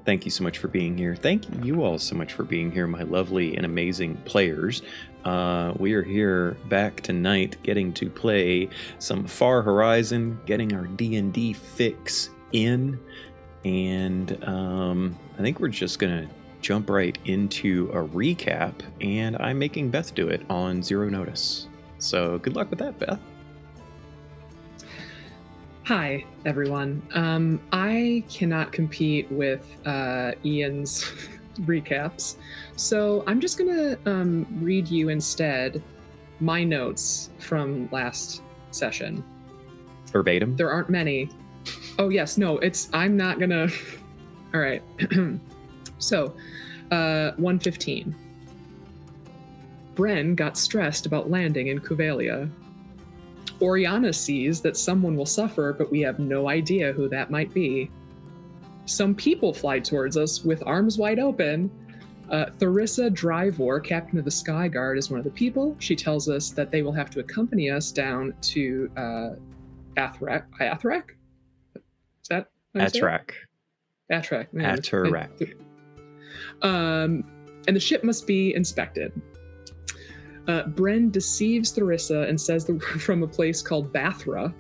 Thank you so much for being here. Thank you all so much for being here, my lovely and amazing players. We are here back tonight getting to play some Far Horizon, getting our D&D fix in. And I think we're just going to jump right into a recap. And I'm making Beth do it on zero notice. So good luck with that, Beth. Hi, everyone. I cannot compete with Ian's recaps, so I'm just going to read you instead my notes from last session. Verbatim? There aren't many. Oh, yes. No, I'm not going to... All right. So, 115. Bren got stressed about landing in Kuvalian. Oriana sees that someone will suffer, but we have no idea who that might be. Some people fly towards us with arms wide open. Theresa Drivor, captain of the Sky Guard, is one of the people. She tells us that they will have to accompany us down to Athurack. Athurack? Is that how you say it? Athurack. Athurack. And the ship must be inspected. Bren deceives Theresa and says they're from a place called Bathra.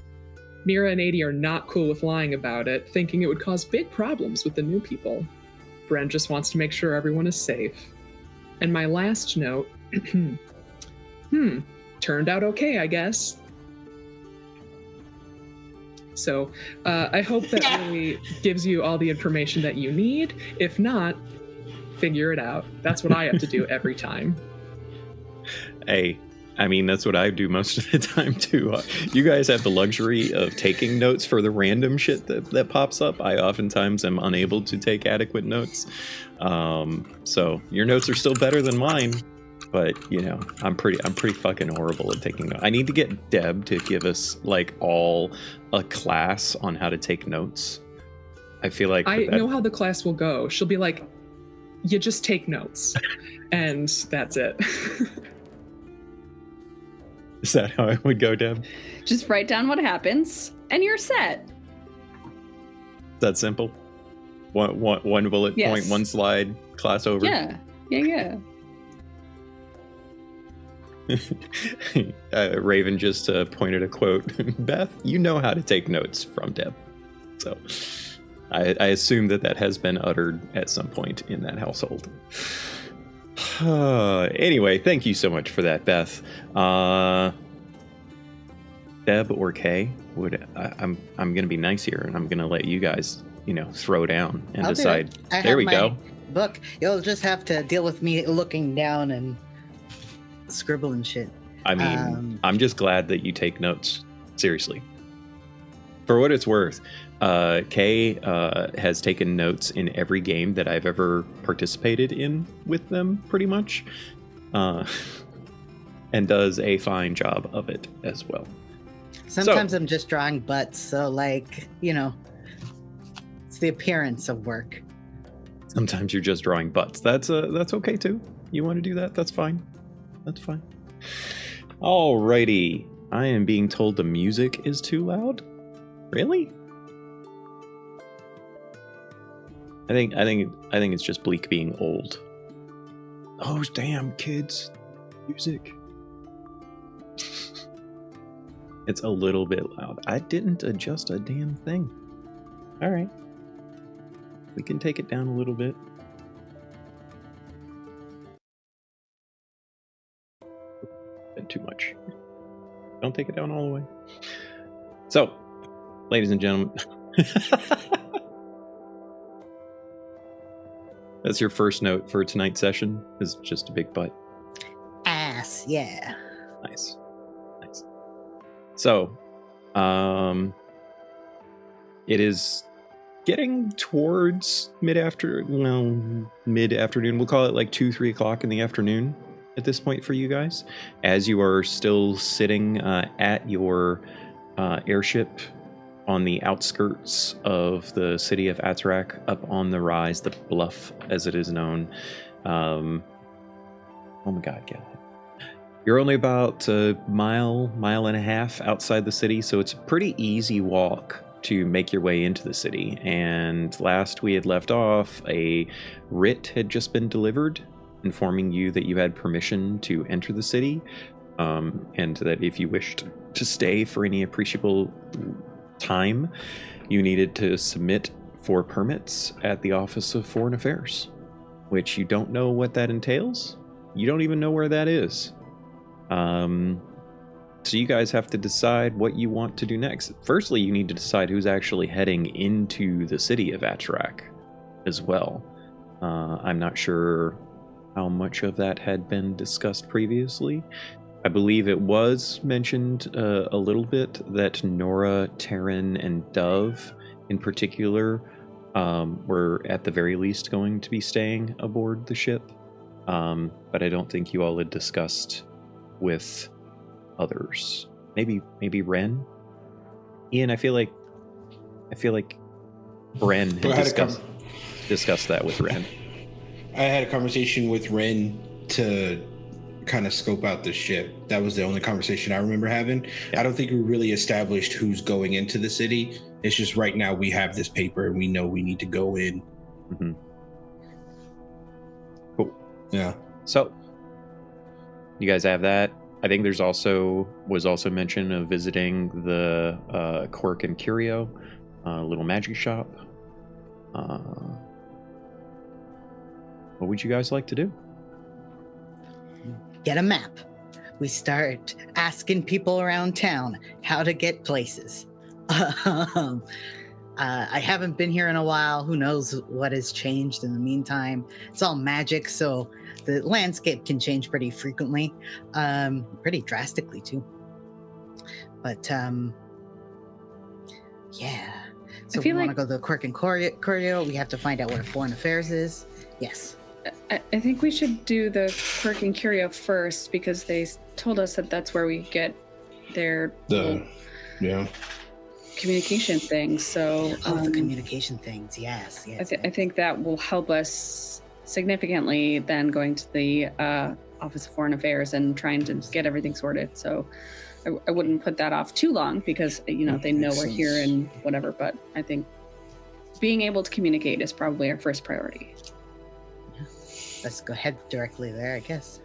Mira and Adi are not cool with lying about it, thinking it would cause big problems with the new people. Bren just wants to make sure everyone is safe. And my last note, turned out okay, I guess. So I hope that really gives you all the information that you need. If not, figure it out. That's what I have to do every time. Hey, I mean, that's what I do most of the time, too. You guys have the luxury of taking notes for the random shit that pops up. I oftentimes am unable to take adequate notes. So your notes are still better than mine. But, you know, I'm pretty fucking horrible at taking notes. I need to get Deb to give us, like, all a class on how to take notes. I feel like... I know how the class will go. She'll be like, you just take notes. And that's it. Is that how it would go, Deb? Just write down what happens, and you're set. Is that simple? One bullet point, one slide, class over? Yeah. Raven just pointed a quote. Beth, you know how to take notes from Deb. So I assume that has been uttered at some point in that household. Anyway, thank you so much for that, Beth. Deb or Kay, I'm gonna be nice here, and I'm gonna let you guys, throw down and decide. There we go. Book. You'll just have to deal with me looking down and scribbling shit. I mean, I'm just glad that you take notes. Seriously. For what it's worth, Kay has taken notes in every game that I've ever participated in with them, pretty much, and does a fine job of it as well. Sometimes I'm just drawing butts, so it's the appearance of work. Sometimes you're just drawing butts. That's okay too. You want to do that? That's fine. That's fine. Alrighty. I am being told the music is too loud. Really? I think it's just Bleak being old. Oh damn, kids. Music. It's a little bit loud. I didn't adjust a damn thing. Alright. We can take it down a little bit. Been too much. Don't take it down all the way. So, ladies and gentlemen, that's your first note for tonight's session, is just a big butt. Ass, yeah. Nice. So, it is getting towards mid-afternoon. We'll call it 2-3 o'clock in the afternoon at this point for you guys, as you are still sitting at your airship on the outskirts of the city of Athurack, up on the rise, the bluff as it is known. Oh my god, yeah. You're only about a mile and a half outside the city, so it's a pretty easy walk to make your way into the city. And last we had left off, a writ had just been delivered informing you that you had permission to enter the city, and that if you wished to stay for any appreciable time, you needed to submit for permits at the Office of Foreign Affairs, which you don't know what that entails. You don't even know where that is. So you guys have to decide what you want to do next. Firstly, you need to decide who's actually heading into the city of Athurack as well. I'm not sure how much of that had been discussed previously. I believe it was mentioned a little bit that Nora, Taryn, and Dove in particular were at the very least going to be staying aboard the ship. But I don't think you all had discussed with others. Maybe Ren? Ian, I feel like Ren had discussed that with Ren. I had a conversation with Ren to kind of scope out the ship. That was the only conversation I remember having. Yeah. I don't think we really established who's going into the city. It's just right now we have this paper and we know we need to go in. Mm-hmm. Cool. Yeah. So you guys have that. I think was also mention of visiting the Quirk and Curio little magic shop. What would you guys like to do? Get a map. We start asking people around town how to get places. I haven't been here in a while. Who knows what has changed in the meantime? It's all magic, so the landscape can change pretty frequently, pretty drastically too. But yeah. So we want to go to the Quirk and Curio. We have to find out what a Foreign Affairs is. Yes. I think we should do the Quirk and Curio first because they told us that that's where we get their communication things. So the communication things, yes. I think that will help us significantly than going to the Office of Foreign Affairs and trying to get everything sorted. So I wouldn't put that off too long because they know we're here and whatever. But I think being able to communicate is probably our first priority. Let's go ahead directly there, I guess.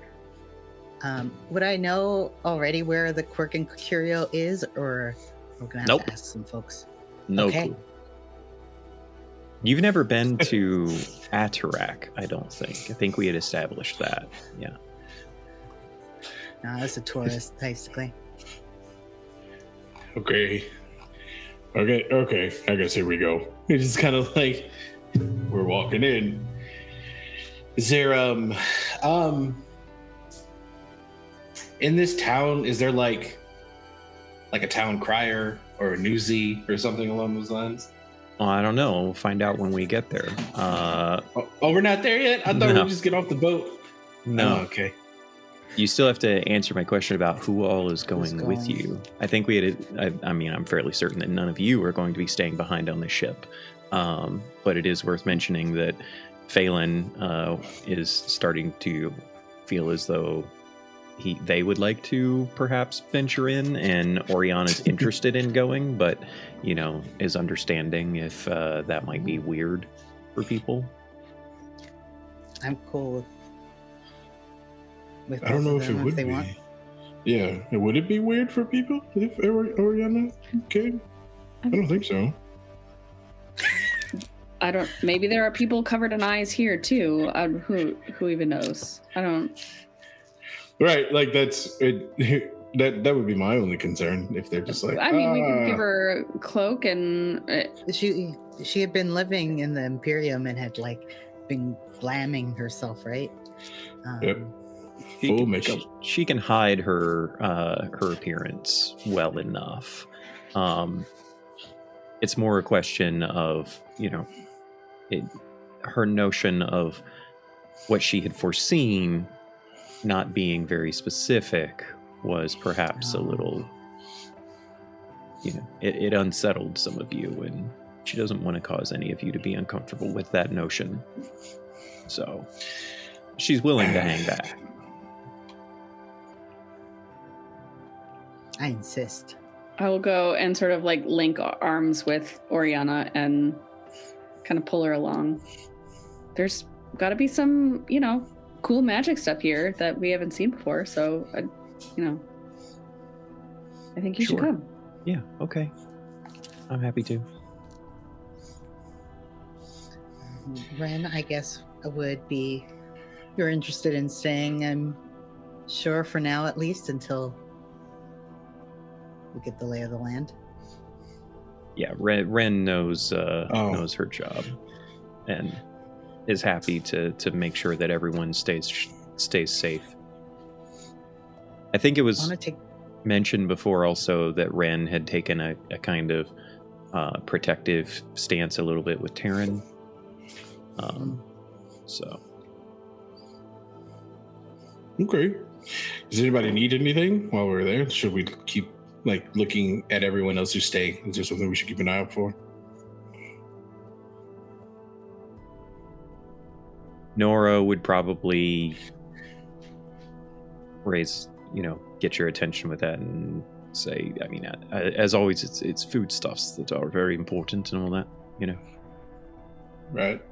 Would I know already where the Quirk and Curio is, or we're gonna have to ask some folks? No clue. You've never been to Athurack, I don't think. I think we had established that. Yeah. No, that's a tourist, basically. Okay. I guess here we go. It's just kind of like we're walking in. Is there in this town, is there like a town crier or a newsie or something along those lines? Well, I don't know. We'll find out when we get there. We're not there yet? I thought we'd just get off the boat. No. Oh, okay. You still have to answer my question about who all is going with you. I think we had, I'm fairly certain that none of you are going to be staying behind on the ship. But it is worth mentioning that Phelan is starting to feel as though they would like to perhaps venture in, and Oriana's interested in going, but is understanding if that might be weird for people. I'm cool with I don't know if it would be. Want. Yeah, would it be weird for people if Oriana came? I don't think so. Maybe there are people covered in eyes here too. Who even knows? I don't. Right, like that's it. That would be my only concern if they're just like. I mean, we could give her a cloak and. She had been living in the Imperium and had been glamming herself, right? Yep. Full makeup. She can hide her appearance well enough. It's more a question of her notion of what she had foreseen not being very specific was perhaps a little, it unsettled some of you, and she doesn't want to cause any of you to be uncomfortable with that notion. So she's willing to hang back. I insist. I will go and sort of like link arms with Oriana and kind of pull her along. There's got to be some, cool magic stuff here that we haven't seen before. So, I think you should Sure. come. Yeah, okay. I'm happy to. Ren, I guess would be. You're interested in staying, I'm sure, for now at least, until we get the lay of the land. Yeah, Ren knows knows her job, and is happy to make sure that everyone stays safe. I think it was mentioned before also that Ren had taken a kind of protective stance a little bit with Terran. So. Okay. Does anybody need anything while we're there? Should we keep looking at everyone else who's staying? Is there something we should keep an eye out for? Nora would probably get your attention with that and say, I mean, as always, it's foodstuffs that are very important and all that, Right.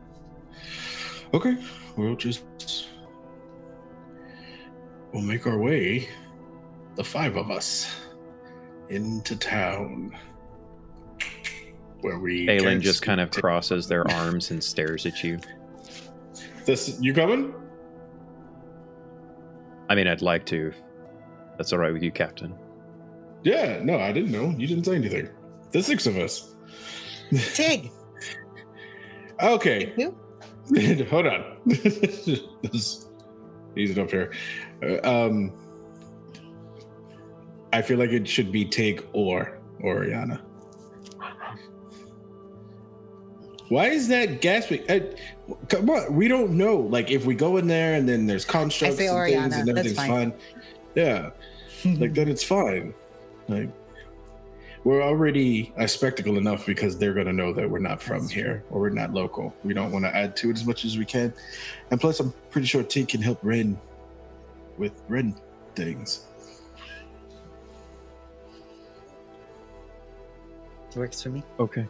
Okay. We'll make our way, the 5 of us, into town. Where we Balin just kind of crosses their arms and stares at you. You coming? I mean, I'd like to. That's all right with you, Captain. Yeah, no, I didn't know. You didn't say anything. The 6 of us. Tig! Okay. You? Hold on. Ease it up here. I feel like it should be Tig or Oriana. Why is that gasping? Come on, we don't know. If we go in there and then there's constructs and Oriana, things and everything's fine. Yeah, then it's fine. We're already a spectacle enough because they're going to know that we're not from here or we're not local. We don't want to add to it as much as we can. And plus, I'm pretty sure Tig can help Ren with Ren things. Works for me. Okay.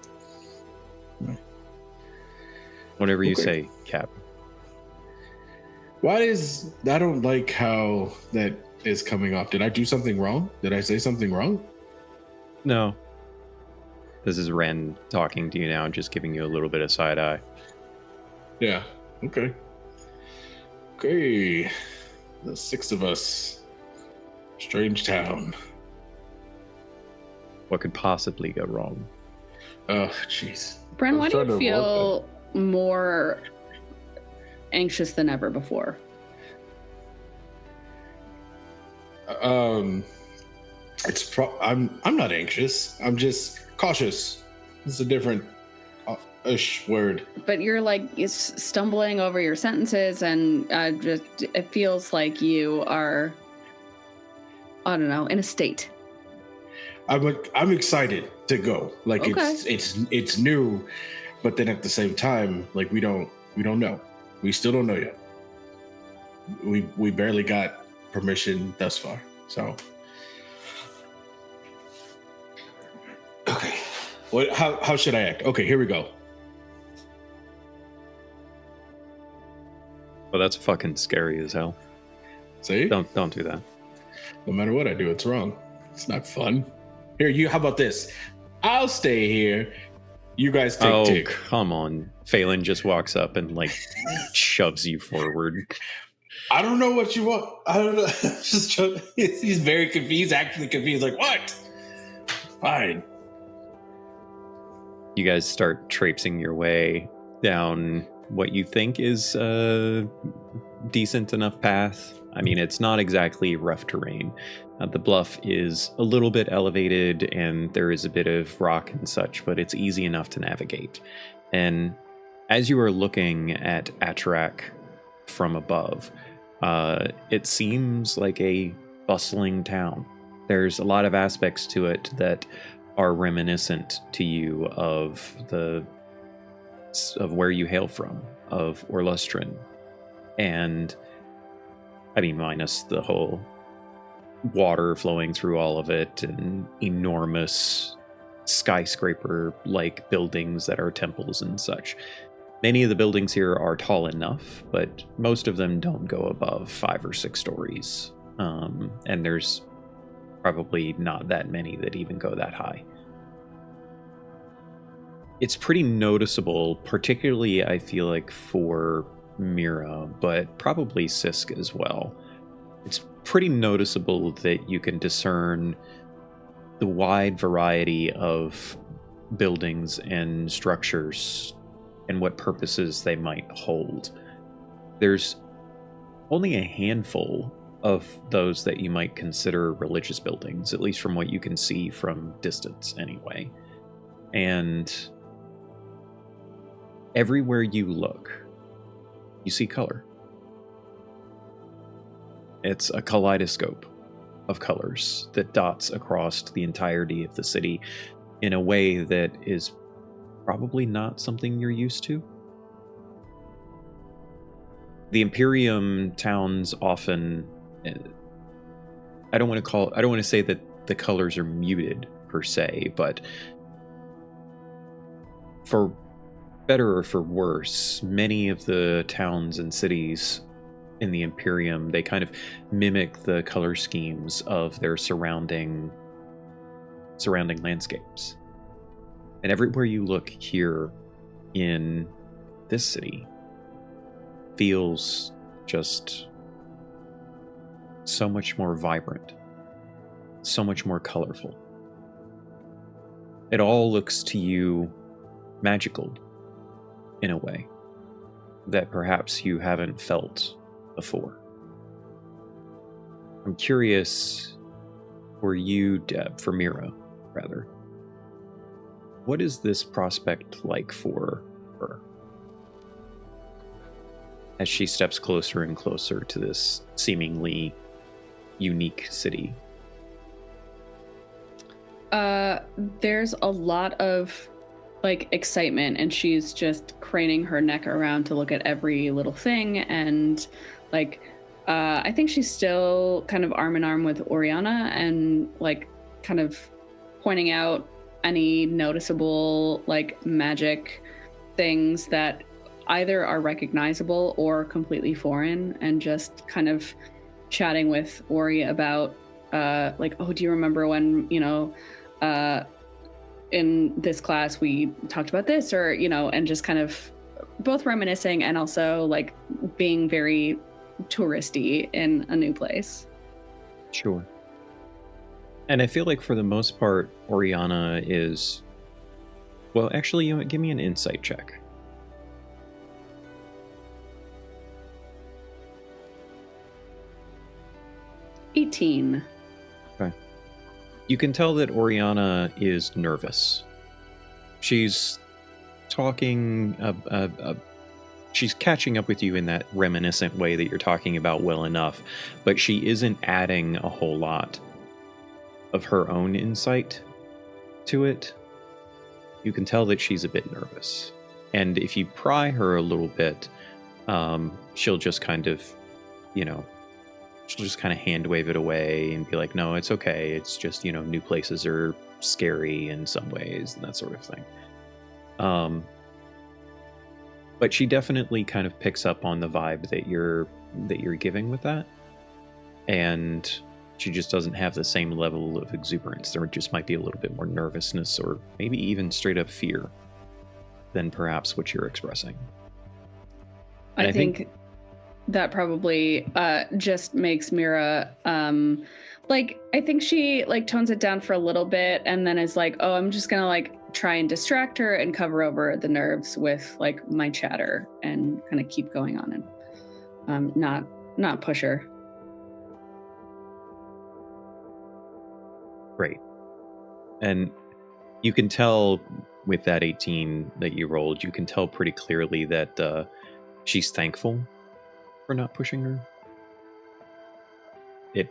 Whatever you say, Cap. I don't like how that is coming off. Did I do something wrong? Did I say something wrong? No. This is Ren talking to you now, just giving you a little bit of side eye. Yeah. Okay. Okay. The 6 of us. Strange town. What could possibly go wrong? Oh, jeez. Bren, why do you feel more anxious than ever before? I'm not anxious. I'm just cautious. It's a different ish word. But you're stumbling over your sentences, and it feels like you are, I don't know, in a state. I'm excited to go. Okay. It's new, but then at the same time, we don't know. We still don't know yet. We barely got permission thus far. So okay. How should I act? Okay, here we go. Well, that's fucking scary as hell. See? Don't do that. No matter what I do, it's wrong. It's not fun. Here, how about this? I'll stay here. You guys take Tig. Come on. Phelan just walks up and shoves you forward. I don't know what you want. I don't know. He's very confused, actually confused. What? Fine. You guys start traipsing your way down what you think is a decent enough path. I mean, it's not exactly rough terrain. The bluff is a little bit elevated and there is a bit of rock and such, but it's easy enough to navigate. And as you are looking at Athurack from above, it seems like a bustling town. There's a lot of aspects to it that are reminiscent to you of where you hail from, of Orlustran. And I mean, minus the whole water flowing through all of it, and enormous skyscraper-like buildings that are temples and such. Many of the buildings here are tall enough, but most of them don't go above 5 or 6 stories. And there's probably not that many that even go that high. It's pretty noticeable, particularly I feel like for Mira, but probably Sisk as well. It's pretty noticeable that you can discern the wide variety of buildings and structures and what purposes they might hold. There's only a handful of those that you might consider religious buildings, at least from what you can see from distance anyway. And everywhere you look, you see color. It's a kaleidoscope of colors that dots across the entirety of the city in a way that is probably not something you're used to. The Imperium towns often, I don't want to say that the colors are muted per se, but for better or for worse, many of the towns and cities in the Imperium, they kind of mimic the color schemes of their surrounding landscapes. And everywhere you look here in this city feels just so much more vibrant, so much more colorful. It all looks to you magical in a way that perhaps you haven't felt before. I'm curious for you, Deb, for Mira, rather. What is this prospect like for her as she steps closer and closer to this seemingly unique city? There's a lot of excitement, and she's just craning her neck around to look at every little thing, and I think she's still kind of arm in arm with Oriana and kind of pointing out any noticeable magic things that either are recognizable or completely foreign, and just kind of chatting with Ori about oh, do you remember when in this class we talked about this, or and just kind of both reminiscing and also being very touristy in a new place. Sure. And I feel like for the most part, Oriana is, well, actually, you know what? Give me an insight check. $18. Okay. You can tell that Oriana is nervous. She's talking, she's catching up with you in that reminiscent way that you're talking about well enough, but she isn't adding a whole lot of her own insight to it. You can tell that she's a bit nervous. And if you pry her a little bit, she'll just kind of, she'll just kind of hand wave it away and be like, no, it's okay. It's just, new places are scary in some ways and that sort of thing. But she definitely kind of picks up on the vibe that you're giving with that. And she just doesn't have the same level of exuberance. There just might be a little bit more nervousness or maybe even straight up fear than perhaps what you're expressing. I think that probably just makes Mira I think she tones it down for a little bit and then is oh, I'm just gonna try and distract her and cover over the nerves with my chatter and kind of keep going on and not push her. Great. And you can tell with that 18 that you rolled, you can tell pretty clearly that she's thankful for not pushing her. It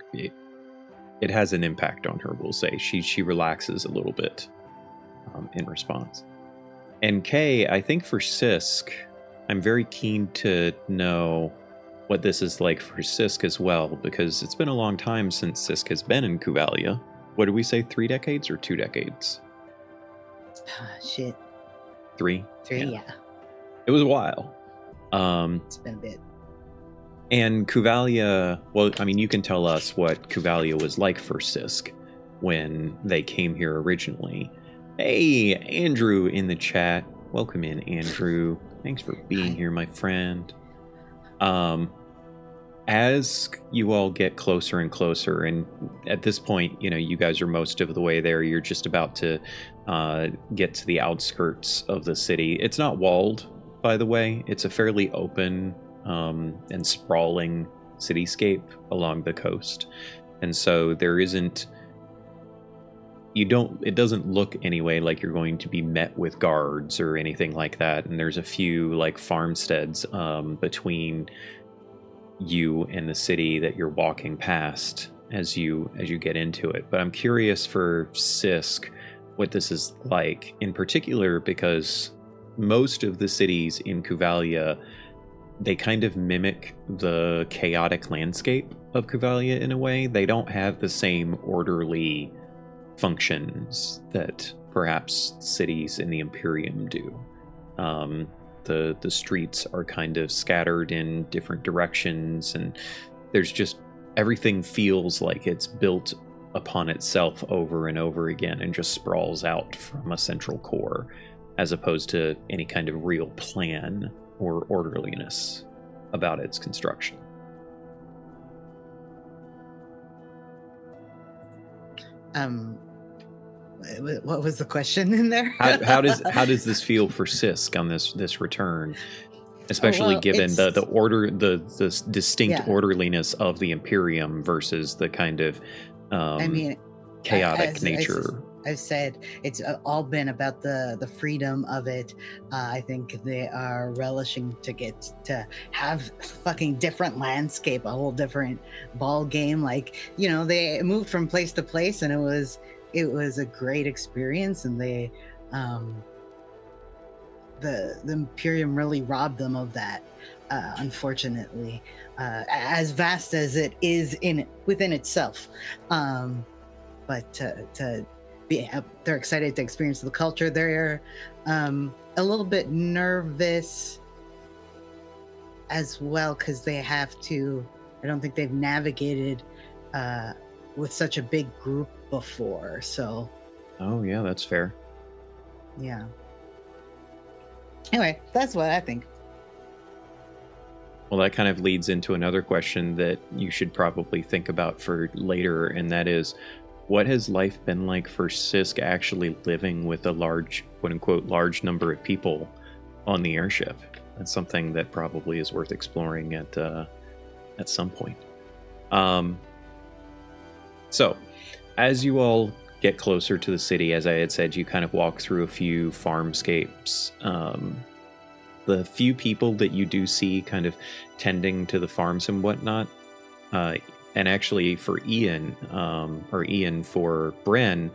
has an impact on her, we'll say. She relaxes a little bit in response. And Kay, I think for Sisk, I'm very keen to know what this is like for Sisk as well, because it's been a long time since Sisk has been in Kuvalia. What did we say, 3 decades or 2 decades? Shit. 3? 3, yeah. It was a while. It's been a bit. And Kuvalia, well, I mean, you can tell us what Kuvalia was like for Sisk when they came here originally. Hey, Andrew in the chat. Welcome in, Andrew. Thanks for being here, my friend. As you all get closer and closer, and at this point, you know, you guys are most of the way there. You're just about to get to the outskirts of the city. It's not walled, by the way. It's a fairly open and sprawling cityscape along the coast. And so there isn't, it doesn't look anyway like you're going to be met with guards or anything like that. And there's a few like farmsteads between you and the city that you're walking past as you get into it. But I'm curious for Sisk what this is like in particular, because most of the cities in Kuvalia, they kind of mimic the chaotic landscape of Kuvalia in a way. They don't have the same orderly functions that perhaps cities in the Imperium do. The streets are kind of scattered in different directions, and there's just, everything feels like it's built upon itself over and over again and just sprawls out from a central core, as opposed to any kind of real plan or orderliness about its construction. What was the question in there? how does this feel for Sisk on this return, especially given the order, the distinct orderliness of the Imperium versus the kind of chaotic nature? I've said it's all been about the freedom of it. I think they are relishing to get to have fucking different landscape, a whole different ball game. Like, you know, they moved from place to place, and it was a great experience. And they, the Imperium really robbed them of that, unfortunately, as vast as it is within itself. But they're excited to experience the culture. They're a little bit nervous as well, because they have to, I don't think they've navigated with such a big group before, so. Oh yeah, that's fair. Yeah. Anyway, that's what I think. Well, that kind of leads into another question that you should probably think about for later, and that is, what has life been like for Sisk actually living with a large, quote-unquote, large number of people on the airship? That's something that probably is worth exploring at some point. So, as you all get closer to the city, as I had said, you kind of walk through a few farmscapes. The few people that you do see kind of tending to the farms and whatnot, and actually for Ian for Bren,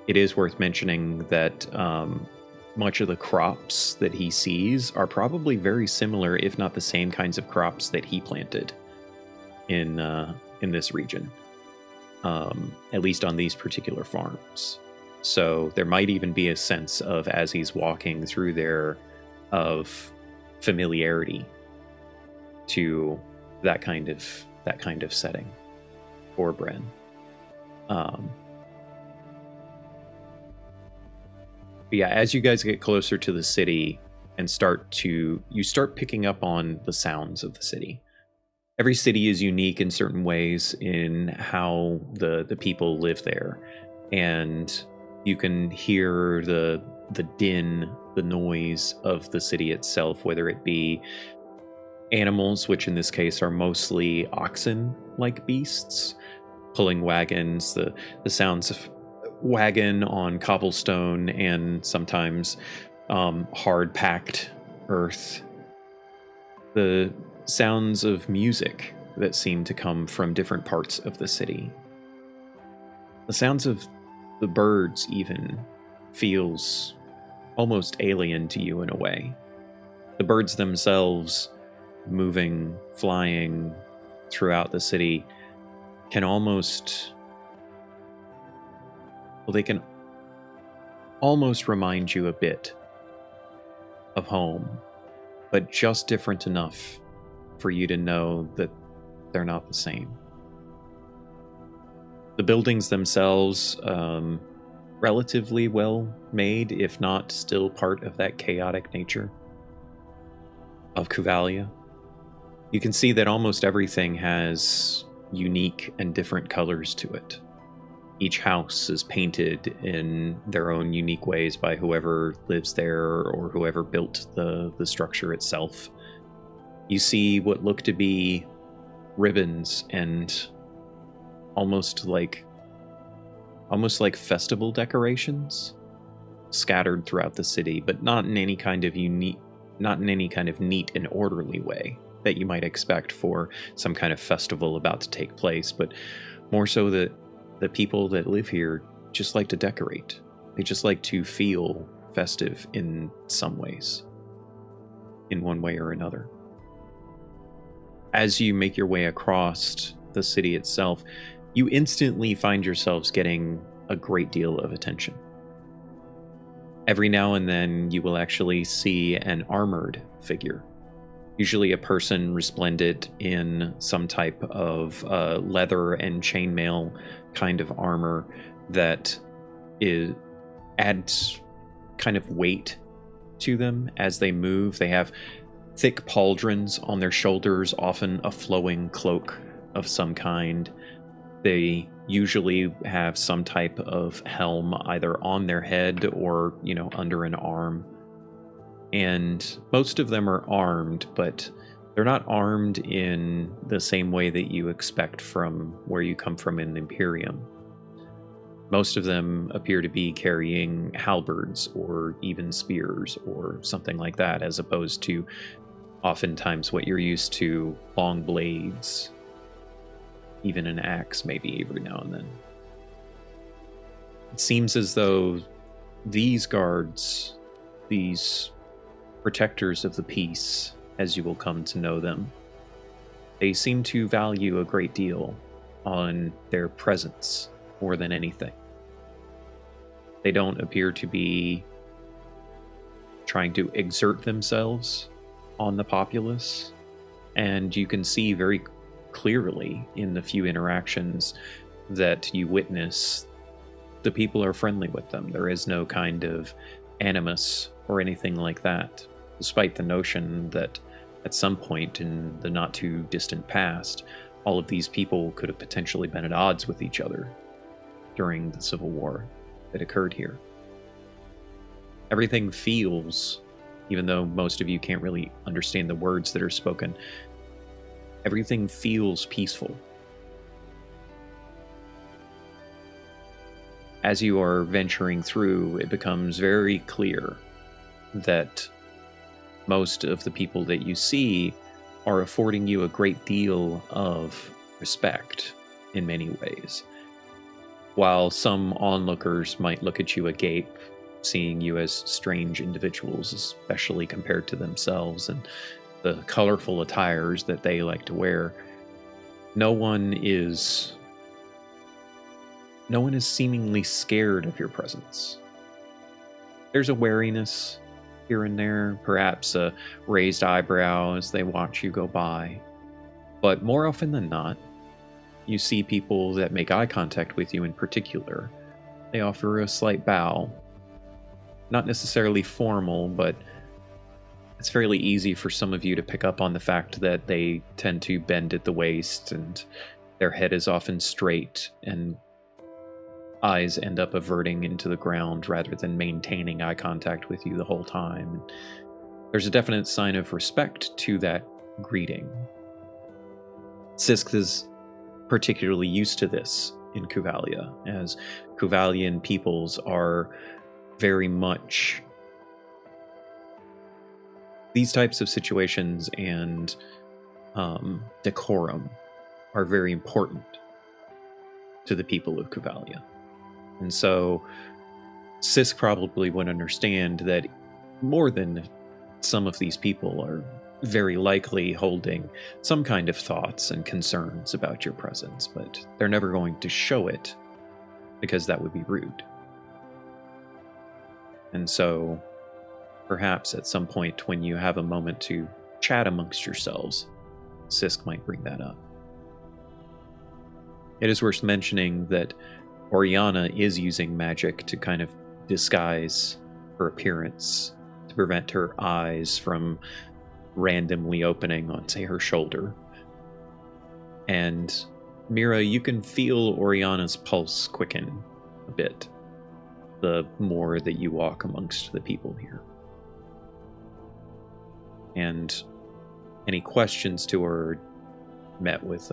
it is worth mentioning that much of the crops that he sees are probably very similar, if not the same kinds of crops that he planted in this region, at least on these particular farms. So there might even be a sense of, as he's walking through there, of familiarity to that kind of setting for Bren. But yeah, as you guys get closer to the city and you start picking up on the sounds of the city. Every city is unique in certain ways in how the people live there, and you can hear the din, the noise of the city itself, whether it be animals, which in this case are mostly oxen-like beasts, pulling wagons, the sounds of wagon on cobblestone and sometimes hard-packed earth. The sounds of music that seem to come from different parts of the city. The sounds of the birds even feels almost alien to you in a way. The birds themselves moving, flying throughout the city can they can almost remind you a bit of home, but just different enough for you to know that they're not the same. The buildings themselves, relatively well made, if not still part of that chaotic nature of Kuvalia. You can see that almost everything has unique and different colors to it. Each house is painted in their own unique ways by whoever lives there or whoever built the structure itself. You see what look to be ribbons and almost like festival decorations scattered throughout the city, but not in any kind of neat and orderly way that you might expect for some kind of festival about to take place, but more so that the people that live here just like to decorate. They just like to feel festive in some ways, in one way or another. As you make your way across the city itself, you instantly find yourselves getting a great deal of attention. Every now and then you will actually see an armored figure, usually a person resplendent in some type of leather and chainmail kind of armor that adds kind of weight to them as they move. They have thick pauldrons on their shoulders, often a flowing cloak of some kind. They usually have some type of helm either on their head or, under an arm. And most of them are armed, but they're not armed in the same way that you expect from where you come from in the Imperium. Most of them appear to be carrying halberds or even spears or something like that, as opposed to oftentimes what you're used to, long blades, even an axe maybe every now and then. It seems as though these guards, these protectors of the peace, as you will come to know them, they seem to value a great deal on their presence more than anything. They don't appear to be trying to exert themselves on the populace, and you can see very clearly in the few interactions that you witness, the people are friendly with them. There is no kind of animus or anything like that, despite the notion that at some point in the not too distant past, all of these people could have potentially been at odds with each other during the Civil War that occurred here. Everything feels, even though most of you can't really understand the words that are spoken, everything feels peaceful. As you are venturing through, it becomes very clear that most of the people that you see are affording you a great deal of respect in many ways. While some onlookers might look at you agape, seeing you as strange individuals, especially compared to themselves and the colorful attires that they like to wear, no one is seemingly scared of your presence. There's a wariness here and there, perhaps a raised eyebrow as they watch you go by. But more often than not, you see people that make eye contact with you in particular. They offer a slight bow. Not necessarily formal, but it's fairly easy for some of you to pick up on the fact that they tend to bend at the waist and their head is often straight and eyes end up averting into the ground rather than maintaining eye contact with you the whole time. There's a definite sign of respect to that greeting. Sisk is particularly used to this in Kuvalia, as Kuvalian peoples are very much these types of situations, and decorum are very important to the people of Kuvalia. And so Sisk probably would understand that more than some of these people are, very likely holding some kind of thoughts and concerns about your presence, but they're never going to show it because that would be rude. And so perhaps at some point when you have a moment to chat amongst yourselves, Sisk might bring that up. It is worth mentioning that Oriana is using magic to kind of disguise her appearance, to prevent her eyes from randomly opening on, say, her shoulder. And Mira, you can feel Oriana's pulse quicken a bit the more that you walk amongst the people here. And any questions to her met with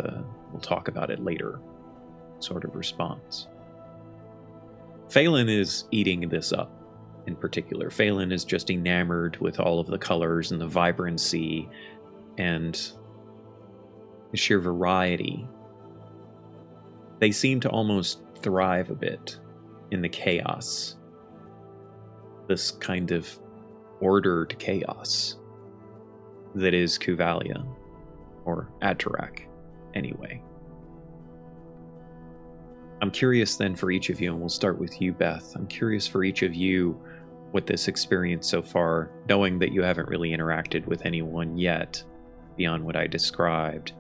we'll talk about it later sort of response. Phelan is eating this up in particular. Phelan is just enamored with all of the colors and the vibrancy and the sheer variety. They seem to almost thrive a bit in the chaos. This kind of ordered chaos that is Kuvalian, or Athurack, anyway. I'm curious then for each of you, and we'll start with you, Beth. I'm curious for each of you what this experience so far, knowing that you haven't really interacted with anyone yet beyond what I described.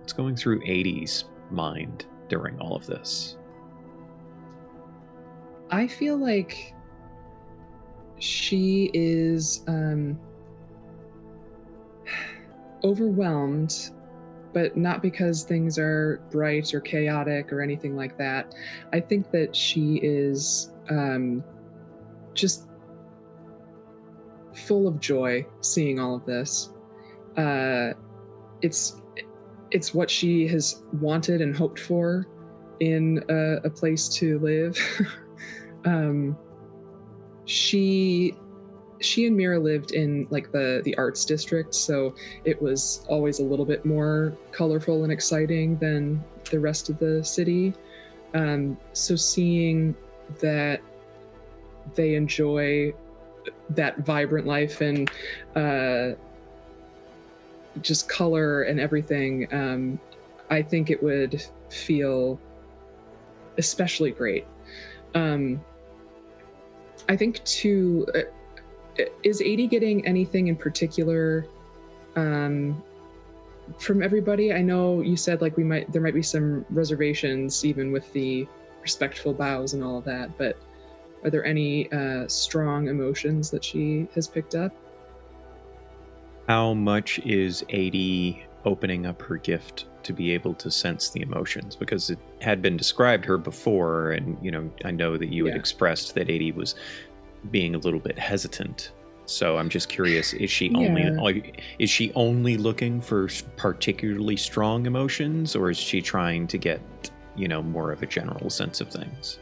What's going through 80's mind during all of this? I feel like she is overwhelmed, but not because things are bright or chaotic or anything like that. I think that she is just full of joy seeing all of this. It's what she has wanted and hoped for in a place to live. She and Mira lived in like the arts district, so it was always a little bit more colorful and exciting than the rest of the city. So seeing that they enjoy that vibrant life and just color and everything, I think it would feel especially great. I think too, is 80 getting anything in particular from everybody? I know you said like there might be some reservations even with the respectful bows and all of that, but are there any strong emotions that she has picked up? How much is 80 opening up her gift to be able to sense the emotions? Because it had been described her before, and I know that you had expressed that 80 was being a little bit hesitant. So I'm just curious, is she only looking for particularly strong emotions, or is she trying to get more of a general sense of things?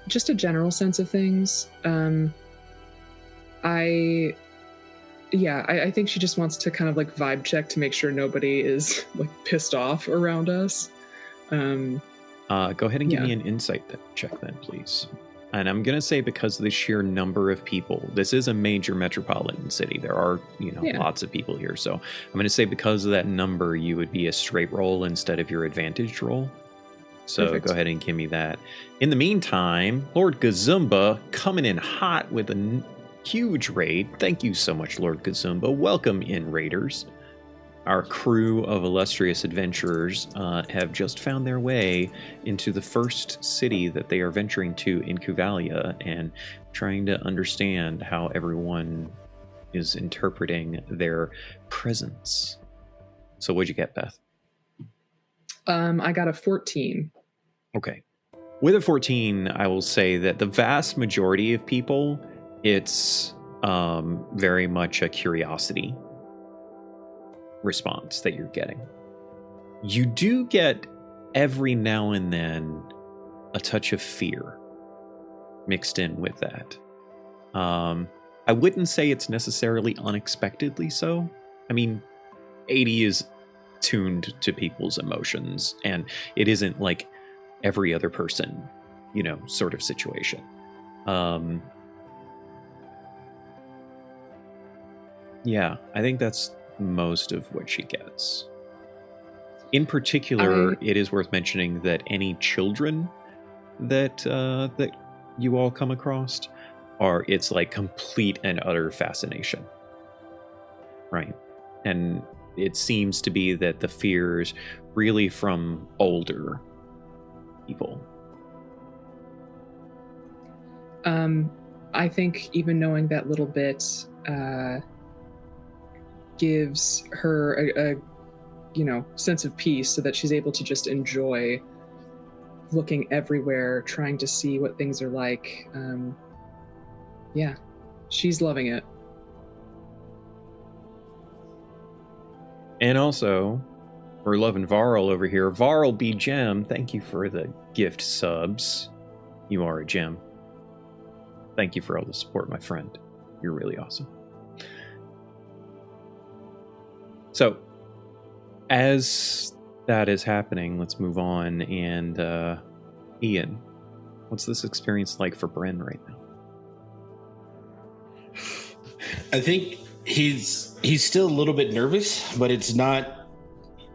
Just a general sense of things. I think she just wants to kind of like vibe check to make sure nobody is like pissed off around us. Go ahead and give me an insight check then, please. And I'm going to say, because of the sheer number of people, this is a major metropolitan city. There are, lots of people here. So I'm going to say because of that number, you would be a straight roll instead of your advantage roll. So Perfect. Go ahead and give me that. In the meantime, Lord Gazumba coming in hot with a huge raid. Thank you so much, Lord Gazumba. Welcome in, raiders. Our crew of illustrious adventurers have just found their way into the first city that they are venturing to in Kuvalia, and trying to understand how everyone is interpreting their presence. So what'd you get, Beth? I got a 14. Okay. With a 14, I will say that the vast majority of people, it's very much a curiosity response that you're getting. You do get every now and then a touch of fear mixed in with that. I wouldn't say it's necessarily unexpectedly so. I mean, 80 is tuned to people's emotions, and it isn't like every other person, sort of situation. Yeah, I think that's most of what she gets. In particular, it is worth mentioning that any children that you all come across it's like complete and utter fascination, right? And it seems to be that the fears really from older people. I think even knowing that little bit gives her a sense of peace, so that she's able to just enjoy looking everywhere, trying to see what things are like. Yeah, she's loving it. And also, we're loving Varl over here. Varl B. Gem, thank you for the gift subs. You are a gem. Thank you for all the support, my friend. You're really awesome. So, as that is happening, let's move on. And Ian, what's this experience like for Bren right now? I think he's still a little bit nervous, but it's not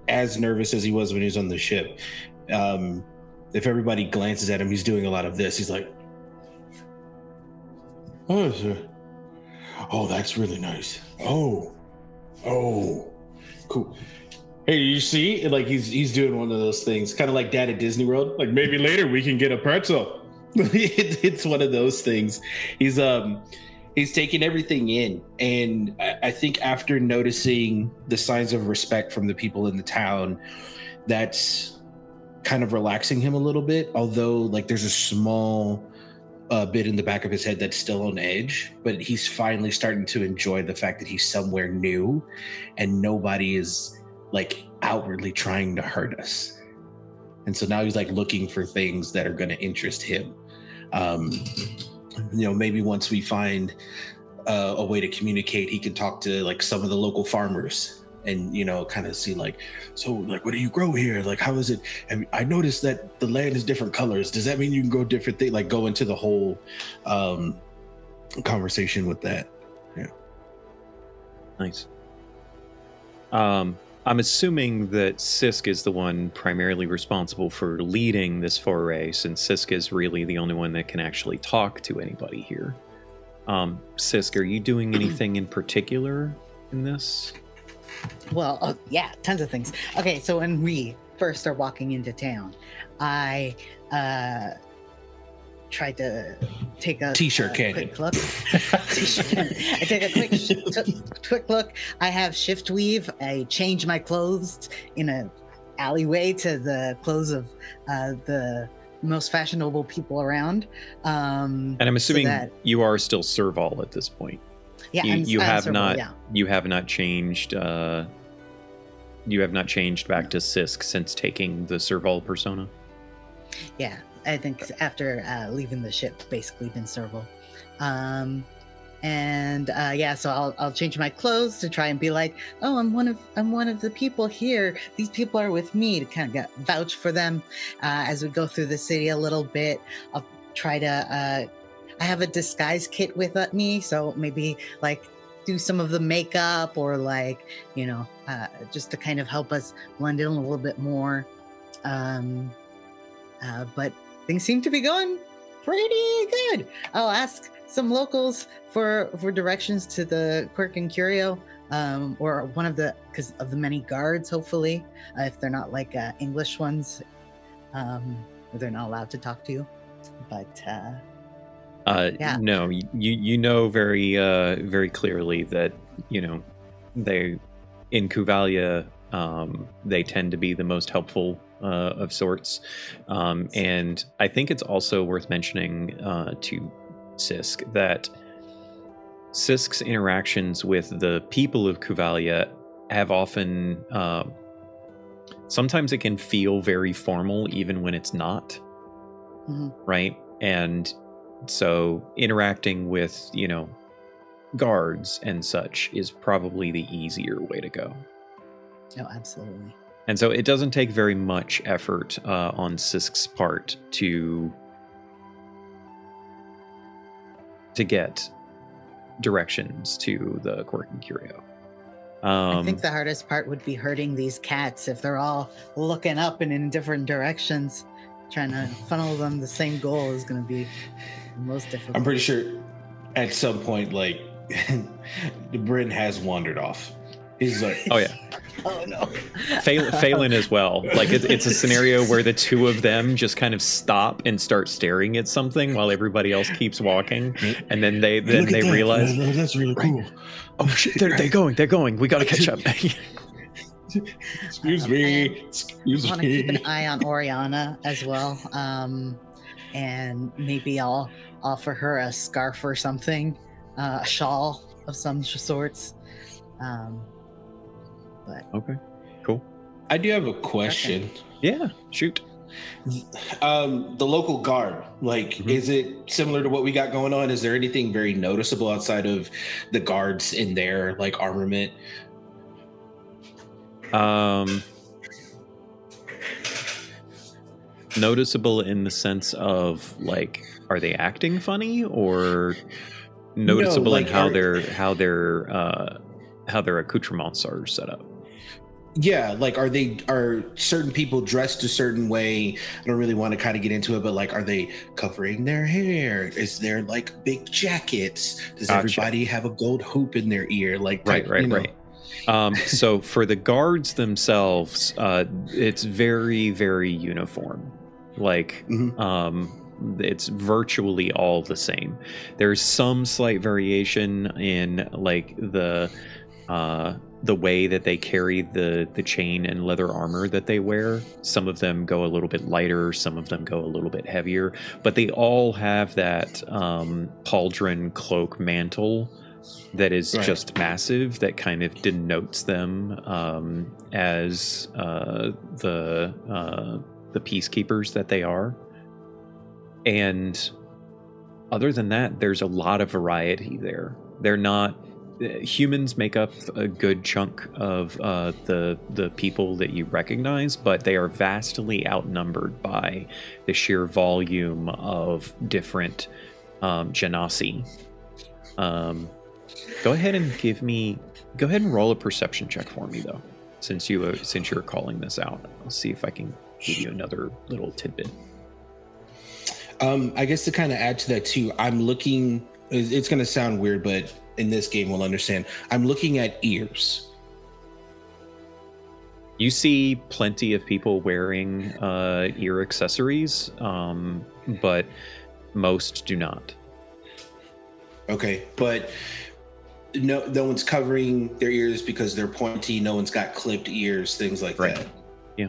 as nervous as he was when he was on the ship. If everybody glances at him, he's doing a lot of this. He's like, "Oh, sir. Oh, that's really nice. Oh, cool. Hey, you see?" Like he's doing one of those things, kind of like Dad at Disney World. Like, maybe later we can get a pretzel. It's one of those things. He's taking everything in, and I think after noticing the signs of respect from the people in the town, that's kind of relaxing him a little bit. Although, like, there's a small bit in the back of his head that's still on edge, but he's finally starting to enjoy the fact that he's somewhere new, and nobody is like outwardly trying to hurt us. And so now he's like looking for things that are going to interest him. Maybe once we find a way to communicate, he can talk to like some of the local farmers and, kind of see like, so like, what do you grow here? Like, how is it? And I noticed that the land is different colors. Does that mean you can grow different things? Like, go into the whole conversation with that. Yeah. Nice. I'm assuming that Sisk is the one primarily responsible for leading this foray, since Sisk is really the only one that can actually talk to anybody here. Sisk, are you doing anything in particular in this? Well, yeah, tons of things. Okay, so when we first are walking into town, I tried to take a quick look. I take a quick look. I have shift weave. I change my clothes in an alleyway to the clothes of the most fashionable people around. And I'm assuming you are still Serval at this point. Yeah, you have Serval, not. Yeah. You have not changed. You have not changed back to Sisk since taking the Serval persona. Yeah, I think after leaving the ship, basically been Serval. So I'll change my clothes to try and be like, oh, I'm one of the people here. These people are with me, to kind of vouch for them as we go through the city a little bit. I'll try to. I have a disguise kit with me, so maybe like do some of the makeup or like just to kind of help us blend in a little bit more. But things seem to be going pretty good. I'll ask some locals for directions to the Quirk and Curio, or one of because of the many guards, hopefully, if they're not like English ones, they're not allowed to talk to you. But yeah. No, you know very very clearly that they in Kuvalia they tend to be the most helpful of sorts, and I think it's also worth mentioning to Sisk that Sisk's interactions with the people of Kuvalia have often sometimes it can feel very formal even when it's not. Mm-hmm. Right? And so interacting with guards and such is probably the easier way to go. No, absolutely. And so it doesn't take very much effort on Sisk's part to get directions to the Quirk and Curio. I think the hardest part would be herding these cats if they're all looking up and in different directions. Trying to funnel them the same goal is going to be the most difficult. I'm pretty sure at some point, like, Bryn has wandered off. He's like, oh yeah. Oh no. Phelan as well. Like it's a scenario where the two of them just kind of stop and start staring at something while everybody else keeps walking, and then they realize that's really cool. Oh shit, they're going. We gotta catch up. Excuse me. I want to keep an eye on Oriana as well, and maybe I'll offer her a scarf or something, a shawl of some sorts. But okay, cool. I do have a question. Okay. Yeah, shoot. The local guard, like, is it similar to what we got going on? Is there anything very noticeable outside of the guards in their like armament? Noticeable in the sense of like, are they acting funny, or noticeable like, in how their accoutrements are set up? Yeah, like are certain people dressed a certain way? I don't really want to kind of get into it, but like, are they covering their hair? Is there like big jackets? Does everybody have a gold hoop in their ear? Like, right. So for the guards themselves, it's very, very uniform. Like, it's virtually all the same. There's some slight variation in like the way that they carry the chain and leather armor that they wear. Some of them go a little bit lighter, some of them go a little bit heavier, but they all have that pauldron cloak mantle that is just massive, that kind of denotes them as the peacekeepers that they are. And other than that, there's a lot of variety there. They're not humans make up a good chunk of the people that you recognize, but they are vastly outnumbered by the sheer volume of different genasi. Go ahead and roll a perception check for me, though, since you're calling this out. I'll see if I can give you another little tidbit. I guess to kind of add to that too, I'm looking. It's going to sound weird, but in this game we'll understand. I'm looking at ears. You see plenty of people wearing ear accessories, but most do not. Okay, but no one's covering their ears because they're pointy. No one's got clipped ears, things like that. Yeah.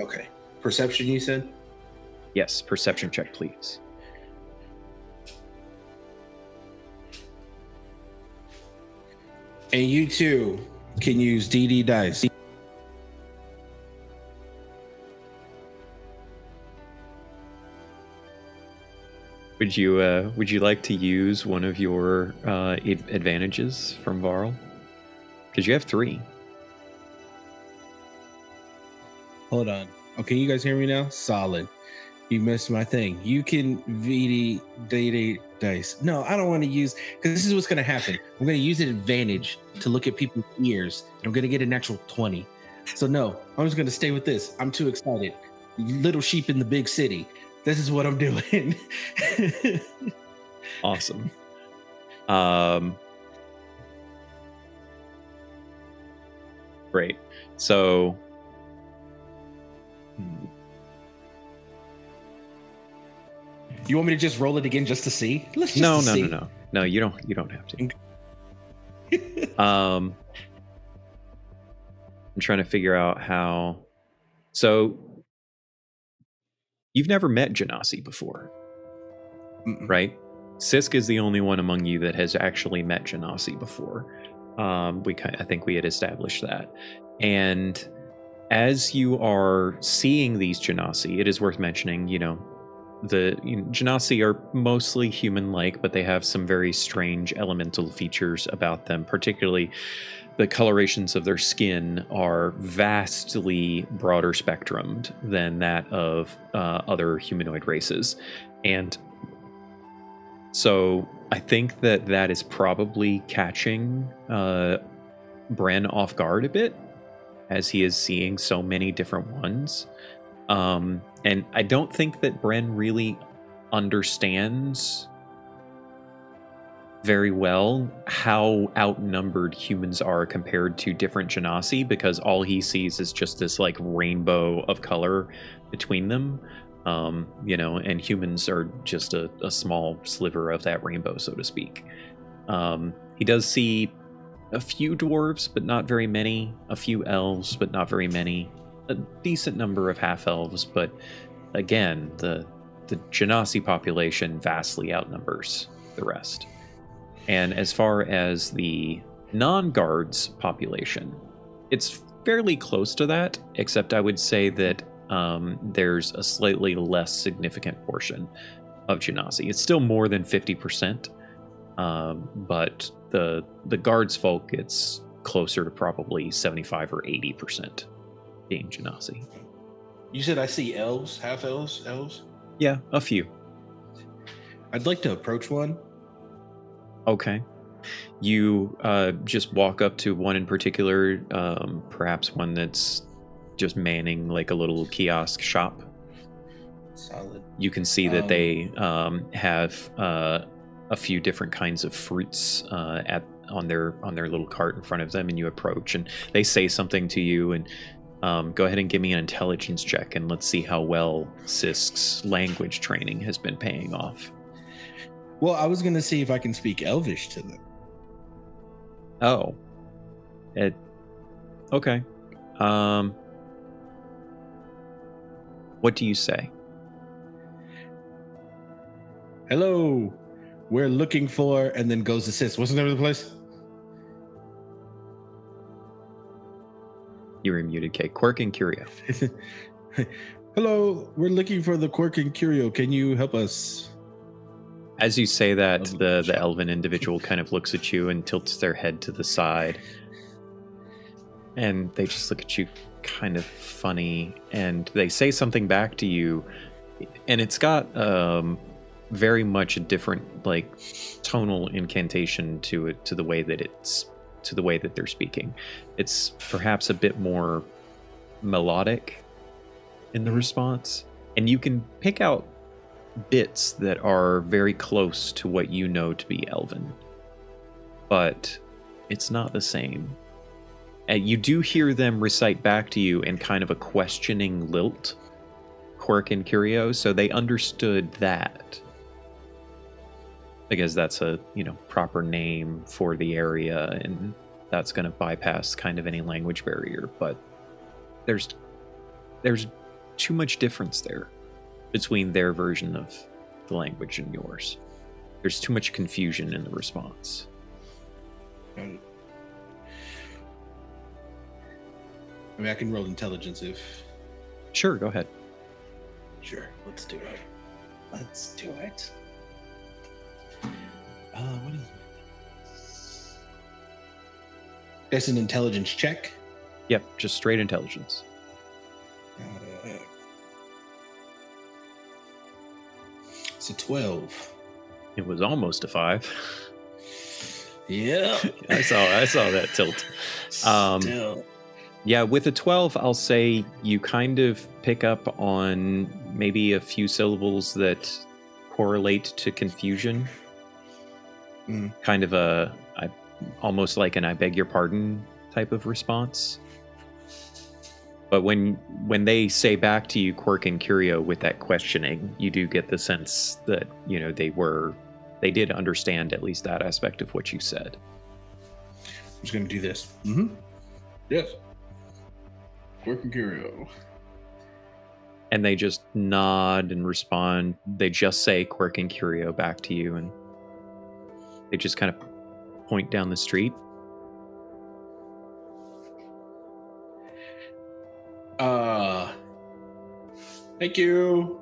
Okay. Perception, you said? Yes, perception check, please. And you too can use DD dice. Would you like to use one of your advantages from Varl? Because you have 3. Hold on. Okay, you guys hear me now? Solid. You missed my thing. You can DD dice. No, I don't want to use, because this is what's going to happen. I'm going to use an advantage to look at people's ears, and I'm going to get a natural 20. So no, I'm just going to stay with this. I'm too excited. Little sheep in the big city. This is what I'm doing. Awesome. Great. So you want me to just roll it again just to see? No, you don't have to. I'm trying to figure out how. So you've never met Genasi before, right? Sisk is the only one among you that has actually met Genasi before. I think we had established that. And as you are seeing these Genasi, it is worth mentioning, the Genasi are mostly human-like, but they have some very strange elemental features about them. Particularly, the colorations of their skin are vastly broader spectrumed than that of other humanoid races. And so I think that is probably catching Bren off guard a bit, as he is seeing so many different ones. And I don't think that Bren really understands very well how outnumbered humans are compared to different genasi, because all he sees is just this like rainbow of color between them. And humans are just a small sliver of that rainbow, so to speak. He does see a few dwarves, but not very many, a few elves, but not very many, a decent number of half-elves, but again, the genasi population vastly outnumbers the rest. And as far as the non-guards population, it's fairly close to that, except I would say that there's a slightly less significant portion of genasi. It's still more than 50%, but the guards folk, it's closer to probably 75 or 80% being genasi. You said I see elves, half elves, elves? Yeah, a few. I'd like to approach one. Okay. You just walk up to one in particular, perhaps one that's just manning like a little kiosk shop. Solid. You can see that they have a few different kinds of fruits on their little cart in front of them, and you approach and they say something to you, and go ahead and give me an intelligence check, and let's see how well Sisk's language training has been paying off. Well, I was going to see if I can speak Elvish to them. Oh. Okay. What do you say? Hello, we're looking for, and then goes to Sis. What's the name of the place? You were muted, Kay. Quirk and Curio. Hello, we're looking for the Quirk and Curio. Can you help us? As you say that, the elven individual kind of looks at you and tilts their head to the side. And they just look at you kind of funny, and they say something back to you, and it's got very much a different like tonal incantation to it, to the way that they're speaking. It's perhaps a bit more melodic in the response, and you can pick out bits that are very close to what you know to be Elven, but it's not the same. And you do hear them recite back to you in kind of a questioning lilt, Quirk and Curio, so they understood that, because that's a proper name for the area, and that's going to bypass kind of any language barrier. But there's too much difference there between their version of the language and yours. There's too much confusion in the response. I mean, I can roll intelligence if... Sure, go ahead. Sure, let's do it. Let's do it. What is it? That's an intelligence check? Yep, just straight intelligence. It's a 12. It was almost a 5. Yeah. I saw that tilt. Still. Yeah, with a 12, I'll say you kind of pick up on maybe a few syllables that correlate to confusion. Kind of almost like an I beg your pardon type of response. But when they say back to you, Quirk and Curio, with that questioning, you do get the sense that, they did understand at least that aspect of what you said. I'm just going to do this. Yes. Quirk and Curio. And they just nod and respond. They just say Quirk and Curio back to you, and they just kind of point down the street. Thank you.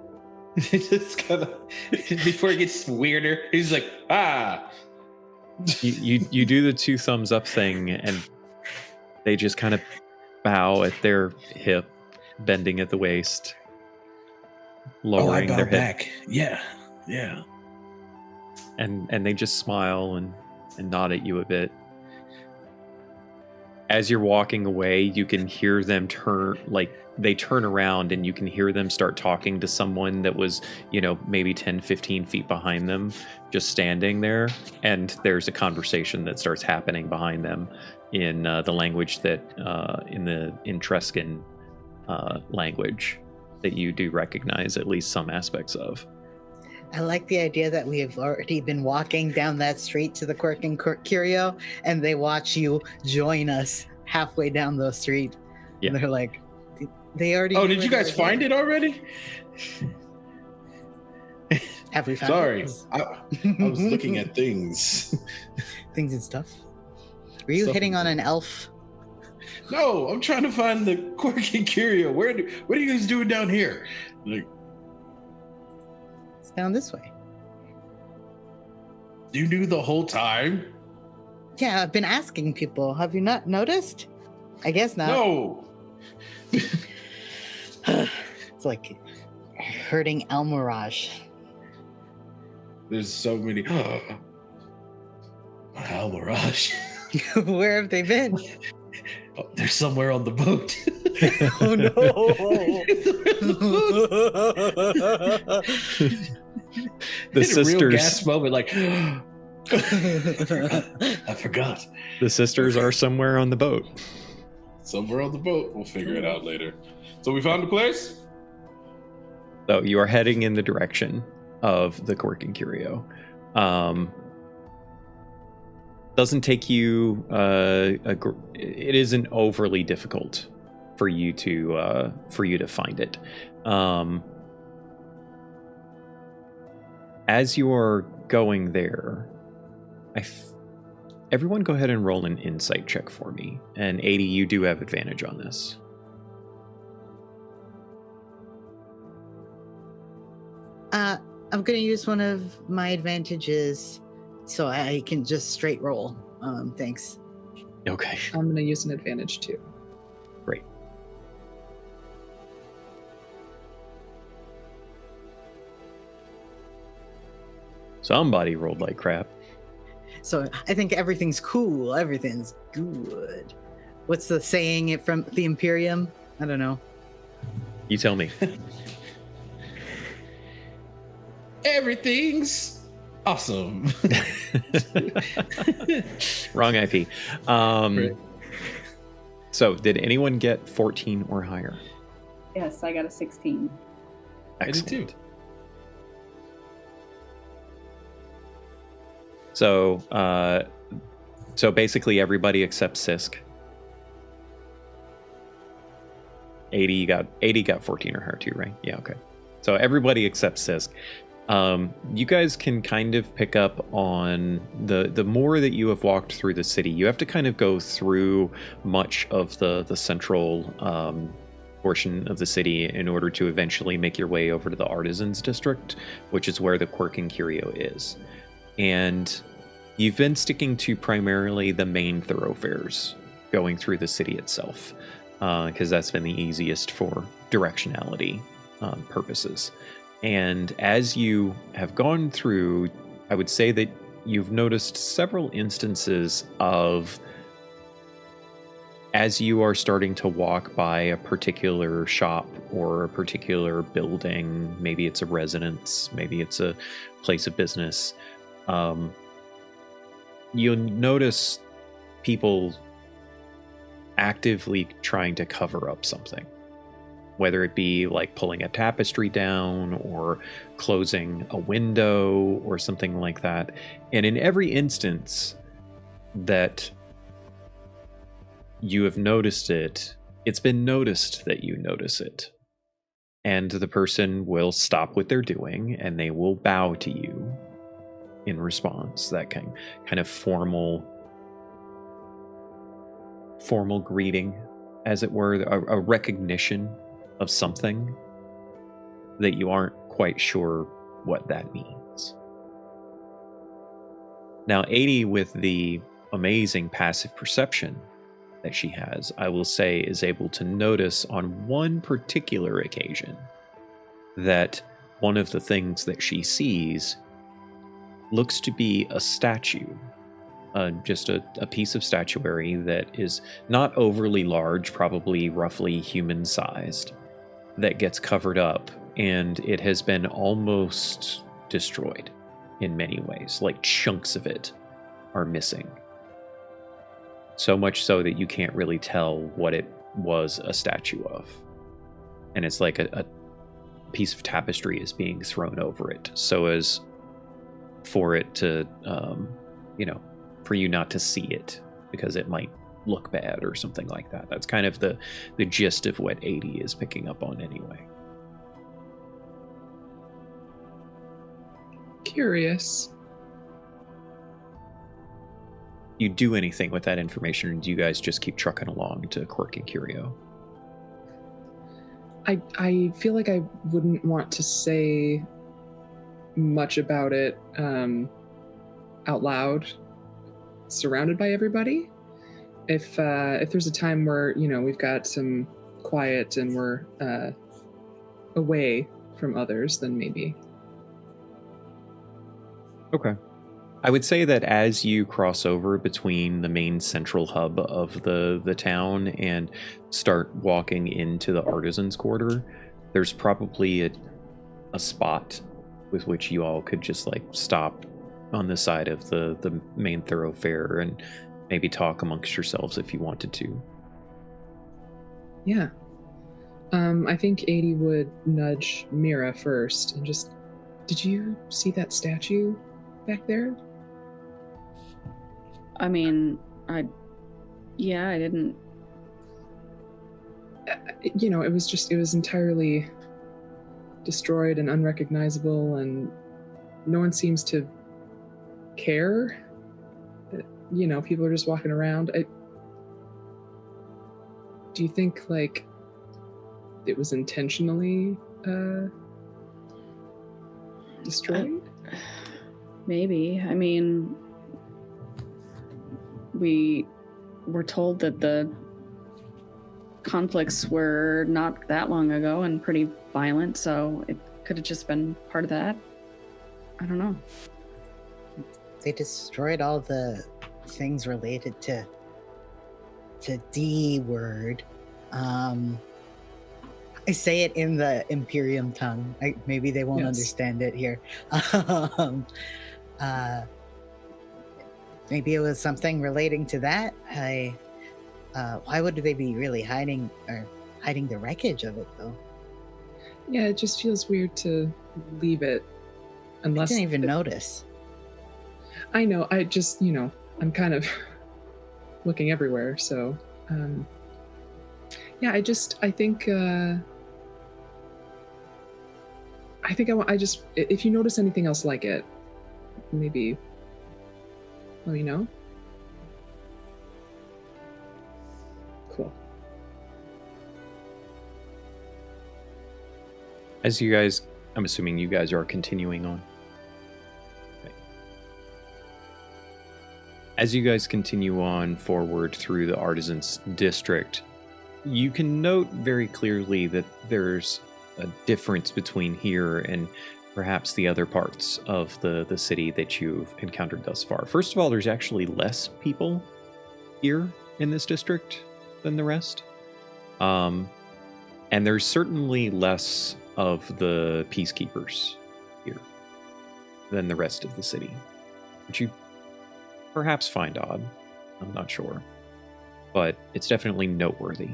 Just kind of, before it gets weirder, he's like, You do the 2 thumbs up thing, and they just kind of bow at their hip, bending at the waist, lowering their head. Back. Yeah. and they just smile and nod at you a bit. As you're walking away, you can hear them turn around, and you can hear them start talking to someone that was, maybe 10, 15 feet behind them, just standing there. And there's a conversation that starts happening behind them in the language that, in Trescan language that you do recognize at least some aspects of. I like the idea that we have already been walking down that street to the Quirk and Curio, and they watch you join us halfway down the street. Yeah. And they're like, they already. Oh, did you guys find it already? Have we found Sorry, it? I was looking at things. Things and stuff. Were you hitting on an elf? No, I'm trying to find the Quirk and Curio. What are you guys doing down here? Like, It's down this way. you knew the whole time? Yeah, I've been asking people. Have you not noticed? I guess not. No. It's like hurting El Mirage. There's so many. Al Mirage. Where have they been? Oh, they're somewhere on the boat. Oh no! The sisters. Real gas moment, like. I forgot. The sisters are somewhere on the boat. Somewhere on the boat. We'll figure it out later. So we found the place? So you are heading in the direction of the Quirk and Curio. Doesn't take you. It isn't overly difficult for you to find it. As you are going there, everyone go ahead and roll an insight check for me. And 80, you do have advantage on this. I'm gonna use one of my advantages so I can just straight roll. Thanks. Okay. I'm going to use an advantage too. Great. Somebody rolled like crap. So I think everything's cool. Everything's good. What's the saying from the Imperium? I don't know. You tell me. Everything's awesome. Wrong IP. Right. So, did anyone get 14 or higher? Yes, I got a 16. Excellent. I did too. So basically everybody except Sisk. 80 got 14 or higher too, right? Yeah, okay. So everybody except Sisk. You guys can kind of pick up on the more that you have walked through the city. You have to kind of go through much of the central portion of the city in order to eventually make your way over to the Artisans District, which is where the Quirk and Curio is. And you've been sticking to primarily the main thoroughfares going through the city itself, because that's been the easiest for directionality purposes. And as you have gone through, I would say that you've noticed several instances of, as you are starting to walk by a particular shop or a particular building, maybe it's a residence, maybe it's a place of business, you'll notice people actively trying to cover up something. Whether it be like pulling a tapestry down or closing a window or something like that. And in every instance that you have noticed it, it's been noticed that you notice it. And the person will stop what they're doing and they will bow to you in response. That kind of formal greeting, as it were, a recognition of something that you aren't quite sure what that means. Now, 80, with the amazing passive perception that she has, I will say, is able to notice on one particular occasion that one of the things that she sees looks to be a statue. Just a piece of statuary that is not overly large, probably roughly human-sized, that gets covered up, and it has been almost destroyed in many ways. Like, chunks of it are missing. So much so that you can't really tell what it was a statue of. And it's like a piece of tapestry is being thrown over it, so as for it to, for you not to see it, because it might look bad or something like that. That's kind of the gist of what 80 is picking up on anyway. Curious. You do anything with that information, or do you guys just keep trucking along to Quirk and Curio? I feel like I wouldn't want to say much about it out loud, surrounded by everybody. If there's a time where, we've got some quiet and we're away from others, then maybe. Okay. I would say that as you cross over between the main central hub of the town and start walking into the Artisans' Quarter, there's probably a spot with which you all could just stop on the side of the main thoroughfare and maybe talk amongst yourselves if you wanted to. Yeah. I think 80 would nudge Mira first and just, did you see that statue back there? I mean, I didn't. It was entirely destroyed and unrecognizable, and no one seems to care. People are just walking around. Do you think, it was intentionally destroyed? Maybe. I mean, we were told that the conflicts were not that long ago and pretty violent, so it could have just been part of that. I don't know. They destroyed all the things related to D word. I say it in the Imperium tongue. Maybe they won't understand it here. Maybe it was something relating to that. Why would they be really hiding the wreckage of it, though? Yeah, it just feels weird to leave it unless... I didn't even notice. I know, I just, I'm kind of looking everywhere, so... yeah, I think if you notice anything else like it, maybe let me know. Cool. As you guys, I'm assuming you guys are continuing on. Okay. As you guys continue on forward through the Artisans District, you can note very clearly that there's a difference between here and perhaps the other parts of the city that you've encountered thus far. First of all, there's actually less people here in this district than the rest. And there's certainly less of the peacekeepers here than the rest of the city, which you perhaps find odd. I'm not sure. But it's definitely noteworthy.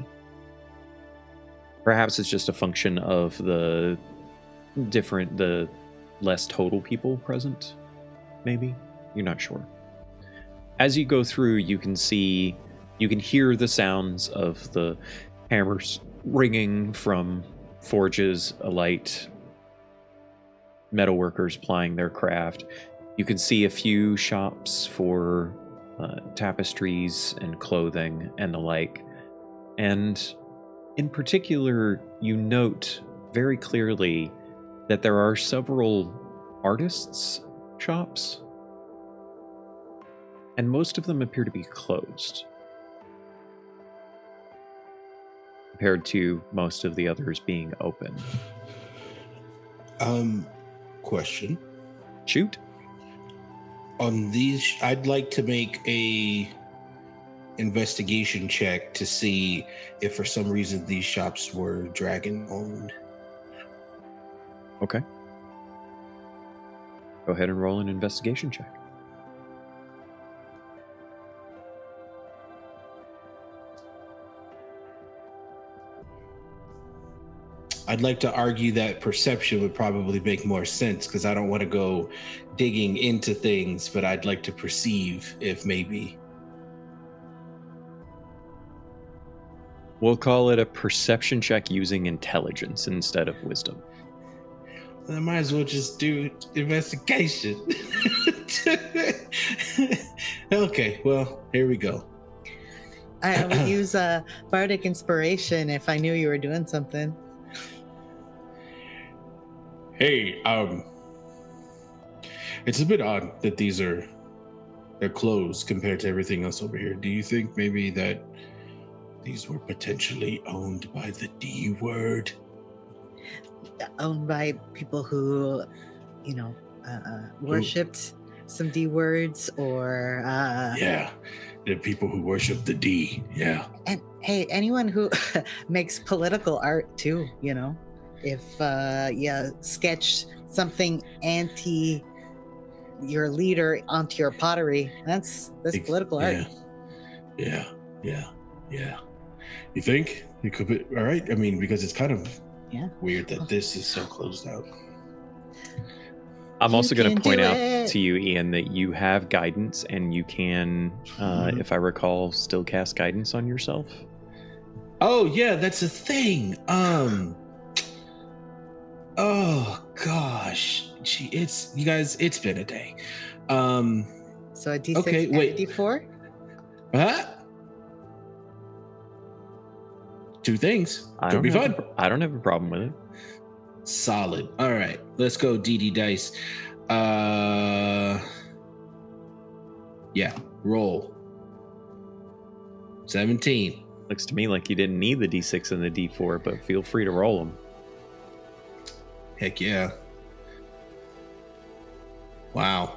Perhaps it's just a function of the less total people present, maybe? You're not sure. As you go through, you can hear the sounds of the hammers ringing from forges alight, metalworkers plying their craft. You can see a few shops for tapestries and clothing and the like. And in particular, you note very clearly that there are several artists' shops, and most of them appear to be closed, compared to most of the others being open. Question. Shoot. On these, I'd like to make a investigation check to see if for some reason these shops were dragon owned. Okay. Go ahead and roll an investigation check. I'd like to argue that perception would probably make more sense because I don't want to go digging into things, but I'd like to perceive if maybe. We'll call it a perception check using intelligence instead of wisdom. I might as well just do investigation. Okay, well, here we go. I would use a bardic inspiration if I knew you were doing something. Hey, it's a bit odd that they're closed compared to everything else over here. Do you think maybe that these were potentially owned by the D word? Owned by people who, worshipped some D words or... Yeah, the people who worship the D, yeah. And hey, anyone who makes political art too, if you sketch something anti your leader onto your pottery, that's political art. Yeah. You think it could be all right? I mean, because it's kind of weird that this is so closed out. I'm also going to point out it. to you, Ian, that you have guidance and you can, if I recall, still cast guidance on yourself. Oh yeah, that's a thing. Oh gosh, it's been a day. So a D6 okay, and wait. a D4? Huh? Two things. Could be fun. I don't have a problem with it. Solid. All right, let's go DD dice. Yeah, roll. 17. Looks to me like you didn't need the D6 and the D4, but feel free to roll them. Heck yeah. Wow.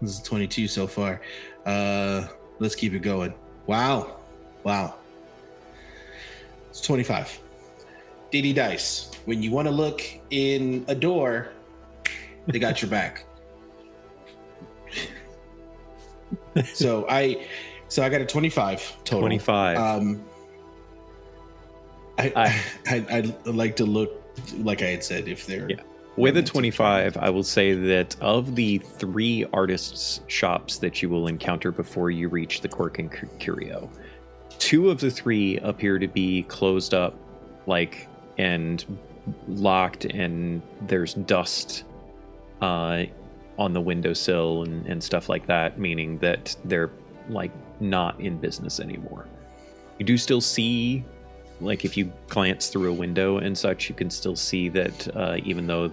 This is 22 so far. Let's keep it going. Wow. It's 25. DD dice. When you want to look in a door, they got your back. So I got a 25 total. 25. I'd like to look, like I had said, if they're... Yeah. With a 25, I will say that of the 3 artists' shops that you will encounter before you reach the Quirk and Curio, 2 of the 3 appear to be closed up, and locked, and there's dust on the windowsill and stuff like that, meaning that they're not in business anymore. You do still see, if you glance through a window and such, you can still see that even though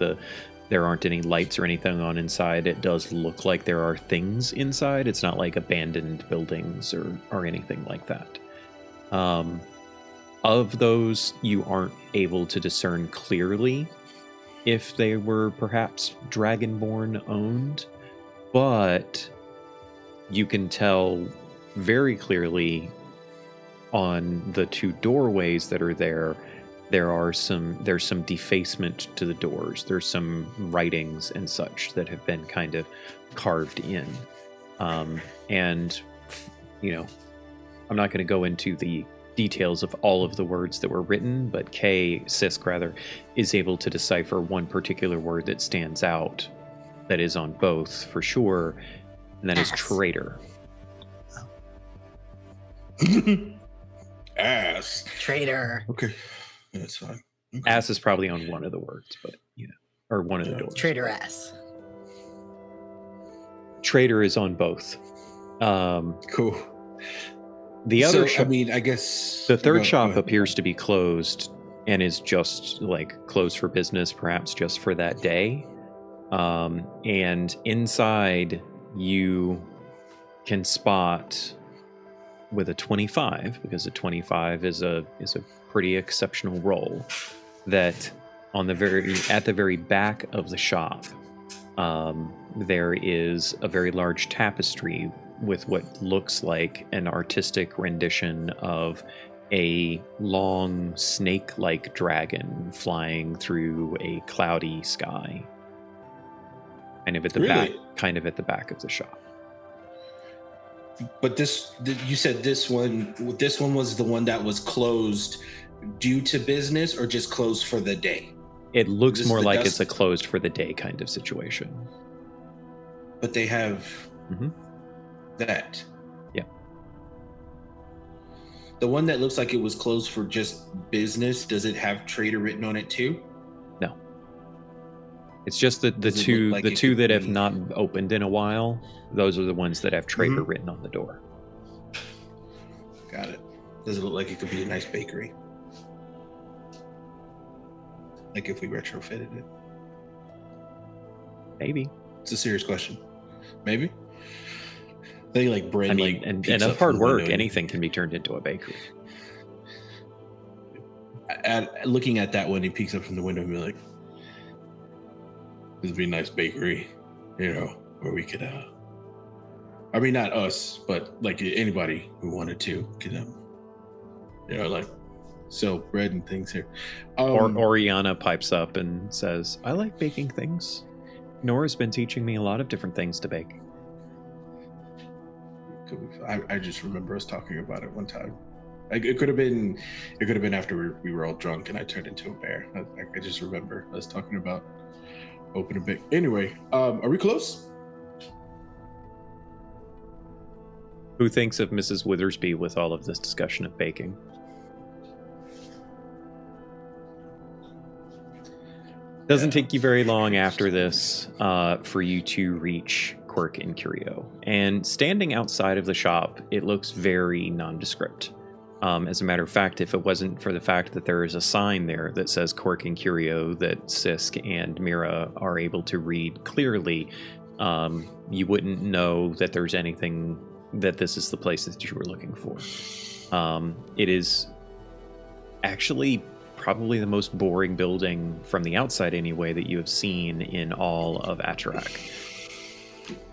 there aren't any lights or anything on inside, it does look like there are things inside. It's not like abandoned buildings or anything like that. Of those, you aren't able to discern clearly if they were perhaps Dragonborn owned, but you can tell very clearly on the 2 doorways that are there's some defacement to the doors. There's some writings and such that have been kind of carved in. And I'm not going to go into the details of all of the words that were written, but Sisk is able to decipher one particular word that stands out that is on both for sure, and that is traitor. Ass. Traitor. Okay. That's fine. Okay. Ass is probably on one of the words, but or one of the doors. Traitor ass. Traitor is on both. Cool. The other shop, I guess the third shop appears to be closed and is just closed for business, perhaps just for that day. And inside you can spot with a 25, because a 25 is a pretty exceptional roll, that at the very back of the shop There is a very large tapestry with what looks like an artistic rendition of a long snake-like dragon flying through a cloudy sky. Kind of at the back of the shop. But you said this one was the one that was closed due to business or just closed for the day? It looks more like it's a closed for the day kind of situation. But they have that. Yeah. The one that looks like it was closed for just business, does it have trader written on it too? No. It's just the two that have not opened in a while. Those are the ones that have trader written on the door. Got it. Does it look like it could be a nice bakery? Like if we retrofitted it? Maybe. It's a serious question. Maybe. They like bread. I mean, and of hard work, anything can be turned into a bakery. Looking at that one, he peeks up from the window and be like, "This would be a nice bakery, where we could." I mean, not us, but like anybody who wanted to could, like sell bread and things here. Or Oriana pipes up and says, "I like baking things. Nora's been teaching me a lot of different things to bake." I just remember us talking about it one time. It could have been after we were all drunk and I turned into a bear. I just remember us talking about open a bake. Anyway, are we close? Who thinks of Mrs. Withersby with all of this discussion of baking? Doesn't take you very long after this for you to reach Quirk and Curio. And standing outside of the shop, it looks very nondescript. As a matter of fact, if it wasn't for the fact that there is a sign there that says Quirk and Curio that Sisk and Mira are able to read clearly, you wouldn't know that there's anything, that this is the place that you were looking for. It is actually probably the most boring building from the outside anyway that you have seen in all of Athurack.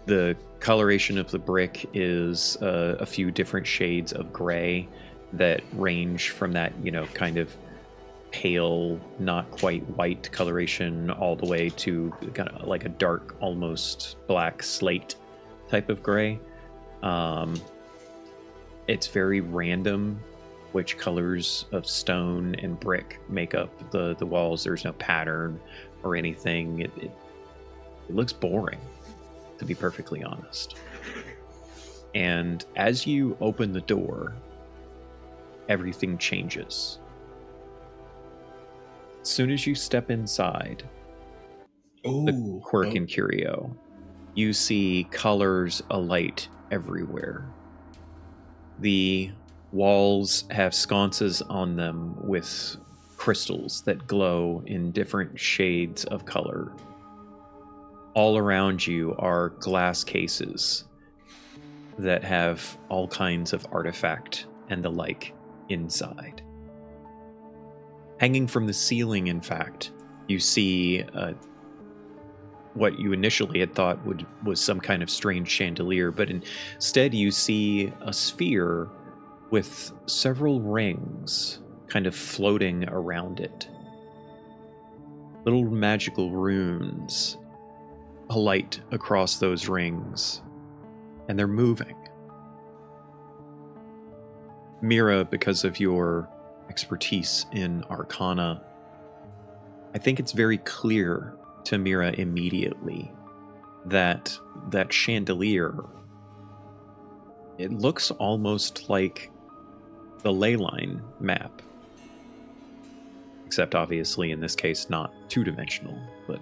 The coloration of the brick is a few different shades of gray that range from that, kind of pale, not quite white coloration all the way to kind of like a dark, almost black slate type of gray. It's very random which colors of stone and brick make up the walls. There's no pattern or anything. It looks boring, to be perfectly honest. And as you open the door, everything changes. As soon as you step inside the Quirk and Curio, you see colors alight everywhere. The walls have sconces on them with crystals that glow in different shades of color. All around you are glass cases that have all kinds of artifact and the like inside. Hanging from the ceiling, in fact, you see what you initially had thought was some kind of strange chandelier, but instead you see a sphere with several rings kind of floating around it. Little magical runes alight across those rings, and they're moving. Mira, because of your expertise in Arcana, I think it's very clear to Mira immediately that chandelier, it looks almost like the ley line map, except obviously in this case not two-dimensional, but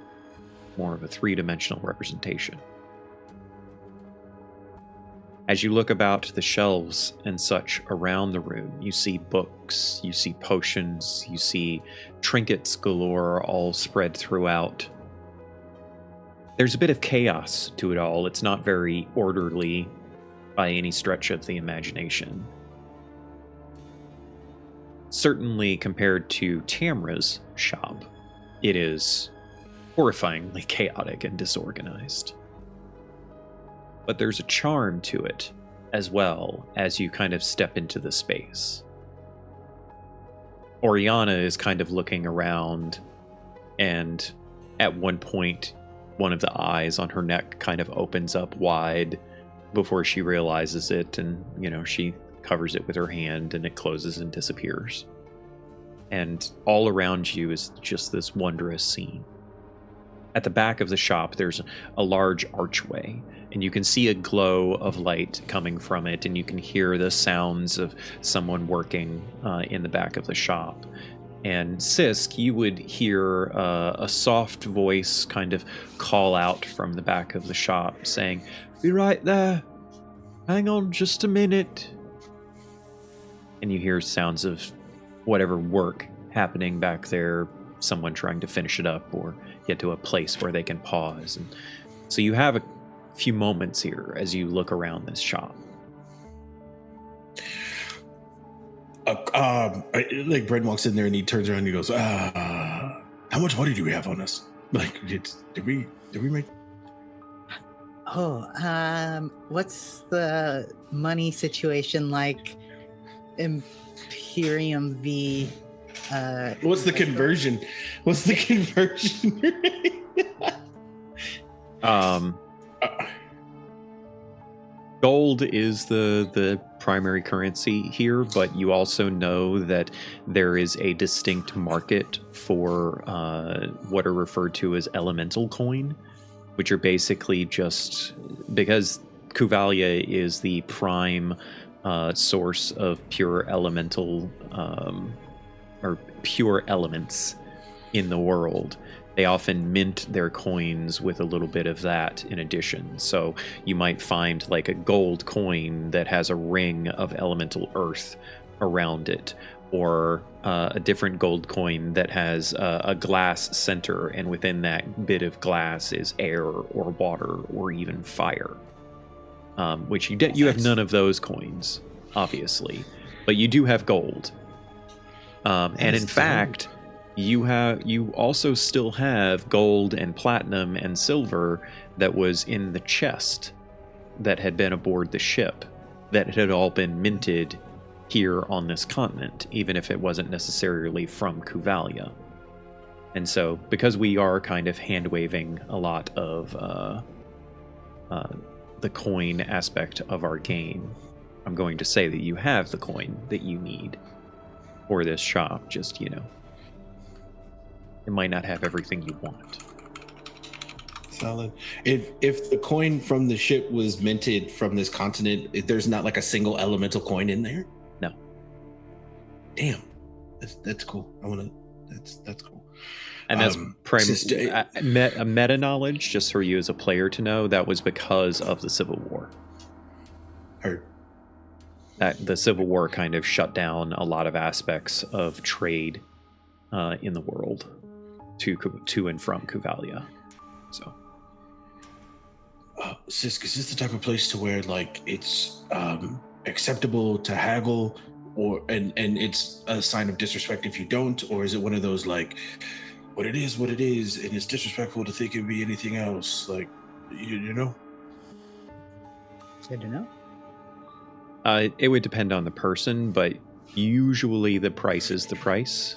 more of a three-dimensional representation. As you look about the shelves and such around the room, you see books, you see potions, you see trinkets galore all spread throughout. There's a bit of chaos to it all. It's not very orderly by any stretch of the imagination. Certainly compared to Tamra's shop, it is horrifyingly chaotic and disorganized. But there's a charm to it as well as you kind of step into the space. Oriana is kind of looking around, and at one point, one of the eyes on her neck kind of opens up wide before she realizes it, and, she covers it with her hand, and it closes and disappears. And all around you is just this wondrous scene. At the back of the shop, there's a large archway, and you can see a glow of light coming from it, and you can hear the sounds of someone working in the back of the shop. And Sisk, you would hear a soft voice kind of call out from the back of the shop, saying, "Be right there. Hang on just a minute." And you hear sounds of whatever work happening back there, someone trying to finish it up or get to a place where they can pause. And so you have a few moments here as you look around this shop. Like Brent walks in there and he turns around and he goes, "How much money do we have on us? Like, did we make?" What's the money situation like? Imperium v. What's the conversion? What's the conversion? Gold is the primary currency here, but you also know that there is a distinct market for what are referred to as elemental coin, which are basically just because Kuvalia is the prime source of pure elemental or pure elements in the world. They often mint their coins with a little bit of that in addition. So you might find like a gold coin that has a ring of elemental earth around it, or a different gold coin that has a glass center, and within that bit of glass is air or water or even fire. Which you have none of those coins, obviously, but you do have gold. And in fact, you also still have gold and platinum and silver that was in the chest that had been aboard the ship, that had all been minted here on this continent, even if it wasn't necessarily from Kuvalia. And so, because we are kind of hand-waving a lot of the coin aspect of our game, I'm going to say that you have the coin that you need for this shop. Just, it might not have everything you want. Solid. If the coin from the ship was minted from this continent, there's not like a single elemental coin in there? No. Damn. That's cool. That's cool. And that's a meta knowledge, just for you as a player to know, that was because of the Civil War. Heard. That the Civil War kind of shut down a lot of aspects of trade in the world to and from Kuvalia. So, Sisk, is this the type of place to where like it's acceptable to haggle, or and it's a sign of disrespect if you don't, or is it one of those like, what it is, and it's disrespectful to think it'd be anything else? Like, you know? Good to know. It would depend on the person, but usually the price is the price.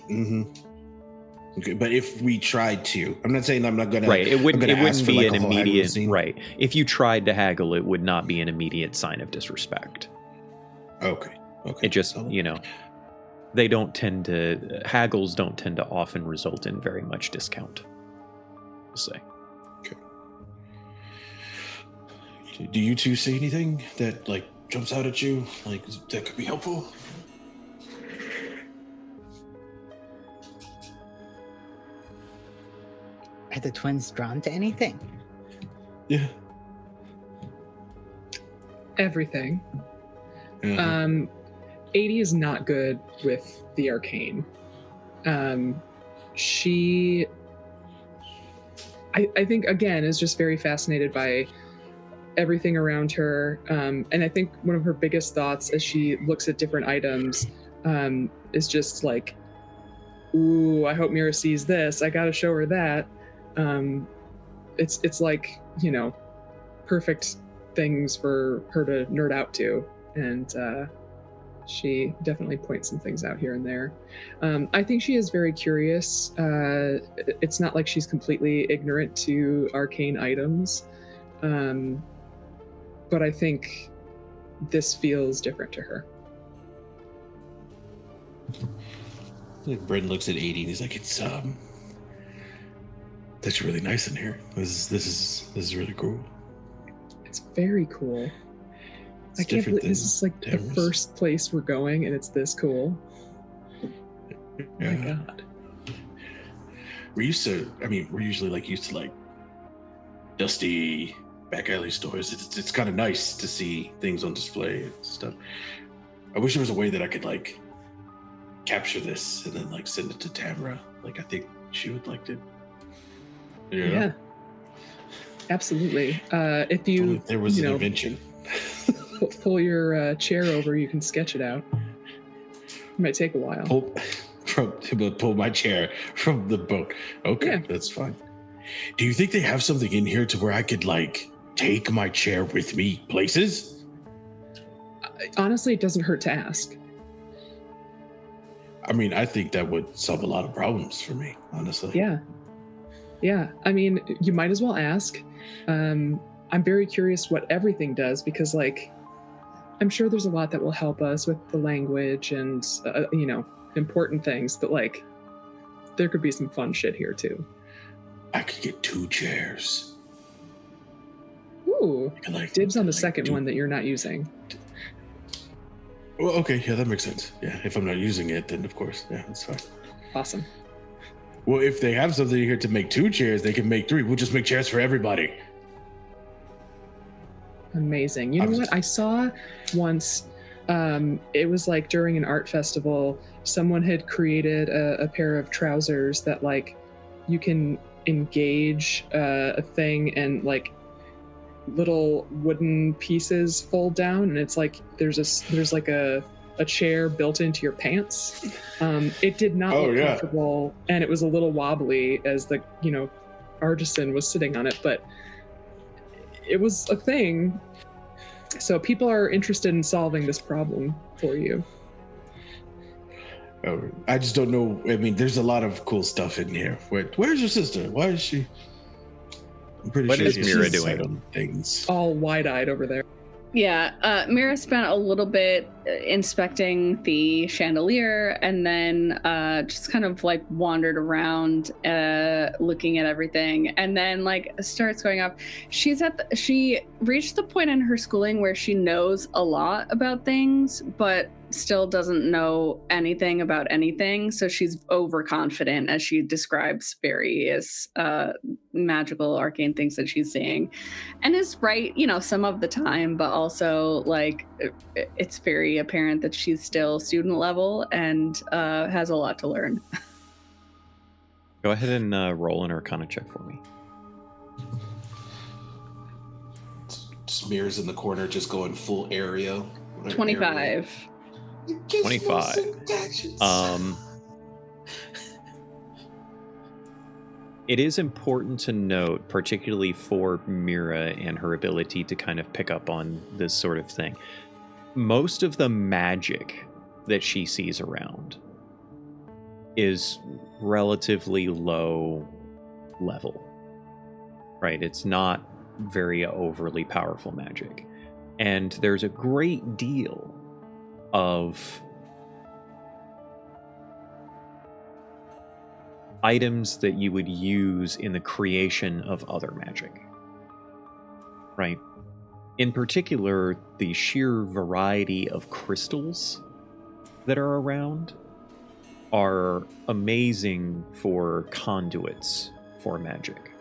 Mm-hmm. Okay, but if we tried to, I'm not saying I'm not gonna. Right, it wouldn't be like an immediate. Right, if you tried to haggle, it would not be an immediate sign of disrespect. Okay. It just, they don't tend to, haggles don't tend to often result in very much discount, we'll say. Okay. Do you two see anything that like jumps out at you, like that could be helpful? Are the twins drawn to anything? Yeah. Everything. Mm-hmm. 80 is not good with the arcane. She, I think, again, is just very fascinated by everything around her. And I think one of her biggest thoughts as she looks at different items is just like, ooh, I hope Mira sees this. I gotta show her that. It's like, perfect things for her to nerd out to. And she definitely points some things out here and there. I think she is very curious. It's not like she's completely ignorant to arcane items. But I think this feels different to her. Bryn looks at 80 and he's like, "It's that's really nice in here. This is really cool. It's very cool. It's I can't believe this is like Tamara's. the first place we're going, and it's this cool. Oh my god. We're usually used to like dusty back alley stores. It's kind of nice to see things on display and stuff. I wish there was a way that I could like capture this and then like send it to Tamara. Like I think she would like it. Yeah. Absolutely. If you Only if there was an invention. pull your chair over, you can sketch it out. It might take a while. Pull my chair from the boat. Okay, Yeah. That's fine. Do you think they have something in here to where I could like take my chair with me places? Honestly, it doesn't hurt to ask. I mean, I think that would solve a lot of problems for me, honestly. Yeah. I mean, you might as well ask. I'm very curious what everything does because, like, I'm sure there's a lot that will help us with the language and, important things, but, like, there could be some fun shit here, too. I could get 2 chairs. Ooh. I could, like, Dibs on the like, second one that you're not using. Well, okay, yeah, that makes sense. Yeah, if I'm not using it, then of course, yeah, that's fine. Awesome. Well, if they have something here to make 2 chairs, they can make 3. We'll just make chairs for everybody. Amazing. You know what? I saw once, it was like during an art festival, someone had created a pair of trousers that like you can engage a thing and like little wooden pieces fold down, and it's like there's like a chair built into your pants. It did not look comfortable, and it was a little wobbly as the artisan was sitting on it, but it was a thing. So people are interested in solving this problem for you. I just don't know. I mean, there's a lot of cool stuff in here. Where's your sister? Why is she? I'm pretty What sure is she's Mira decided doing? on things. All wide-eyed over there. Yeah, Mira spent a little bit inspecting the chandelier and then just kind of like wandered around looking at everything, and then like starts going off. She reached the point in her schooling where she knows a lot about things, but still doesn't know anything about anything. So she's overconfident as she describes various magical arcane things that she's seeing, and is right, some of the time, but also like it's very apparent that she's still student level and has a lot to learn. Go ahead and roll an Arcana check for me. Smears in the corner, just going full area. 25. 25. It is important to note, particularly for Mira and her ability to kind of pick up on this sort of thing, most of the magic that she sees around is relatively low level, right? It's not very overly powerful magic. And there's a great deal of items that you would use in the creation of other magic, right? In particular, the sheer variety of crystals that are around are amazing for conduits for magic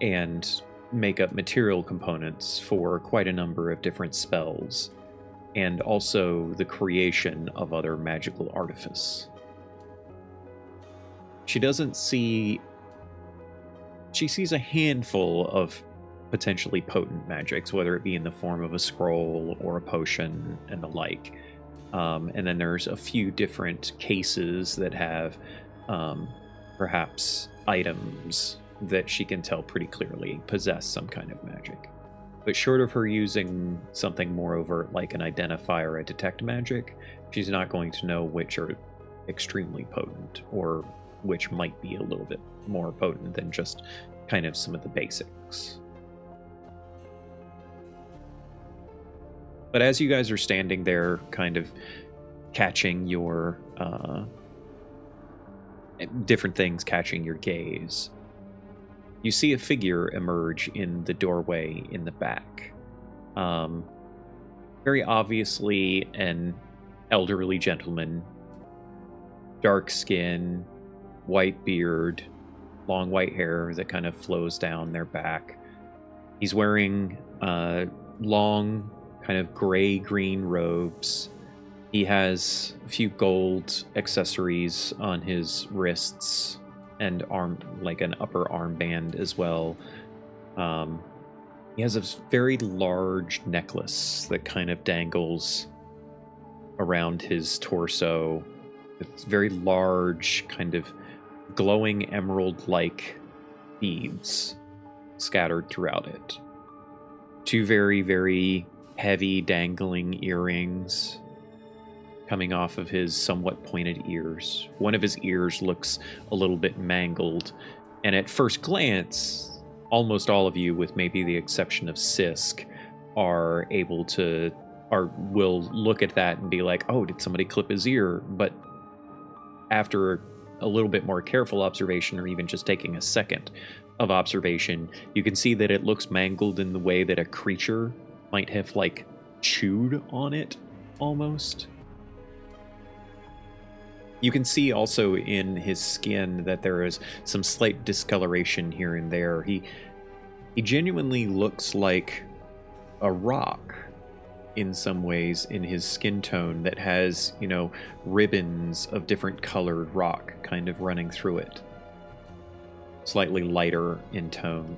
and make up material components for quite a number of different spells, and also the creation of other magical artifice. She sees a handful of potentially potent magics, whether it be in the form of a scroll or a potion and the like. And then there's a few different cases that have perhaps items that she can tell pretty clearly possess some kind of magic. But short of her using something more overt like an identify or a detect magic, she's not going to know which are extremely potent or which might be a little bit more potent than just kind of some of the basics. But as you guys are standing there kind of catching your different things catching your gaze, you see a figure emerge in the doorway in the back. Very obviously an elderly gentleman, dark skin, white beard, long white hair that kind of flows down their back. He's wearing long kind of gray-green robes. He has a few gold accessories on his wrists and like an upper armband as well. He has a very large necklace that kind of dangles around his torso. It's very large, kind of glowing emerald-like beads scattered throughout it. Two very, very heavy dangling earrings coming off of his somewhat pointed ears. One of his ears looks a little bit mangled, and at first glance, almost all of you, with maybe the exception of Sisk, will look at that and be like, oh, did somebody clip his ear? But after a little bit more careful observation, or even just taking a second of observation, you can see that it looks mangled in the way that a creature might have like chewed on it almost. You can see also in his skin that there is some slight discoloration here and there. He genuinely looks like a rock in some ways in his skin tone that has, ribbons of different colored rock kind of running through it. Slightly lighter in tone.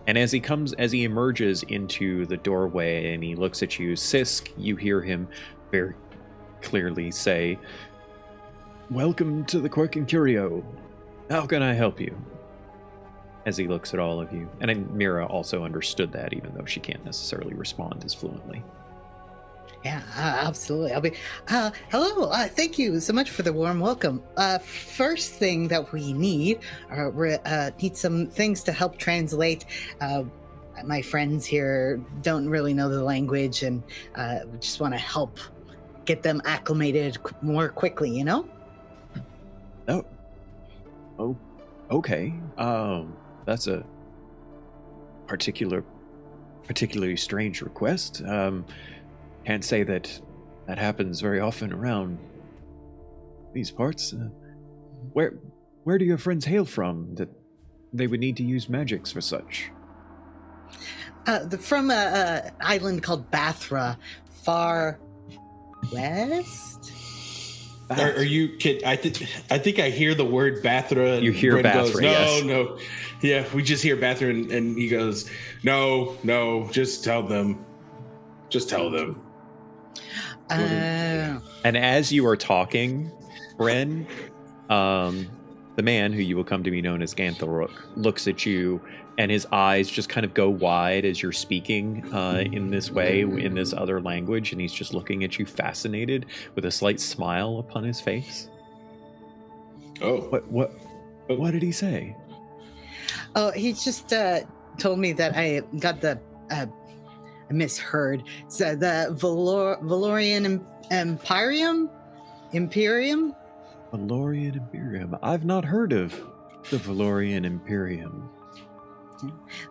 And as he emerges into the doorway and he looks at you, Sisk, you hear him very clearly say, "Welcome to the Quirk and Curio. How can I help you?" As he looks at all of you. And Mira also understood that, even though she can't necessarily respond as fluently. Yeah, absolutely. I'll be. Hello. Thank you so much for the warm welcome. First thing that we need need some things to help translate. My friends here don't really know the language, and we just want to help get them acclimated more quickly. Oh, okay. That's a particularly strange request. Can't say that happens very often around these parts. Where do your friends hail from that they would need to use magics for such? From an island called Bathra, far west. Are you kid? I think I hear the word Bathra. And you hear Brent Bathra? Goes, Yes. No. Yeah, we just hear Bathra, and he goes, no. Just tell them. And as you are talking, Bren, the man who you will come to be known as Gantharuk looks at you, and his eyes just kind of go wide as you're speaking in this way, in this other language, and he's just looking at you fascinated with a slight smile upon his face. Oh. What did he say? Oh, he just told me that I got the... I misheard. So the Valorian Imperium? Valorian Imperium. I've not heard of the Valorian Imperium.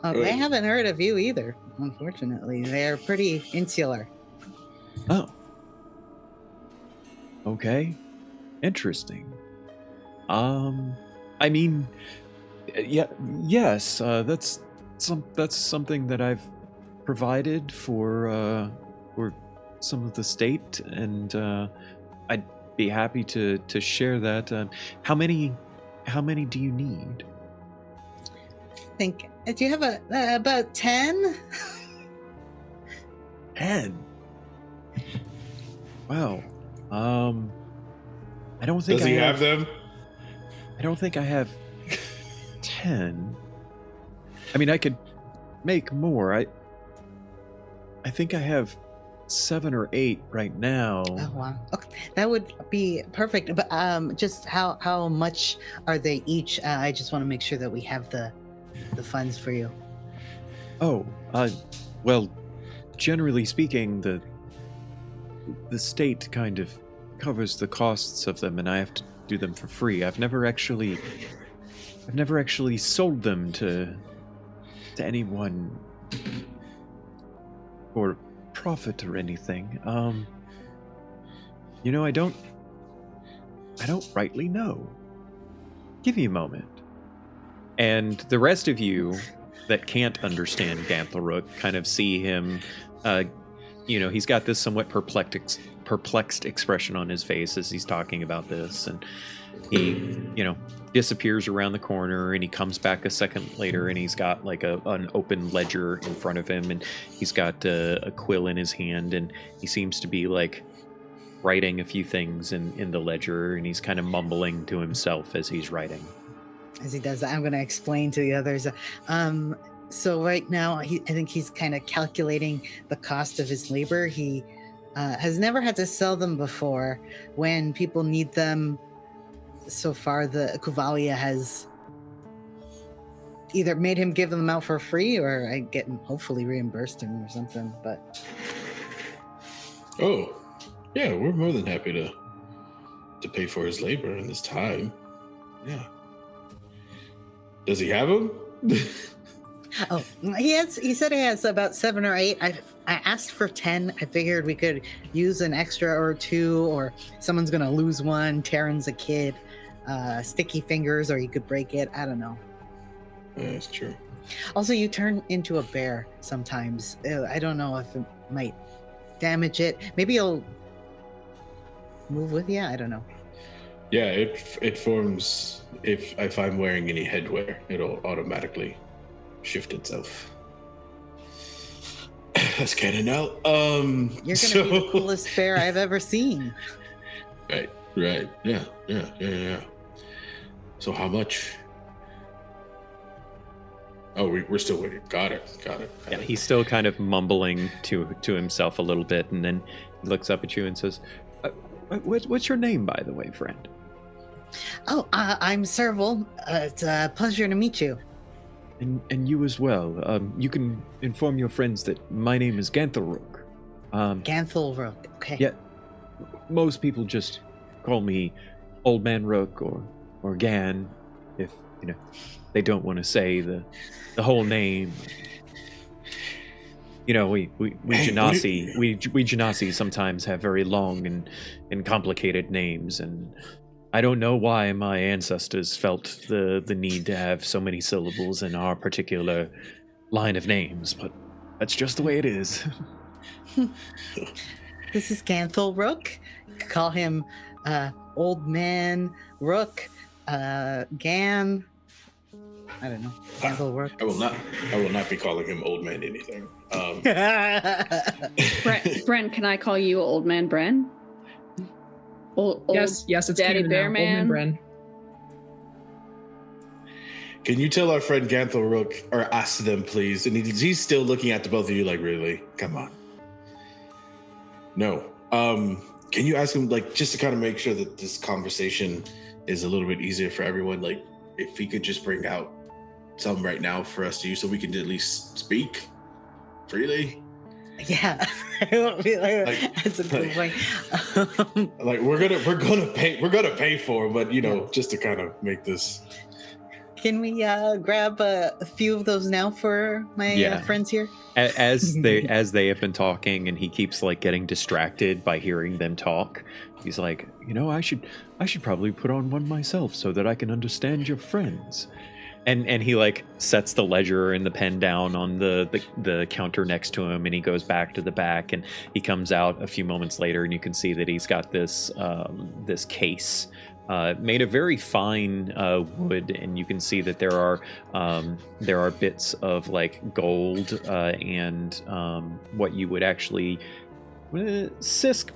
Oh, they haven't heard of you either, unfortunately. They're pretty insular. Oh. Okay. Interesting. I mean, yes, that's something that I've provided for some of the state, and I'd be happy to share that. How many do you need? I think. Do you have about 10? 10. Wow. I don't think Does he have them? I don't think I have 10. I mean, I could make more. I think I have 7 or 8 right now. Oh wow, okay, that would be perfect. But just how much are they each? I just want to make sure that we have the funds for you. Oh, well, generally speaking, the state kind of covers the costs of them, and I have to do them for free. I've never actually sold them to anyone for profit or anything. I don't rightly know. Give me a moment. And the rest of you that can't understand Ganthelrook kind of see him, he's got this somewhat perplexed expression on his face as he's talking about this, and he, disappears around the corner, and he comes back a second later, and he's got like an open ledger in front of him, and he's got a quill in his hand, and he seems to be like writing a few things in the ledger, and he's kind of mumbling to himself as he's writing. As he does that, I'm going to explain to the others. So right now, I think he's kind of calculating the cost of his labor. He has never had to sell them before. When people need them, so far the Kuvalian has either made him give them out for free, or I get hopefully reimbursed him or something. But oh, yeah, we're more than happy to pay for his labor and his time. Yeah. Does he have them? Oh, he said he has about 7 or 8. I asked for 10. I figured we could use an extra or 2, or someone's gonna lose one. Taryn's a kid, sticky fingers, or you could break it. I don't know. Yeah, that's true. Also, you turn into a bear sometimes. I don't know if it might damage it. Maybe it'll move with you. I don't know. Yeah, it forms if I'm wearing any headwear, it'll automatically shift itself. That's canon now. You're gonna be the coolest bear I've ever seen. Right. Yeah. So how much? Oh, we're still waiting. Got it. Yeah, he's still kind of mumbling to himself a little bit, and then he looks up at you and says, what's your name, by the way, friend? Oh, I'm Serval. It's a pleasure to meet you. And you as well. You can inform your friends that my name is Ganthelrook. Ganthelrook, okay. Yeah, most people just call me Old Man Rook or Gan, if they don't want to say the whole name. We Genasi we Genasi sometimes have very long and complicated names, and I don't know why my ancestors felt the need to have so many syllables in our particular line of names, but that's just the way it is. This is Ganthelrook. Call him Old Man Rook, Gan. I don't know. Ganthelrook. I will not be calling him Old Man anything. Bren, can I call you Old Man Bren? Yes, it's Daddy canon Bear now. Man. Old Man Can you tell our friend Ganthelrook, or ask them, please? And he's still looking at the both of you like, really? Come on. No. Can you ask him, like, just to kind of make sure that this conversation is a little bit easier for everyone, like, if he could just bring out some right now for us to use so we can at least speak freely? Yeah. That's a good point. Like we're gonna pay for it, but just to kind of make this. Can we grab a few of those now for my friends here? As they have been talking, and he keeps like getting distracted by hearing them talk. He's like, I should probably put on one myself so that I can understand your friends. And he like sets the ledger and the pen down on the counter next to him, and he goes back to the back, and he comes out a few moments later, and you can see that he's got this this case made of very fine wood, and you can see that there are bits of like gold and what you would actually Sisk.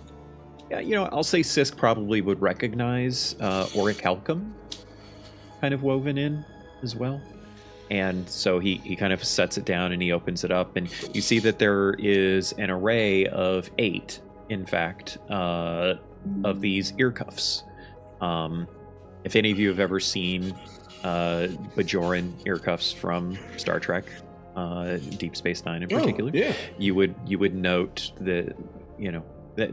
Yeah, I'll say Sisk probably would recognize orichalcum kind of woven in as well. And so he kind of sets it down and he opens it up, and you see that there is an array of 8, in fact, of these ear cuffs. If any of you have ever seen Bajoran ear cuffs from Star Trek, Deep Space Nine in particular, you would note that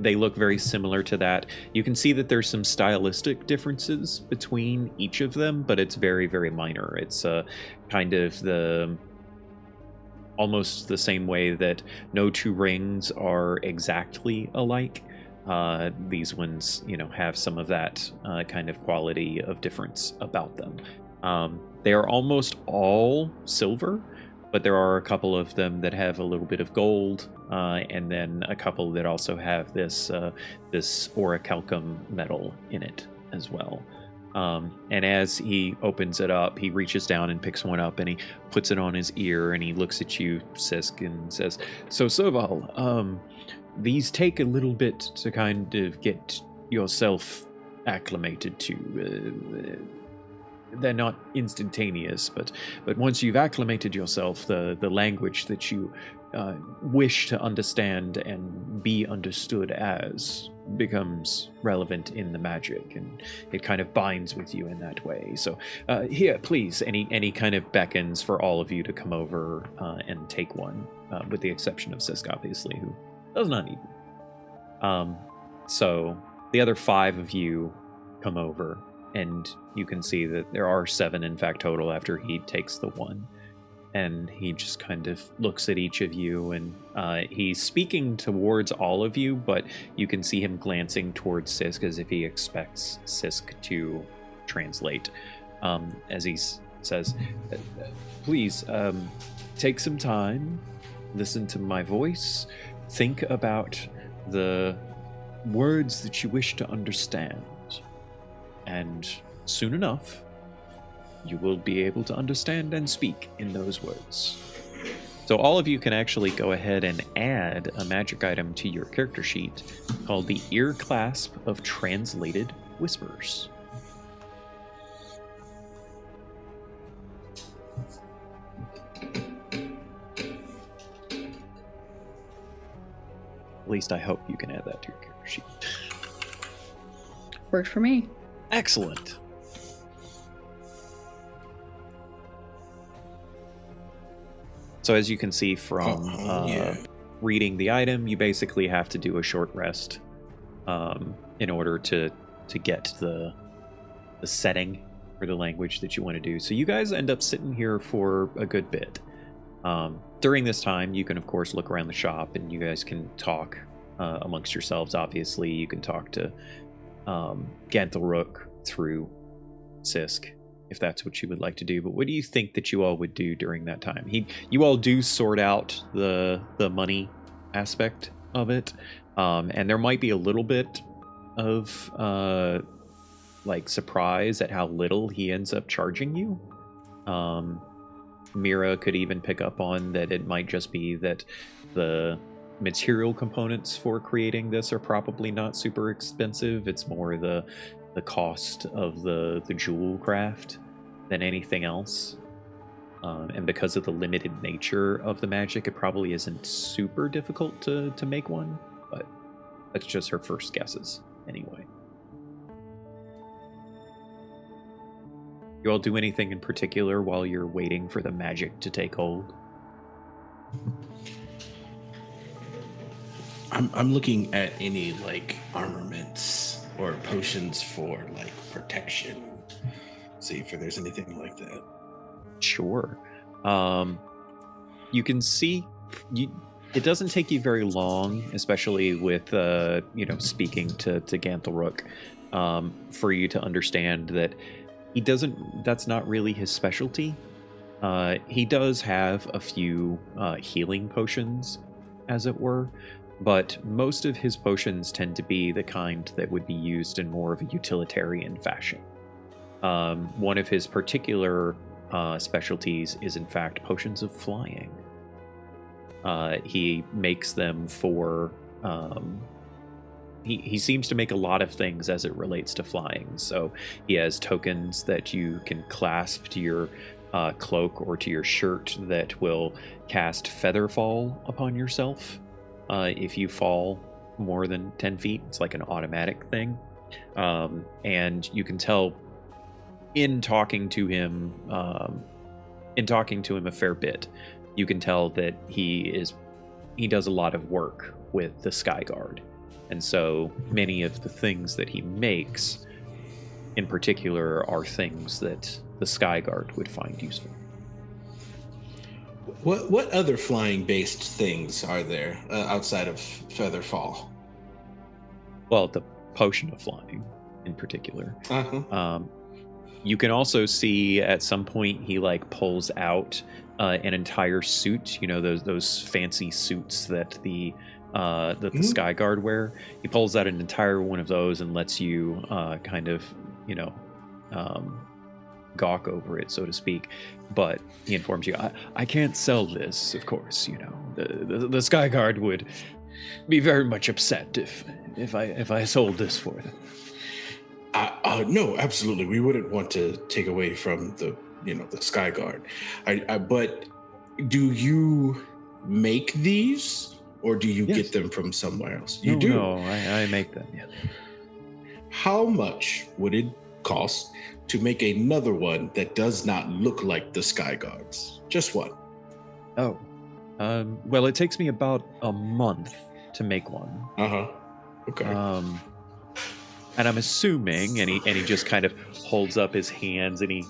they look very similar to that. You can see that there's some stylistic differences between each of them, but it's very, very minor. It's kind of almost the same way that no 2 rings are exactly alike. These ones, have some of that kind of quality of difference about them. They are almost all silver, but there are a couple of them that have a little bit of gold, and then a couple that also have this orichalcum metal in it as well. And as he opens it up, he reaches down and picks one up and he puts it on his ear and he looks at you, Sisk, and says, "So, Serval, these take a little bit to kind of get yourself acclimated to. They're not instantaneous, but once you've acclimated yourself, the language that you wish to understand and be understood as becomes relevant in the magic, and it kind of binds with you in that way. So here, please," and he kind of beckons for all of you to come over and take one, with the exception of Sisk, obviously, who does not need it. So the other 5 of you come over, and you can see that there are 7, in fact, total after he takes the one. And he just kind of looks at each of you, and he's speaking towards all of you, but you can see him glancing towards Sisk as if he expects Sisk to translate. As he says, "Please, take some time, listen to my voice, think about the words that you wish to understand. And soon enough, you will be able to understand and speak in those words." So all of you can actually go ahead and add a magic item to your character sheet called the Ear Clasp of Translated Whispers. At least I hope you can add that to your character sheet. Worked for me. Excellent. So as you can see from reading the item, you basically have to do a short rest in order to get the setting for the language that you want to do. So you guys end up sitting here for a good bit. During this time, you can, of course, look around the shop and you guys can talk amongst yourselves. Obviously, you can talk to Ganthelrook through Sisk, if that's what you would like to do. But what do you think that you all would do during that time? You all do sort out the money aspect of it, and there might be a little bit of like surprise at how little he ends up charging you. Mira could even pick up on that it might just be that the material components for creating this are probably not super expensive. It's more the cost of the jewel craft than anything else. And because of the limited nature of the magic, it probably isn't super difficult to make one, but that's just her first guesses anyway. You all do anything in particular while you're waiting for the magic to take hold? I'm looking at any like armaments or potions for like protection. See if there's anything like that. Sure. You can see it doesn't take you very long, especially with speaking to Ganthelrook, for you to understand that that's not really his specialty. He does have a few healing potions, as it were, but most of his potions tend to be the kind that would be used in more of a utilitarian fashion. One of his particular specialties is, in fact, potions of flying. he seems to make a lot of things as it relates to flying. So he has tokens that you can clasp to your cloak or to your shirt that will cast Featherfall upon yourself. If you fall more than 10 feet, it's like an automatic thing. And you can tell in talking to him a fair bit, you can tell that he does a lot of work with the Sky Guard. And so many of the things that he makes in particular are things that the Sky Guard would find useful. What other flying based things are there outside of Featherfall? Well, the potion of flying in particular. Uh-huh. You can also see at some point he like pulls out an entire suit, those fancy suits that the Sky Guard wear. He pulls out an entire one of those and lets you kind of gawk over it, so to speak. But he informs you, I can't sell this, of course. The Sky Guard would be very much upset if I sold this for them. No, absolutely. We wouldn't want to take away from the Sky Guard. But do you make these, or do you get them from somewhere else? You do. No, I make them. Yeah. How much would it cost to make another one that does not look like the Sky Guards? Just one. Oh, well, it takes me about a month to make one. Okay. And I'm assuming, and he just kind of holds up his hands and he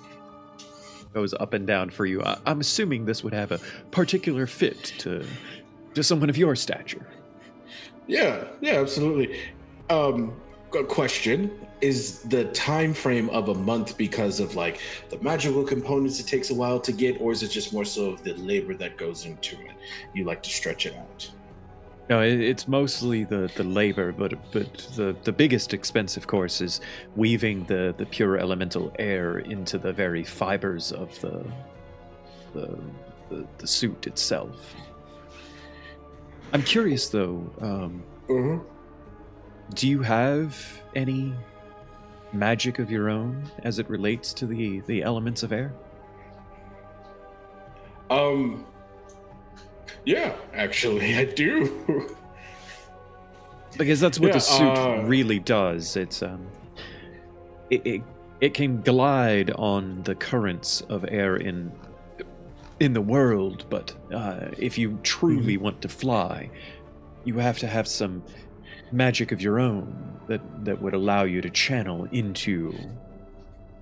goes up and down for you. I'm assuming this would have a particular fit to someone of your stature. Yeah, absolutely. A question: is the time frame of a month because of like the magical components it takes a while to get, or is it just more so of the labor that goes into it? You like to stretch it out? No, it's mostly the labor, but the biggest expense, of course, is weaving the pure elemental air into the very fibers of the suit itself. I'm curious, though. Do you have any magic of your own as it relates to the elements of air? Yeah, actually, I do. Because that's what the suit really does. It's it can glide on the currents of air in the world, but if you truly want to fly, you have to have some magic of your own that would allow you to channel into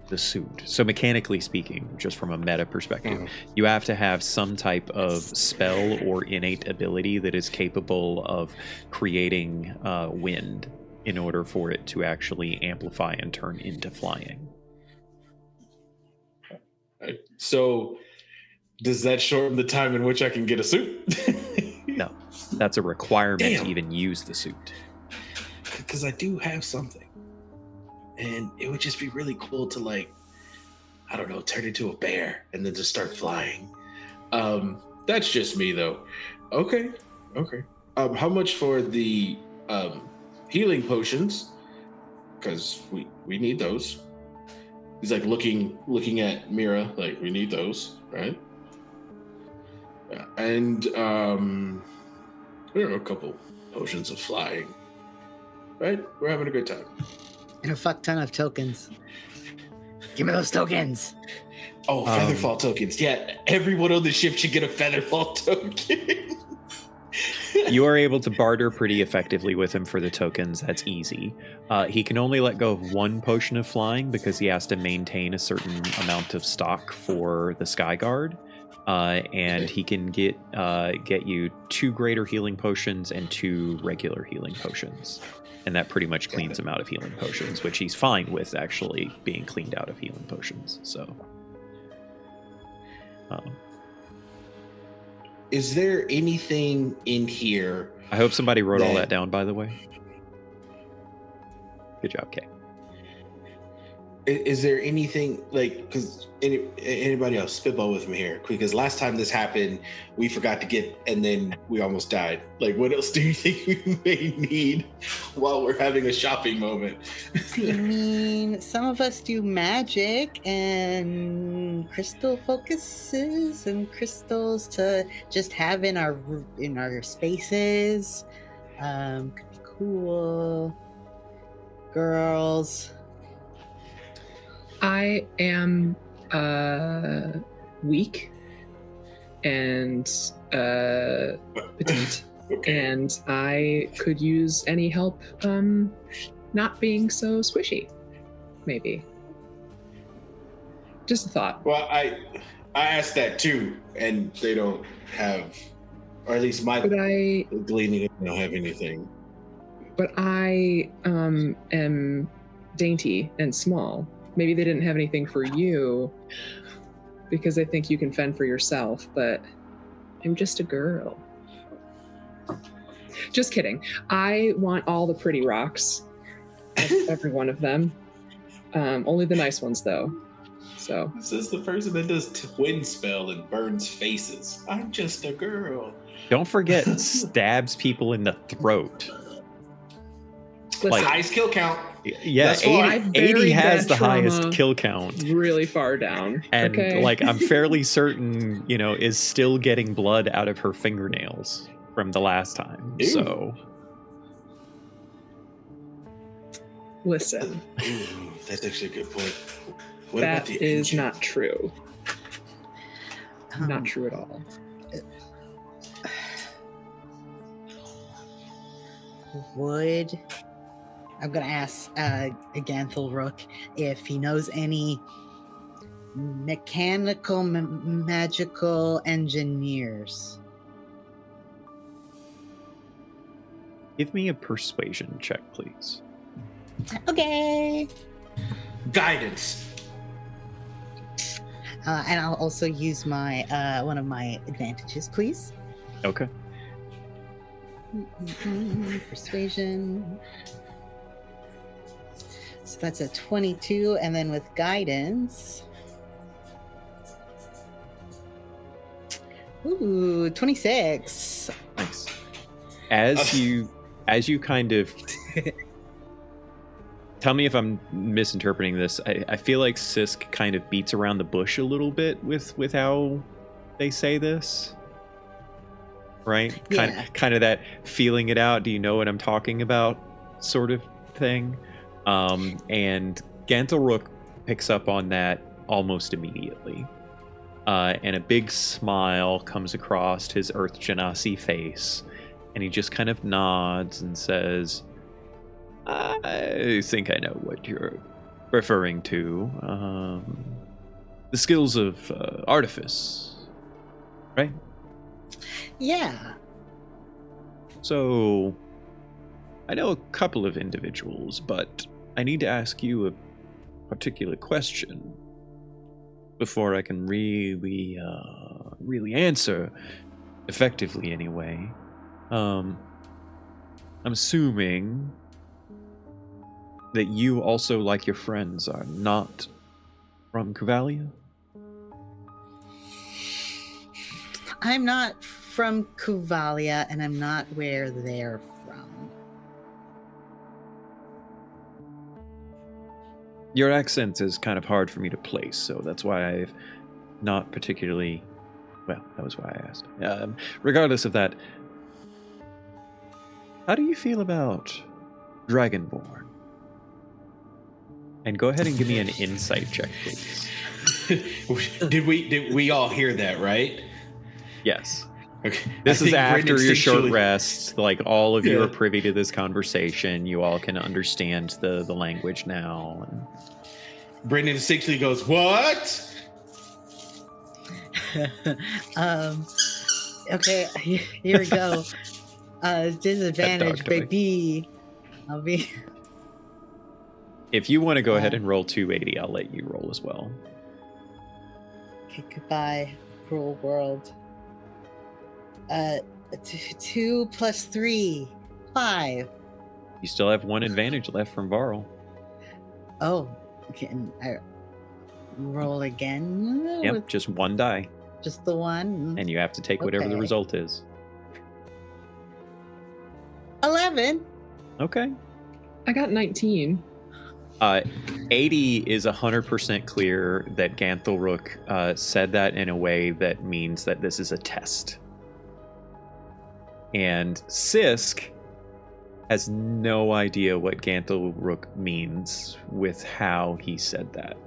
the suit. So mechanically speaking, just from a meta perspective, you have to have some type of spell or innate ability that is capable of creating wind in order for it to actually amplify and turn into flying. So does that shorten the time in which I can get a suit? No, that's a requirement Damn. to even use the suit. Because I do have something. And it would just be really cool to, like, I don't know, turn into a bear and then just start flying. That's just me, though. Okay. How much for the healing potions? Because we need those. He's like looking at Mira, like, we need those, right? Yeah. And there are a couple potions of flying. Right? We're having a good time. And a fuck ton of tokens. Give me those tokens. Oh, Featherfall tokens. Yeah, everyone on the ship should get a Featherfall token. You are able to barter pretty effectively with him for the tokens. That's easy. He can only let go of one potion of flying because he has to maintain a certain amount of stock for the Sky Guard. And he can get you 2 greater healing potions and 2 regular healing potions. And that pretty much cleans him out of healing potions, which he's fine with actually being cleaned out of healing potions. So, is there anything in here? I hope somebody wrote all that down, by the way. Good job, Kay. Is there anything like, because anybody else spitball with me here? Because last time this happened, we forgot to get, and then we almost died. Like, what else do you think we may need while we're having a shopping moment? I mean, some of us do magic and crystal focuses and crystals to just have in our spaces. Could be cool. Girls. I am weak and petite, Okay. and I could use any help not being so squishy, maybe. Just a thought. Well, I asked that too, and they don't have, or at least my But I gleaning don't have anything. am dainty and small. Maybe they didn't have anything for you because they think you can fend for yourself, but I'm just a girl. Just kidding. I want all the pretty rocks. Every one of them. Only the nice ones, though. So This is the person that does twin spell and burns faces. I'm just a girl. Don't forget, stabs people in the throat. listen, Like- Highest kill count. Yeah, That's why 80, 80 buried has that the highest trauma kill count. really far down. And okay? like I'm fairly certain, is still getting blood out of her fingernails from the last time. Ew. So Listen, Ooh, that's actually a good point. What about that the is engine? not true. Um, Not true at all. Would I'm gonna ask Athurack if he knows any mechanical magical engineers. give me a persuasion check, please. Okay. Guidance. And I'll also use my one of my advantages, please. Okay. Persuasion. So that's a 22, and then with guidance. Ooh, 26. Nice. As you kind of tell me if I'm misinterpreting this. I feel like Sisk kind of beats around the bush a little bit with how they say this. Right? Yeah. Kind of that feeling it out. Do you know what I'm talking about? Sort of thing. And Athurack picks up on that almost immediately. And a big smile comes across his Earth Genasi face. And he just kind of nods and says, I think I know what you're referring to. The skills of artifice, right? Yeah. So, I know a couple of individuals, but I need to ask you a particular question before I can really answer effectively anyway. I'm assuming that you also, like your friends, are not from Kuvalian? I'm not from Kuvalia, and I'm not where they're from. Your accent is kind of hard for me to place, so that's why I've not particularly... Well, that was why I asked. Regardless of that, how do you feel about Dragonborn? And go ahead and give me an insight check, please. Did we all hear that, right? Yes. Okay. This I is think after Brendan your short instinctually- rest. Like, all of you Yeah. are privy to this conversation. You all can understand the language now. And Brendan instinctually goes, "What?" Okay, here we go. Disadvantage, Talk to me. baby. I'll be. if you want to go ahead and roll 280, I'll let you roll as well. Okay, goodbye, cruel world. 2 plus 3, 5. You still have one advantage left from Varl. Oh, Can I roll again? Yep, with just one die, just the one? and you have to take whatever the Okay. result is. 11. Okay. I got 19. 80 is 100% clear that Ganthelrook said that in a way that means that this is a test. And Sisk has no idea what Ganthelrook means with how he said that.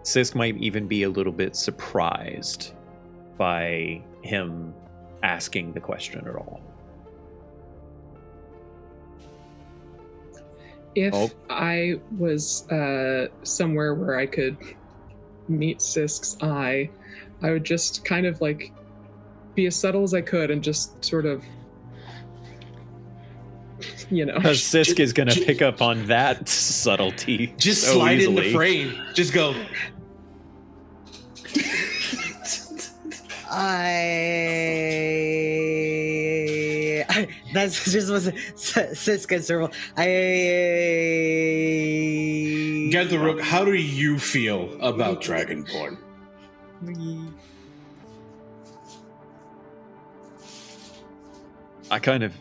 Sisk might even be a little bit surprised by him asking the question at all. If Oh. I was somewhere where I could meet Sisk's eye, I would just kind of like be as subtle as I could and just sort of, Sisk is going to pick up on that subtlety. Just so slide in easily. the frame. Just go. That's just was Siska's survival. Ganthelrook, how do you feel about Dragonborn? I kind of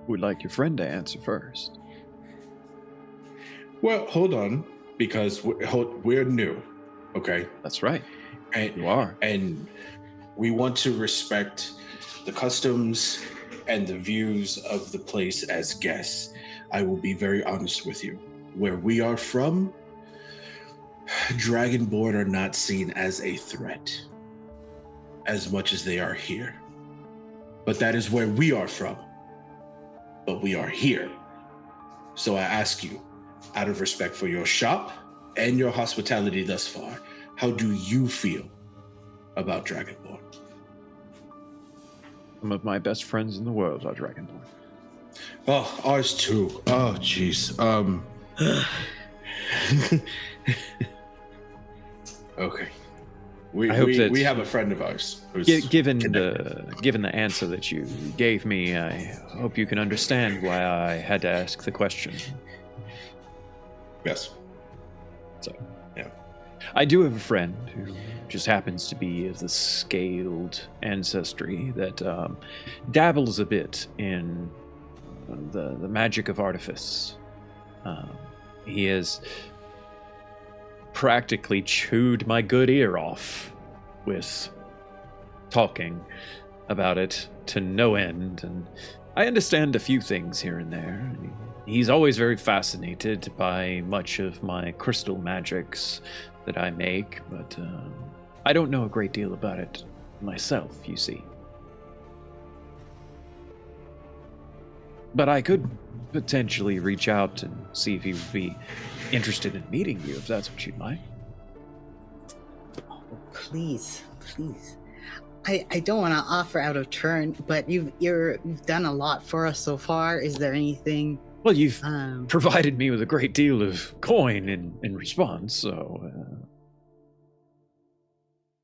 would like your friend to answer first. Well, hold on, because we're new, okay? That's right. And You are. and we want to respect the customs and the views of the place as guests. I will be very honest with you. Where we are from, Dragonborn are not seen as a threat as much as they are here. But that is where we are from. But we are here. So I ask you, out of respect for your shop and your hospitality thus far, how do you feel about Dragonborn? Some of my best friends in the world are Dragonborn. Oh, ours too. Oh, jeez. Okay. I hope that- we have a friend of ours. Who's Given connected. the answer that you gave me, I hope you can understand why I had to ask the question. Yes. I do have a friend who just happens to be of the scaled ancestry that dabbles a bit in the magic of artifice. He has practically chewed my good ear off with talking about it to no end, and I understand a few things here and there. He's always very fascinated by much of my crystal magics that I make, but I don't know a great deal about it myself, you see. But I could potentially reach out and see if he would be interested in meeting you, if that's what you'd like. Oh, please. I don't want to offer out of turn, but you've done a lot for us so far. Is there anything? Well, you've provided me with a great deal of coin in response, so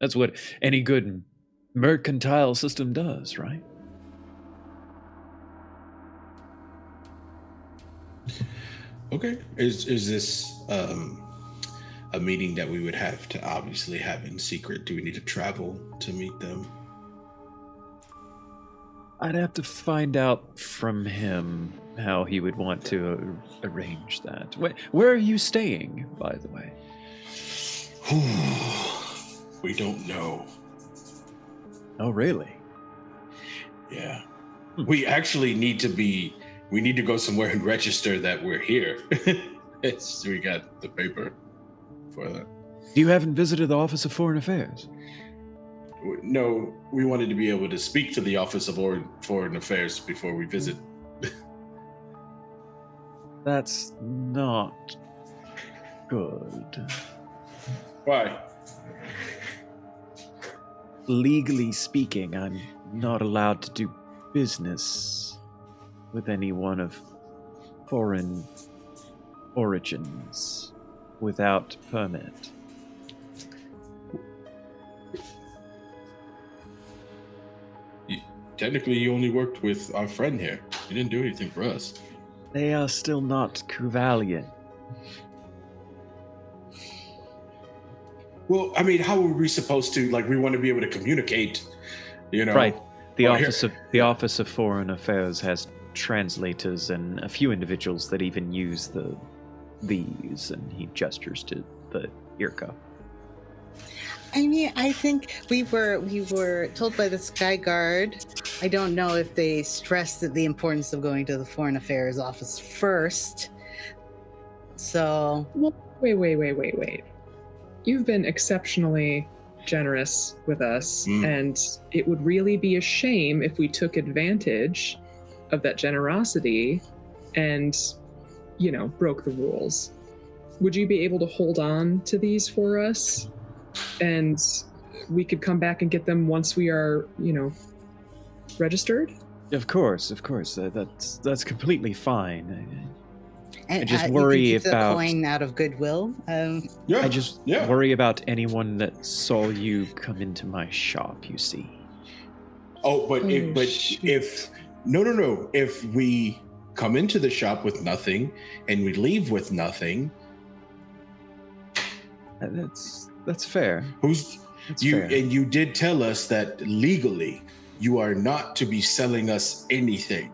that's what any good mercantile system does, right? Okay. Is this a meeting that we would have to obviously have in secret? Do we need to travel to meet them? I'd have to find out from him how he would want to arrange that. Where are you staying, by the way? We don't know. Oh, really? Yeah. We actually need to go somewhere and register that we're here. We got the paper for that. You haven't visited the Office of Foreign Affairs? No, we wanted to be able to speak to the Office of Foreign Affairs before we visit. That's not good. Why? Legally speaking, I'm not allowed to do business with anyone of foreign origins without permit. Technically, you only worked with our friend here. You didn't do anything for us. They are still not Kuvalian. Well, I mean, how are we supposed to? Like, we want to be able to communicate, you know? Right. The Well, Office of Foreign Affairs has translators and a few individuals that even use these, and he gestures to the earcuff. I mean, I think we were told by the Sky Guard. I don't know if they stressed the importance of going to the Foreign Affairs office first. So, Well, wait. You've been exceptionally generous with us, and it would really be a shame if we took advantage of that generosity and, broke the rules. Would you be able to hold on to these for us? And we could come back and get them once we are, registered? Of course. That's completely fine. and I just you worry can keep the about- coin out of goodwill. I just worry about anyone that saw you come into my shop, you see. Oh, but shoot. if no. If we come into the shop with nothing and we leave with nothing, That's fair. who's That's you? fair. And you did tell us that legally you are not to be selling us anything,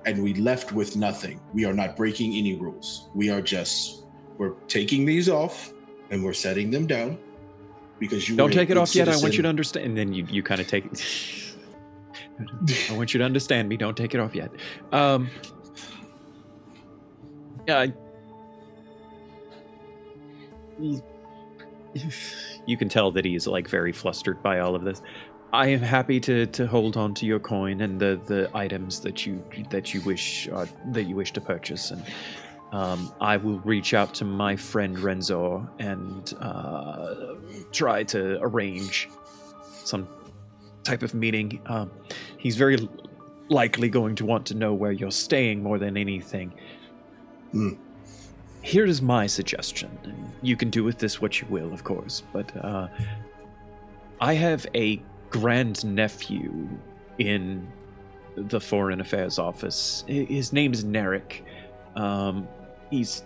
and we left with nothing. We are not breaking any rules. We're taking these off and we're setting them down because you Don't were a take it good off yet. I want citizen. you to understand. And then you kind of take it. I want you to understand me. Don't take it off yet. You can tell that he's like very flustered by all of this. I am happy to hold on to your coin and the items that you wish to purchase, and I will reach out to my friend Renzo and try to arrange some type of meeting. He's very likely going to want to know where you're staying more than anything. Here is my suggestion, and you can do with this what you will, of course, but I have a grandnephew in the Foreign Affairs office. His name is Narek. He's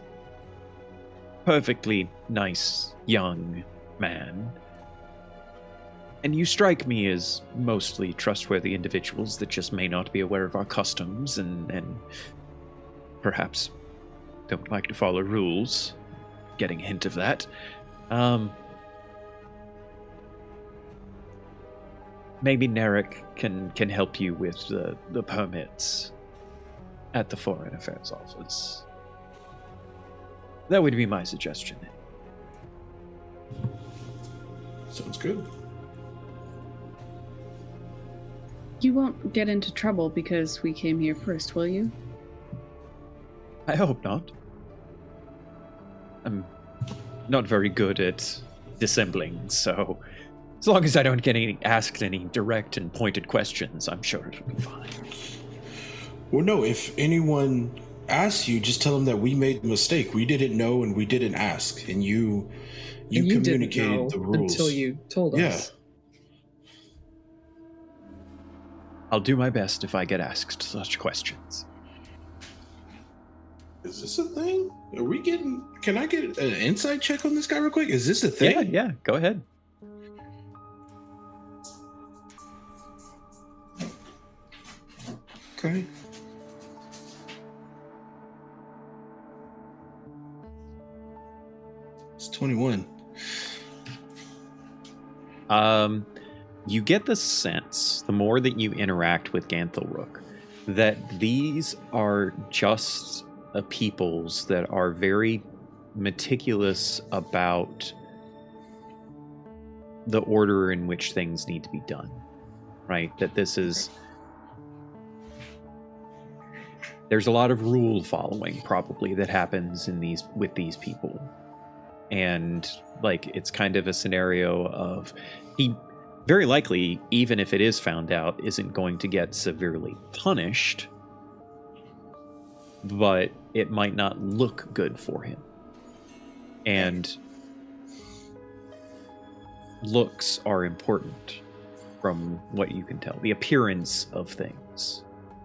perfectly nice young man. And you strike me as mostly trustworthy individuals that just may not be aware of our customs and perhaps don't like to follow rules. Getting a hint of that. Maybe Narek can help you with the permits at the Foreign Affairs office. That would be my suggestion. Sounds good. You won't get into trouble because we came here first, will you? I hope not. I'm not very good at dissembling, so as long as I don't get asked any direct and pointed questions, I'm sure it'll be fine. Well, no, if anyone asks you, just tell them that we made a mistake. We didn't know and we didn't ask, and you communicated didn't know the rules. until you told us. I'll do my best if I get asked such questions. Is this a thing? Are we getting? Can I get an inside check on this guy real quick? Is this a thing? Yeah, go ahead. Okay. It's 21. You get the sense, the more that you interact with Ganthelrook, that these are just peoples that are very meticulous about the order in which things need to be done, right? That there's a lot of rule following probably that happens with these people. And like, it's kind of a scenario of he very likely, even if it is found out, isn't going to get severely punished, but it might not look good for him. And looks are important from what you can tell. The appearance of things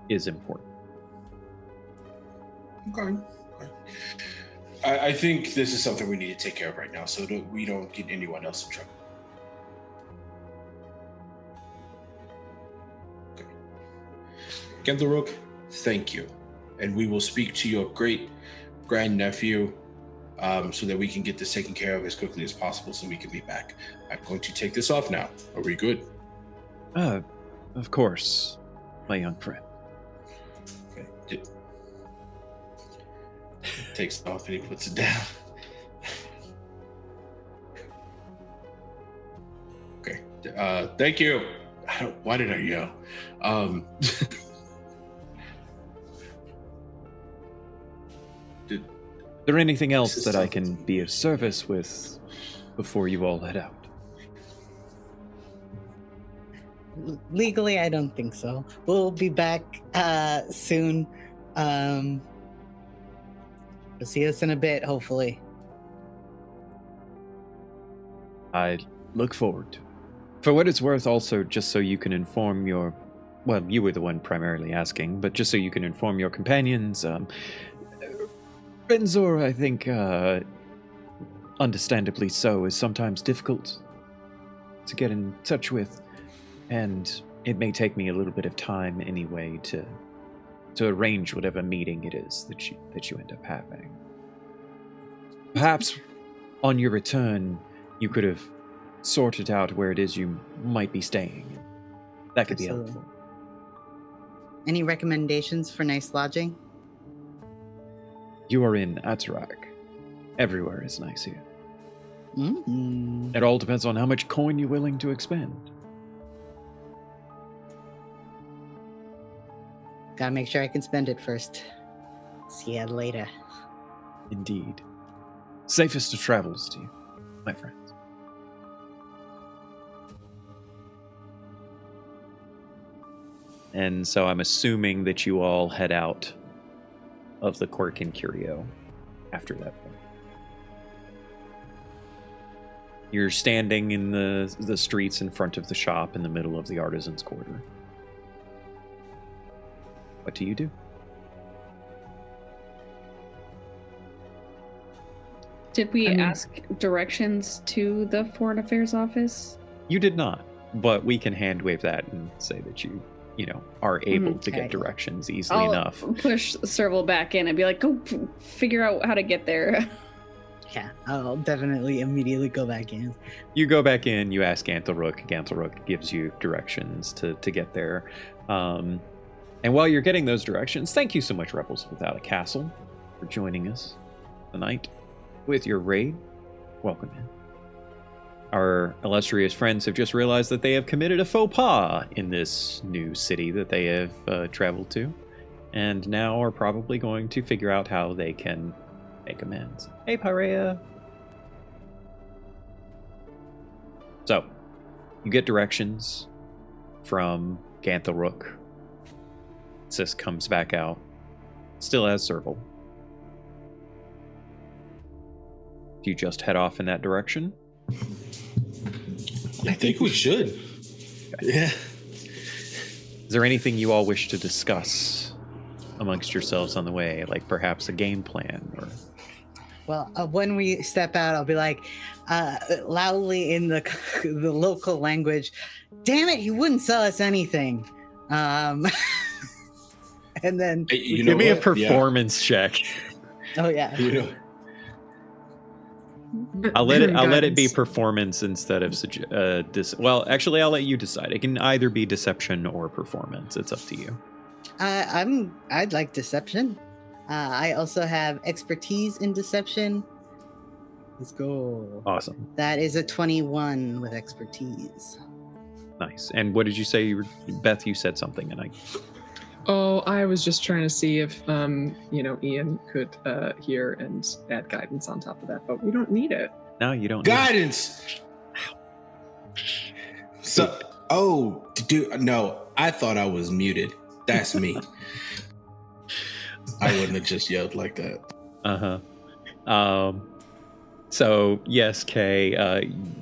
is important. Okay. I think this is something we need to take care of right now, so we don't get anyone else in trouble. Okay. Gentlerook, thank you. And we will speak to your great grandnephew so that we can get this taken care of as quickly as possible so we can be back. I'm going to take this off now. Are we good? Of course, my young friend. Okay. Takes it off and he puts it down. Okay. Thank you. Why did I yell? Is there anything else that I can be of service with before you all head out? Legally, I don't think so. We'll be back soon. You'll see us in a bit, hopefully. I look forward to it. For what it's worth, also, just so you can inform your... Well, you were the one primarily asking, but just so you can inform your companions, Renzor, I think, understandably so, is sometimes difficult to get in touch with, and it may take me a little bit of time anyway to arrange whatever meeting it is that you end up having. Perhaps on your return, you could have sorted out where it is you might be staying. That could be helpful. Any recommendations for nice lodging? You are in Athurack. Everywhere is nice here. Mm-hmm. It all depends on how much coin you're willing to expend. Gotta make sure I can spend it first. See ya later. Indeed. Safest of travels to you, my friends. And so I'm assuming that you all head out of the Quirk and Curio after that point. You're standing in the streets in front of the shop in the middle of the Artisan's Quarter. What do you do? Did we ask directions to the Foreign Affairs office? You did not, but we can hand wave that and say that you are able to get directions easily enough. Push Serval back in and be like, go figure out how to get there. Yeah, I'll definitely immediately go back in. You go back in, you ask Gantlerook. Gantlerook gives you directions to get there. And while you're getting those directions, thank you so much, Rebels Without a Castle, for joining us tonight with your raid. Welcome in. Our illustrious friends have just realized that they have committed a faux pas in this new city that they have traveled to, and now are probably going to figure out how they can make amends. Hey, Pyrea! So, you get directions from Gantlerook. Sis comes back out, still as Serval. Do you just head off in that direction? I think we should. Okay. Yeah. Is there anything you all wish to discuss amongst yourselves on the way, like perhaps a game plan? Or Well, when we step out, I'll be like, loudly in the local language, "Damn it, he wouldn't sell us anything." And then give me a performance check. Oh yeah. I'll let it be performance instead of well, actually, I'll let you decide. It can either be deception or performance. It's up to you. I'd like deception. I also have expertise in deception. Let's go. Awesome. That is a 21 with expertise. Nice. And what did you say, Beth? You said something, and Oh, I was just trying to see if, Ian could hear and add guidance on top of that, but we don't need it. No, you don't. Guidance. So, no, I thought I was muted. That's me. I wouldn't have just yelled like that. So yes, Kay,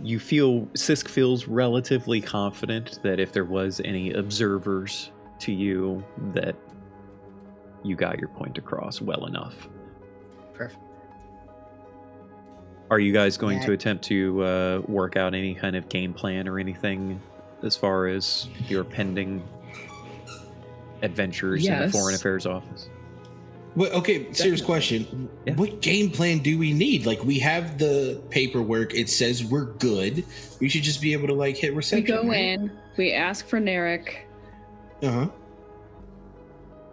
Sisk feels relatively confident that if there was any observers to you, that you got your point across well enough. Perfect. Are you guys going Yeah. to attempt to work out any kind of game plan or anything as far as your pending adventures in the Yes. Foreign Affairs Office? Well, okay, serious Definitely. question. Yeah. What game plan do we need? Like, we have the paperwork. It says we're good. We should just be able to, like, hit We reception. go right? in, we ask for Narek, Uh-huh.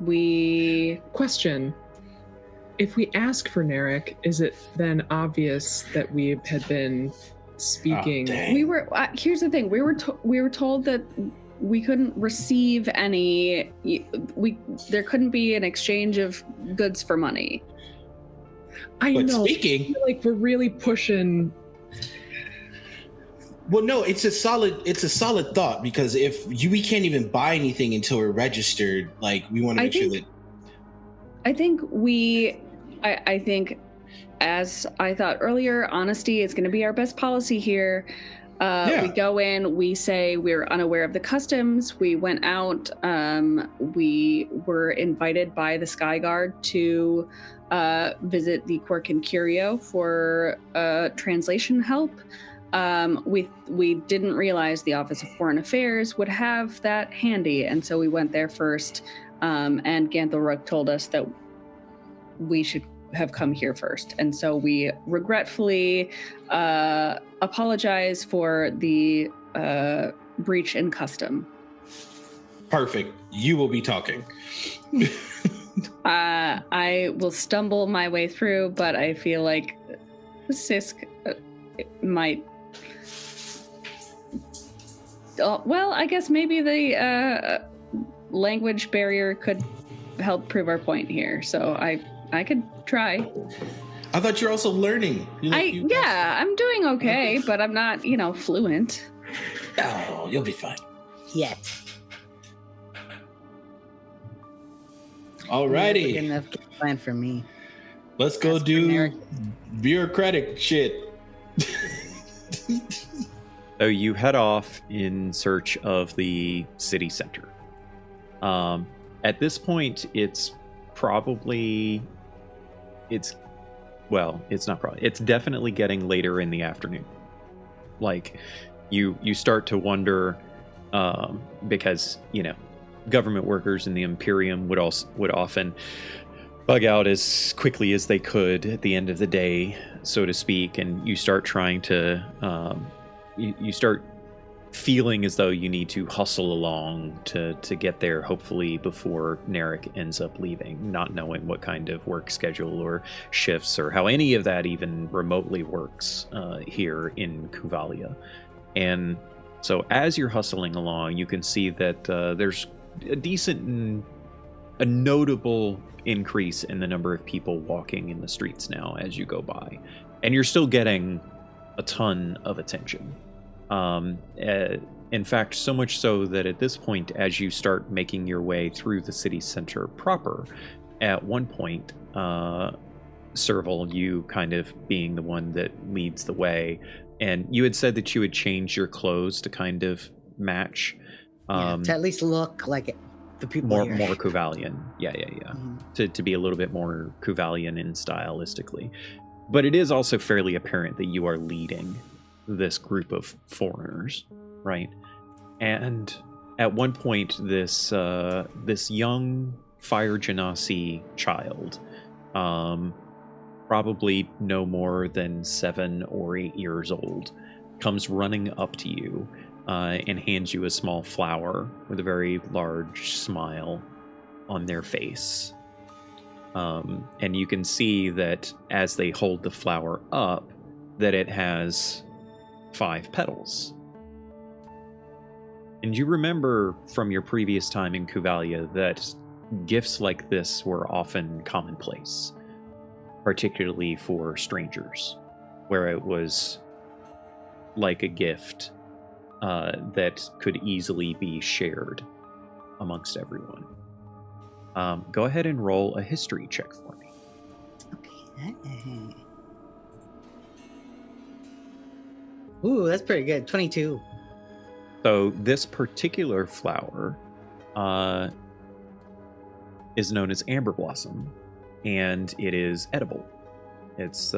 we Question. If we ask for Narek, is it then obvious that we had been speaking? dang. we were here's the thing, we were told that we couldn't receive any there couldn't be an exchange of goods for money. I But know. I speaking, feel like we're really pushing. well, no, it's a solid thought, because if we can't even buy anything until we're registered, like, we want to I make sure think- that. I think, as I thought earlier, honesty is going to be our best policy here. We go in, we say we're unaware of the customs. We went out. We were invited by the Sky Guard to visit the Quirk and Curio for translation help. We didn't realize the Office of Foreign Affairs would have that handy, and so we went there first. And Ganthelruk told us that we should have come here first. And so we regretfully apologize for the breach in custom. Perfect. You will be talking. I will stumble my way through, but I feel like Sisk might... well, I guess maybe the language barrier could help prove our point here. So I could try. I thought you were also learning. I'm doing okay, but I'm not, fluent. Oh, you'll be fine. Yet. Good Alrighty. enough game plan for me. Let's go Ask for do Narek. bureaucratic shit. So you head off in search of the city center. At this point, it's definitely getting later in the afternoon. Like, you start to wonder, because government workers in the Imperium would often bug out as quickly as they could at the end of the day, so to speak, and you start trying to you start feeling as though you need to hustle along to get there, hopefully before Narek ends up leaving, not knowing what kind of work schedule or shifts or how any of that even remotely works here in Kuvalia. And so as you're hustling along, you can see that there's a notable increase in the number of people walking in the streets now as you go by. And you're still getting a ton of attention. In fact, so much so that at this point, as you start making your way through the city center proper, at one point, Serval, you kind of being the one that leads the way, and you had said that you had changed your clothes to kind of match. To at least look like the people more here. Kuvalian. Yeah. Mhm. To be a little bit more Kuvalian in stylistically. But it is also fairly apparent that you are leading this group of foreigners, right? And at one point, this young Fire Genasi child, probably no more than 7 or 8 years old, comes running up to you and hands you a small flower with a very large smile on their face. And you can see that as they hold the flower up, that it has 5 petals. And you remember from your previous time in Kuvalia that gifts like this were often commonplace, particularly for strangers, where it was like a gift that could easily be shared amongst everyone. Go ahead and roll a history check for me. Okay. Ooh, that's pretty good. 22. So this particular flower is known as amber blossom, and it is edible. It's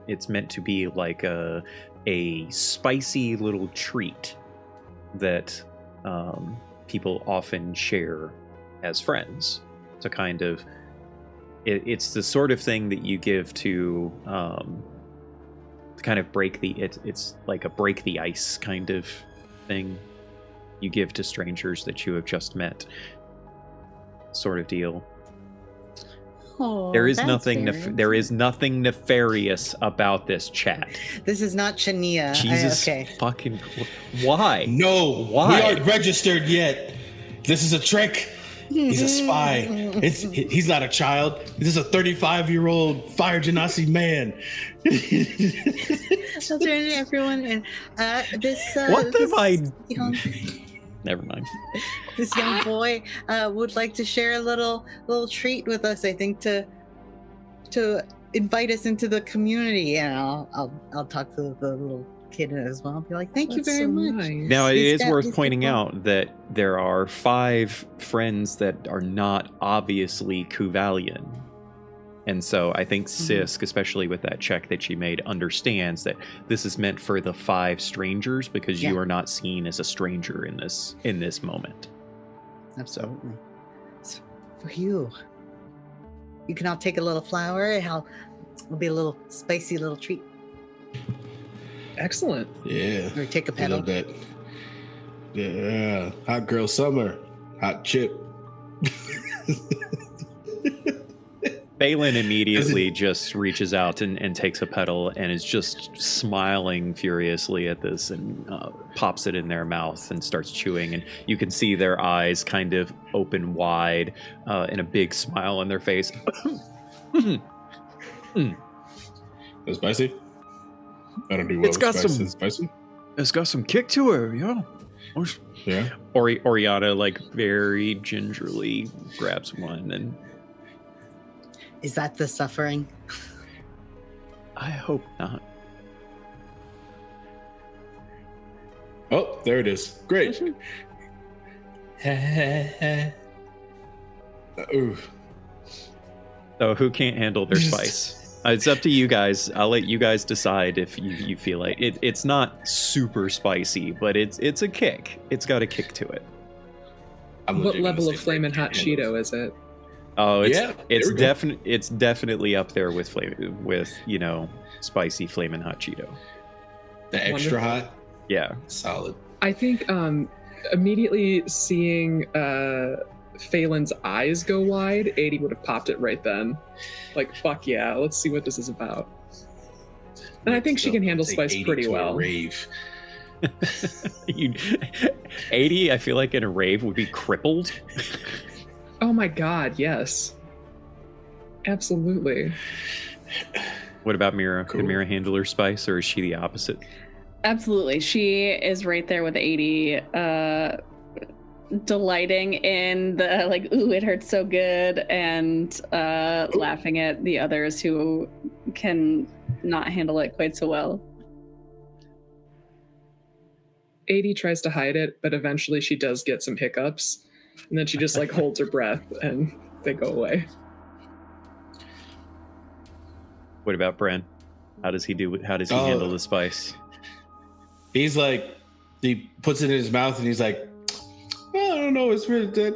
it's meant to be like a spicy little treat that people often share as friends. To kind of, it's the sort of thing that you give to kind of break the it's like a break the ice kind of thing you give to strangers that you have just met, sort of deal. Oh, There is that's nothing very there is nothing nefarious about this chat. This is not Chania. Jesus Okay. fucking why? No, Why? we aren't registered yet. This is a trick. He's a spy. He's not a child. This is a 35-year-old fire genasi man. I'll turn to everyone and What this have I? young, Never mind. this young boy would like to share a little treat with us. I think to invite us into the community, and I'll talk to the little kid as well. I'll be like, thank you That's very so much. nice. Now, it He's is got- worth he's pointing got- out that there are 5 friends that are not obviously Kuvalian. And so I think Sisk, especially with that check that she made, understands that this is meant for the 5 strangers because you Yeah. are not seen as a stranger in this moment. Absolutely. It's for you. You can all take a little flower. It'll be a little spicy little treat. Excellent. Yeah, Or take a I petal. love that. Yeah, hot girl summer, hot chip. Balin immediately just reaches out and takes a petal and is just smiling furiously at this and pops it in their mouth and starts chewing. And you can see their eyes kind of open wide and a big smile on their face. That's spicy. I don't do well It's with got spice. some- Is it spicy. It's got some kick to it, yeah. Yeah. Oriana, like, very gingerly grabs one, and Is that the suffering? I hope not. Oh, there it is. Great. Ooh. So who can't handle their spice? It's up to you guys. I'll let you guys decide if you feel like it. It's not super spicy, but it's a kick. It's got a kick to it. I'm What legit gonna level of say flamin' hot handles. Cheeto is it? Oh, it's Yeah, it's there we go. it's definitely up there with spicy flamin' hot Cheeto. The extra Wonderful. hot, Yeah. solid. I think immediately seeing Phelan's eyes go wide, 80 would have popped it right then. Like, fuck yeah, let's see what this is about. And I think she can handle Take spice 80 pretty to a well. Rave. 80, I feel like in a rave would be crippled. Oh my god, yes. Absolutely. What about Mira? Cool. Can Mira handle her spice, or is she the opposite? Absolutely. She is right there with 80, delighting in the, like, ooh, it hurts so good, and laughing at the others who can not handle it quite so well. 80 tries to hide it, but eventually she does get some hiccups. And then she just, like, holds her breath, and they go away. What about Bren? How does he handle the spice? He's like, he puts it in his mouth and he's like, well, I don't know, it's really good.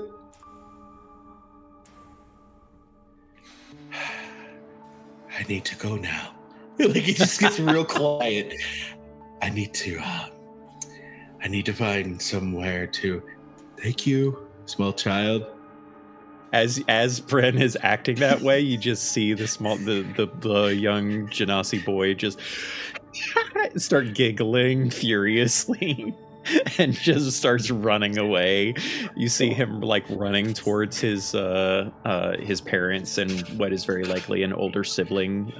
I need to go now. Like, he just gets real quiet. I need to find somewhere to. Thank you, small child. As Bren is acting that way, you just see the young Genasi boy just start giggling furiously and just starts running away. You see him like running towards his parents and what is very likely an older sibling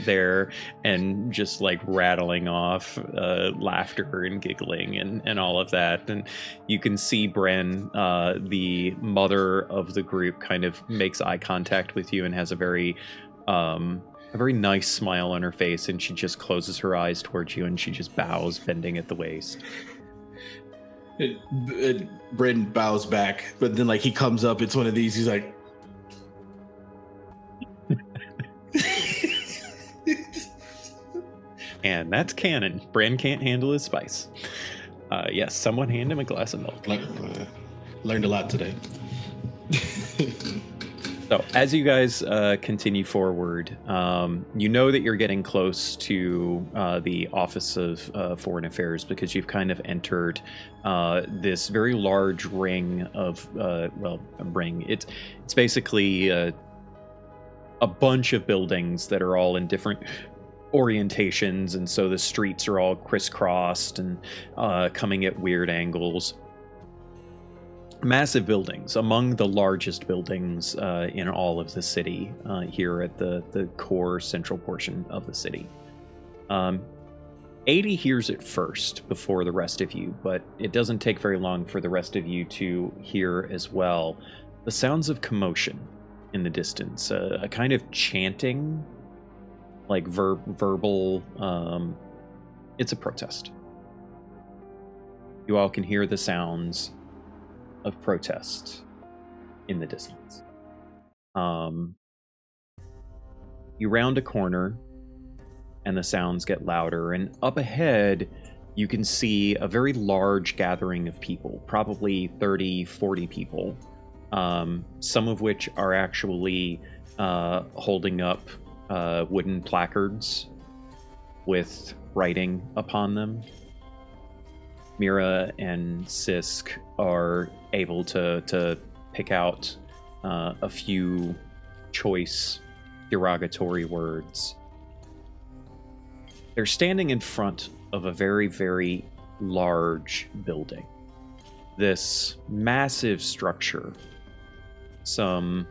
there, and just like rattling off laughter and giggling and all of that. And you can see Bren, the mother of the group, kind of makes eye contact with you and has a very nice smile on her face, and she just closes her eyes towards you and she just bows, bending at the waist. Bryn bows back, but then like he comes up, it's one of these, he's like, And that's canon. Bran can't handle his spice. Yes, someone hand him a glass of milk. Learned a lot today. So as you guys continue forward, you know that you're getting close to the Office of Foreign Affairs because you've kind of entered this very large ring of, a ring. It's basically a bunch of buildings that are all in different orientations, and so the streets are all crisscrossed and coming at weird angles. Massive buildings, among the largest buildings in all of the city, here at the core central portion of the city. 80 hears it first before the rest of you, but it doesn't take very long for the rest of you to hear as well the sounds of commotion in the distance, a kind of chanting, like verbal. It's a protest. You all can hear the sounds of protest in the distance. You round a corner and the sounds get louder, and up ahead you can see a very large gathering of people, probably 30, 40 people, some of which are actually holding up wooden placards with writing upon them. Mira and Sisk are able to pick out a few choice derogatory words. They're standing in front of a very, very large building. This massive structure, some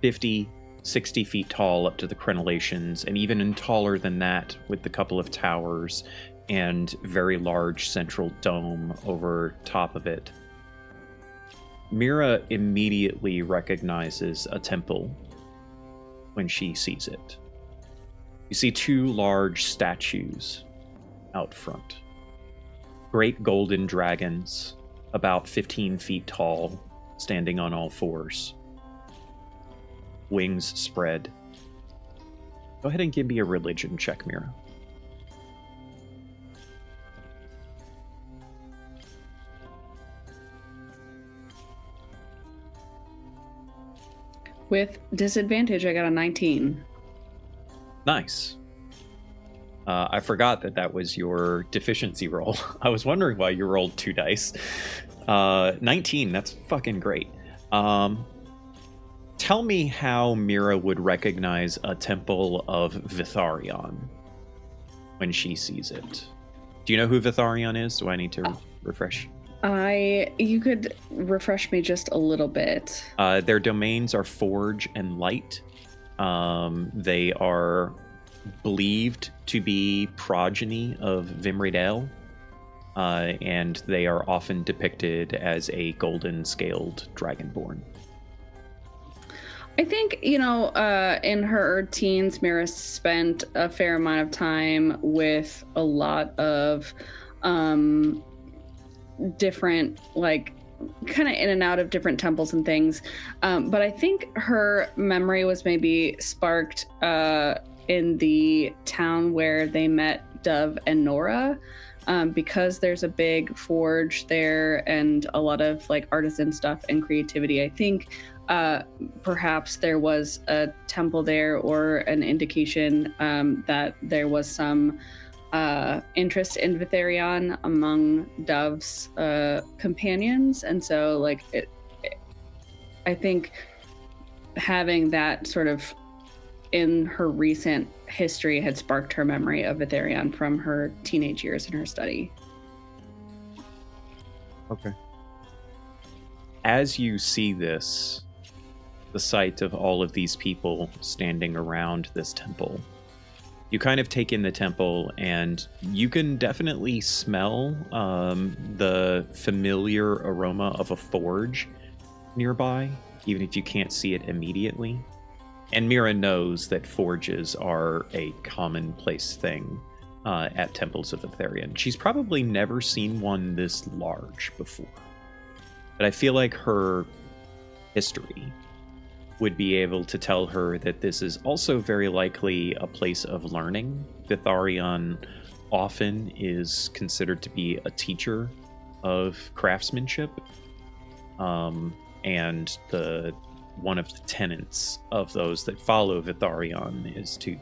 50, 60 feet tall up to the crenellations, and even taller than that with the couple of towers and very large central dome over top of it. Mira immediately recognizes a temple when she sees it. You see two large statues out front. Great golden dragons, about 15 feet tall, standing on all fours. Wings spread. Go ahead and give me a religion check, Mira. With disadvantage, I got a 19. Nice. I forgot that was your deficiency roll. I was wondering why you rolled 2 dice. 19, that's fucking great. Tell me how Mira would recognize a temple of Vitharion when she sees it. Do you know who Vitharion is? Do I need to refresh? You could refresh me just a little bit. Their domains are Forge and Light. They are believed to be progeny of Vimridale, and they are often depicted as a golden scaled dragonborn. I think, in her teens, Mira spent a fair amount of time with a lot of different, kind of in and out of different temples and things. But I think her memory was maybe sparked in the town where they met Dove and Nora, because there's a big forge there and a lot of artisan stuff and creativity. I think perhaps there was a temple there or an indication that there was some interest in Vitharion among Dove's companions, and so I think having that sort of in her recent history had sparked her memory of Vitharion from her teenage years in her study. Okay. As you see this, the sight of all of these people standing around this temple, you kind of take in the temple, and you can definitely smell the familiar aroma of a forge nearby, even if you can't see it immediately. And Mira knows that forges are a commonplace thing at temples of Vitharion. She's probably never seen one this large before. But I feel like her history would be able to tell her that this is also very likely a place of learning. Vitharion often is considered to be a teacher of craftsmanship, and one of the tenets of those that follow Vitharion is to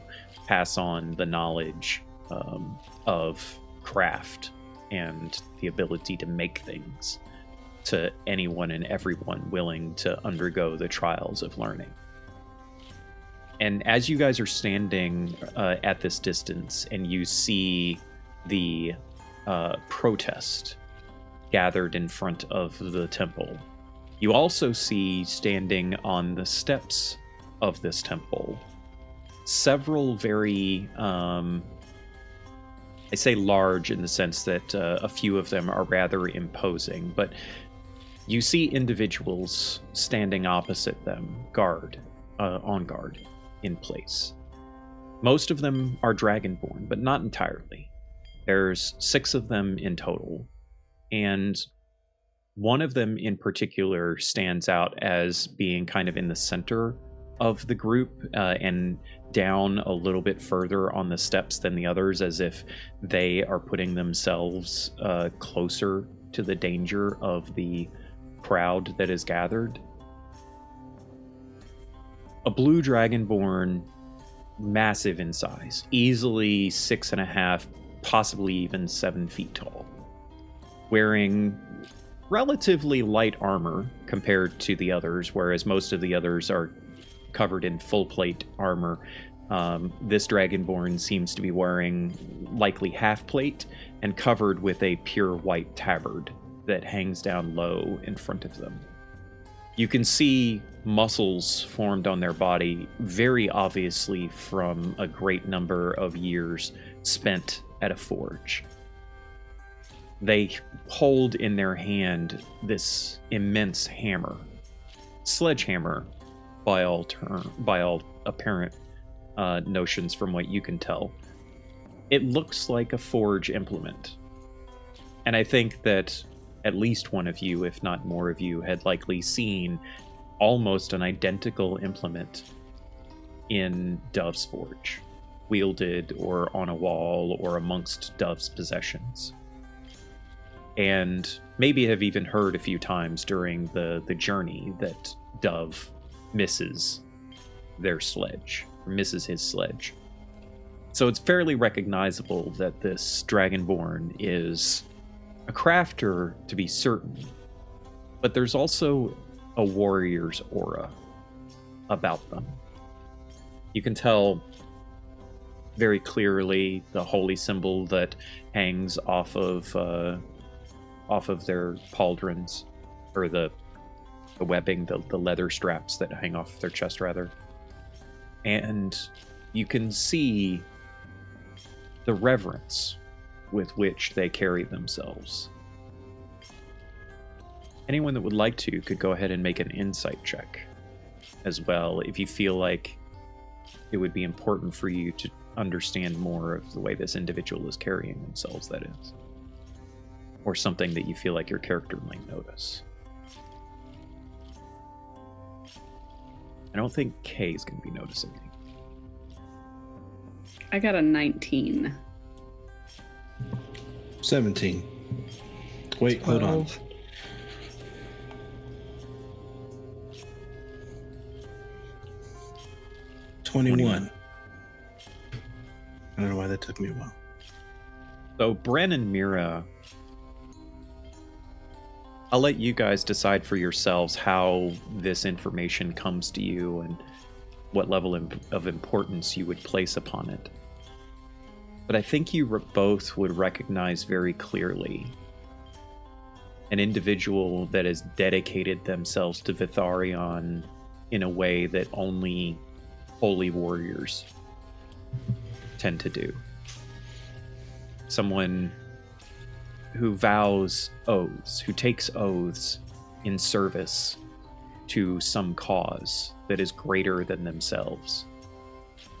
pass on the knowledge of craft and the ability to make things to anyone and everyone willing to undergo the trials of learning. And as you guys are standing at this distance and you see the protest gathered in front of the temple, you also see standing on the steps of this temple several very, I say large in the sense that a few of them are rather imposing, but you see individuals standing opposite them, on guard, in place. Most of them are Dragonborn, but not entirely. There's 6 of them in total, and one of them in particular stands out as being kind of in the center of the group and down a little bit further on the steps than the others, as if they are putting themselves closer to the danger of the crowd that is gathered. A blue dragonborn, massive in size, easily 6.5, possibly even 7 feet tall, wearing relatively light armor compared to the others, whereas most of the others are covered in full plate armor. This dragonborn seems to be wearing likely half plate and covered with a pure white tabard that hangs down low in front of them. You can see muscles formed on their body, very obviously from a great number of years spent at a forge. They hold in their hand this immense hammer, sledgehammer by all apparent notions from what you can tell. It looks like a forge implement. And I think that at least one of you, if not more of you, had likely seen almost an identical implement in Dove's forge, wielded or on a wall or amongst Dove's possessions. And maybe have even heard a few times during the journey that Dove misses their sledge, or misses his sledge. So it's fairly recognizable that this Dragonborn is a crafter, to be certain, but there's also a warrior's aura about them. You can tell very clearly the holy symbol that hangs off of their pauldrons, or the webbing, the leather straps that hang off their chest, rather. And you can see the reverence with which they carry themselves. Anyone that would like to could go ahead and make an insight check as well, if you feel like it would be important for you to understand more of the way this individual is carrying themselves, that is. Or something that you feel like your character might notice. I don't think Kay is going to be noticing anything. I got a 19. 17. Wait, hold on. 21. I don't know why that took me a while. So, Bren and Mira, I'll let you guys decide for yourselves how this information comes to you and what level of importance you would place upon it. But I think you both would recognize very clearly an individual that has dedicated themselves to Vitharion in a way that only holy warriors tend to do. Someone who vows oaths, who takes oaths in service to some cause that is greater than themselves.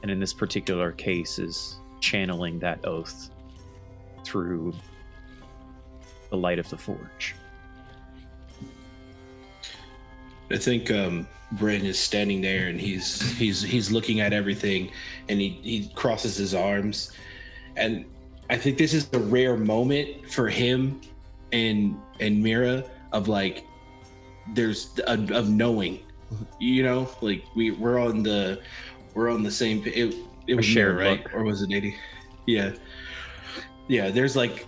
And in this particular case is channeling that oath through the light of the forge. I think Bryn is standing there and he's looking at everything, and he crosses his arms, and I think this is a rare moment for him and Mira of like there's of knowing, you know, like we're on the same. It was shared Mira, right? look. Or was it 80? Yeah. There's like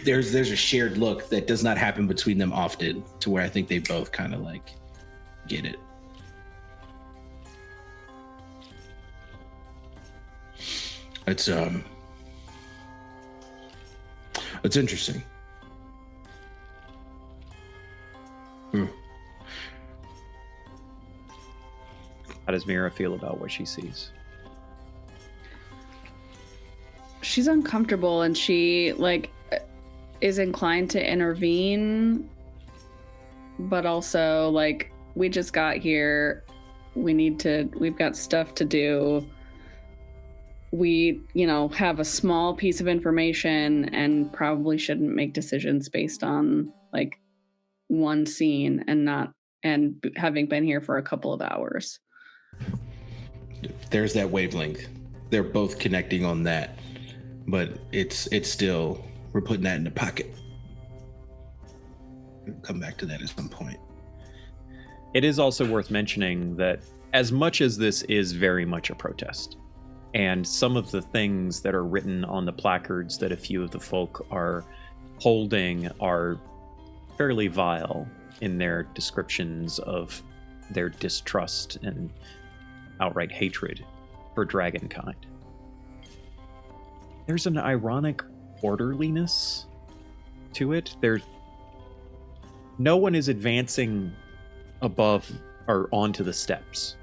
there's a shared look that does not happen between them often, to where I think they both kind of like get it. It's interesting. How does Mira feel about what she sees? She's uncomfortable, and she like is inclined to intervene, but also like we just got here, we've got stuff to do. We, have a small piece of information and probably shouldn't make decisions based on like one scene and having been here for a couple of hours. There's that wavelength. They're both connecting on that, but it's still, we're putting that in the pocket. We'll come back to that at some point. It is also worth mentioning that as much as this is very much a protest, and some of the things that are written on the placards that a few of the folk are holding are fairly vile in their descriptions of their distrust and outright hatred for dragonkind, there's an ironic orderliness to it. No one is advancing above or onto the steps,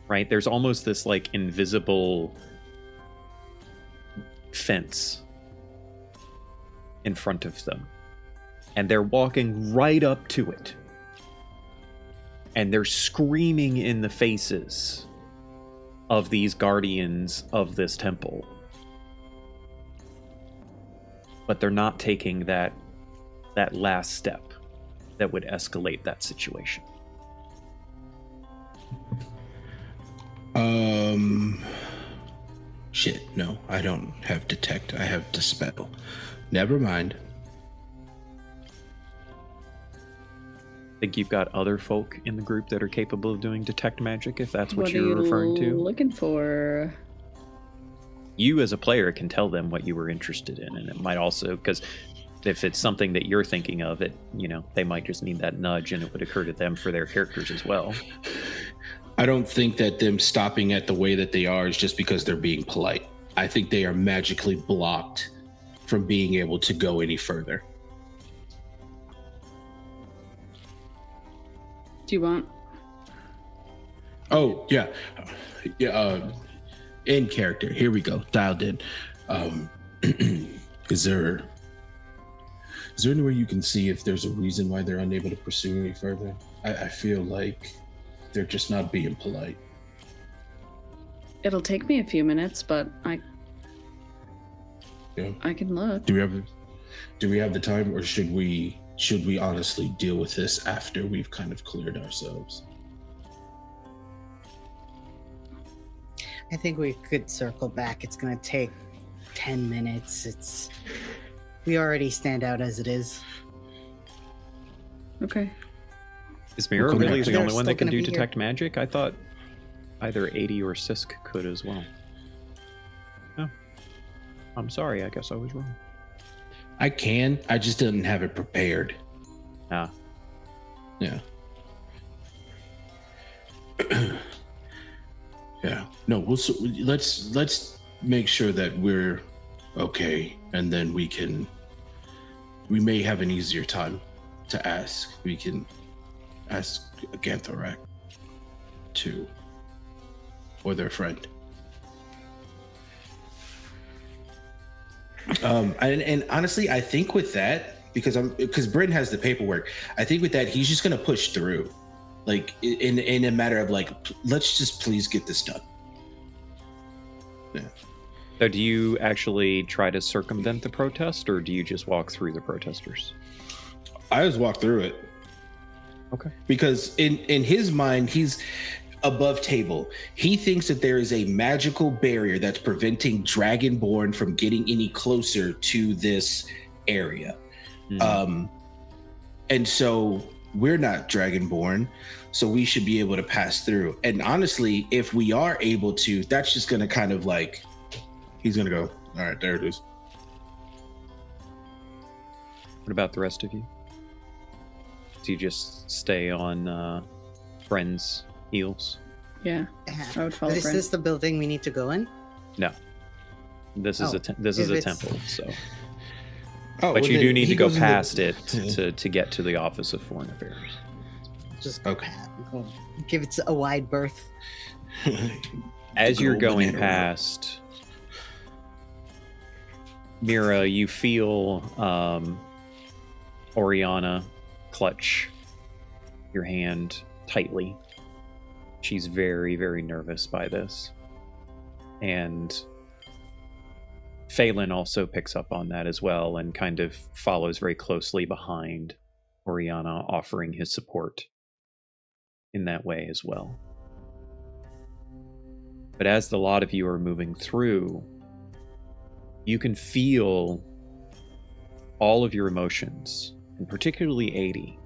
right? There's almost this like invisible fence in front of them, and they're walking right up to it, and they're screaming in the faces of these guardians of this temple, but they're not taking that last step that would escalate that situation. Shit, no, I don't have detect, I have dispel. Never mind. Think you've got other folk in the group that are capable of doing detect magic, if that's what you're referring to? Looking for? You as a player can tell them what you were interested in, and it might also, because if it's something that you're thinking of, they might just need that nudge, and it would occur to them for their characters as well. I don't think that them stopping at the way that they are is just because they're being polite. I think they are magically blocked from being able to go any further. Do you want? Oh, yeah. In character. Here we go. Dialed in. Is there any way you can see if there's a reason why they're unable to pursue any further? I feel like they're just not being polite. It'll take me a few minutes, but I can look. Do we have the time, or should we honestly deal with this after we've kind of cleared ourselves? I think we could circle back. It's going to take 10 minutes. We already stand out as it is. Okay. Is Mira really the only one that can do here. detect magic? I thought either 80 or Sisk could as well. Oh, I'm sorry. I guess I was wrong. I can. I just didn't have it prepared. Ah. Yeah. Yeah. No. Let's make sure that we're okay, and then we may have an easier time to ask. We can ask Athurack too, or their friend. And honestly, I think with that, because Bryn has the paperwork, I think with that he's just gonna push through, like in a matter of like, let's just please get this done. Yeah. So do you actually try to circumvent the protest, or do you just walk through the protesters? I just walk through it. Okay. Because in his mind, he's above table. He thinks that there is a magical barrier that's preventing Dragonborn from getting any closer to this area. And so we're not Dragonborn, so we should be able to pass through. And honestly, if we are able to, that's just going to kind of like, he's going to go, all right, there it is. What about the rest of you? Do you just stay on Friend's heels? Yeah, I would follow Is Brent. this the building we need to go in? No. This is this is a temple, so. Oh, But well, you then do need he to go goes in the- past it to get to the Office of Foreign Affairs. Just Okay. give it a wide berth. As The you're good old going banana past, Mira, you feel Oriana clutch your hand tightly. She's very, very nervous by this. And Phelan also picks up on that as well and kind of follows very closely behind Oriana, offering his support in that way as well. But as the lot of you are moving through, you can feel all of your emotions, and particularly 80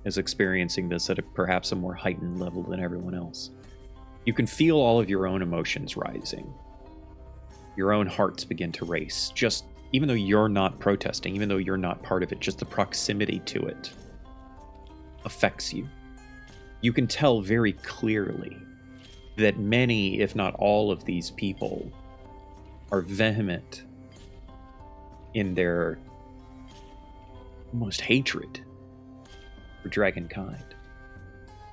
is experiencing this at perhaps a more heightened level than everyone else. You can feel all of your own emotions rising. Your own hearts begin to race. Just even though you're not protesting, even though you're not part of it, just the proximity to it affects you. You can tell very clearly that many, if not all of these people, are vehement in their almost hatred for Dragonkind.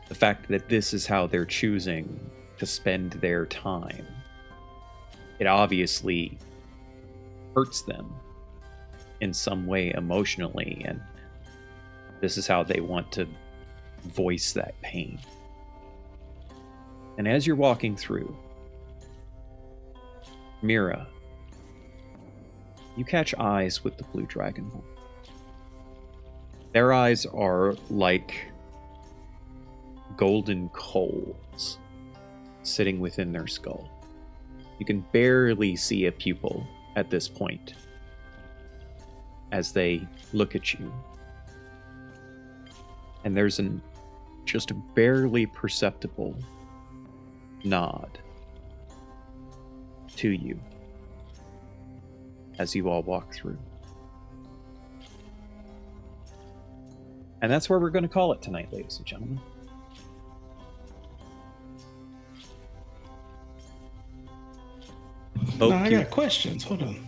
The fact that this is how they're choosing to spend their time, it obviously hurts them in some way emotionally, and this is how they want to voice that pain. And as you're walking through, Mira, you catch eyes with the Blue Dragonborn. Their eyes are like golden coals sitting within their skull. You can barely see a pupil at this point as they look at you. And there's just a barely perceptible nod to you as you all walk through. And that's where we're going to call it tonight, ladies and gentlemen. No, I got questions. Hold on.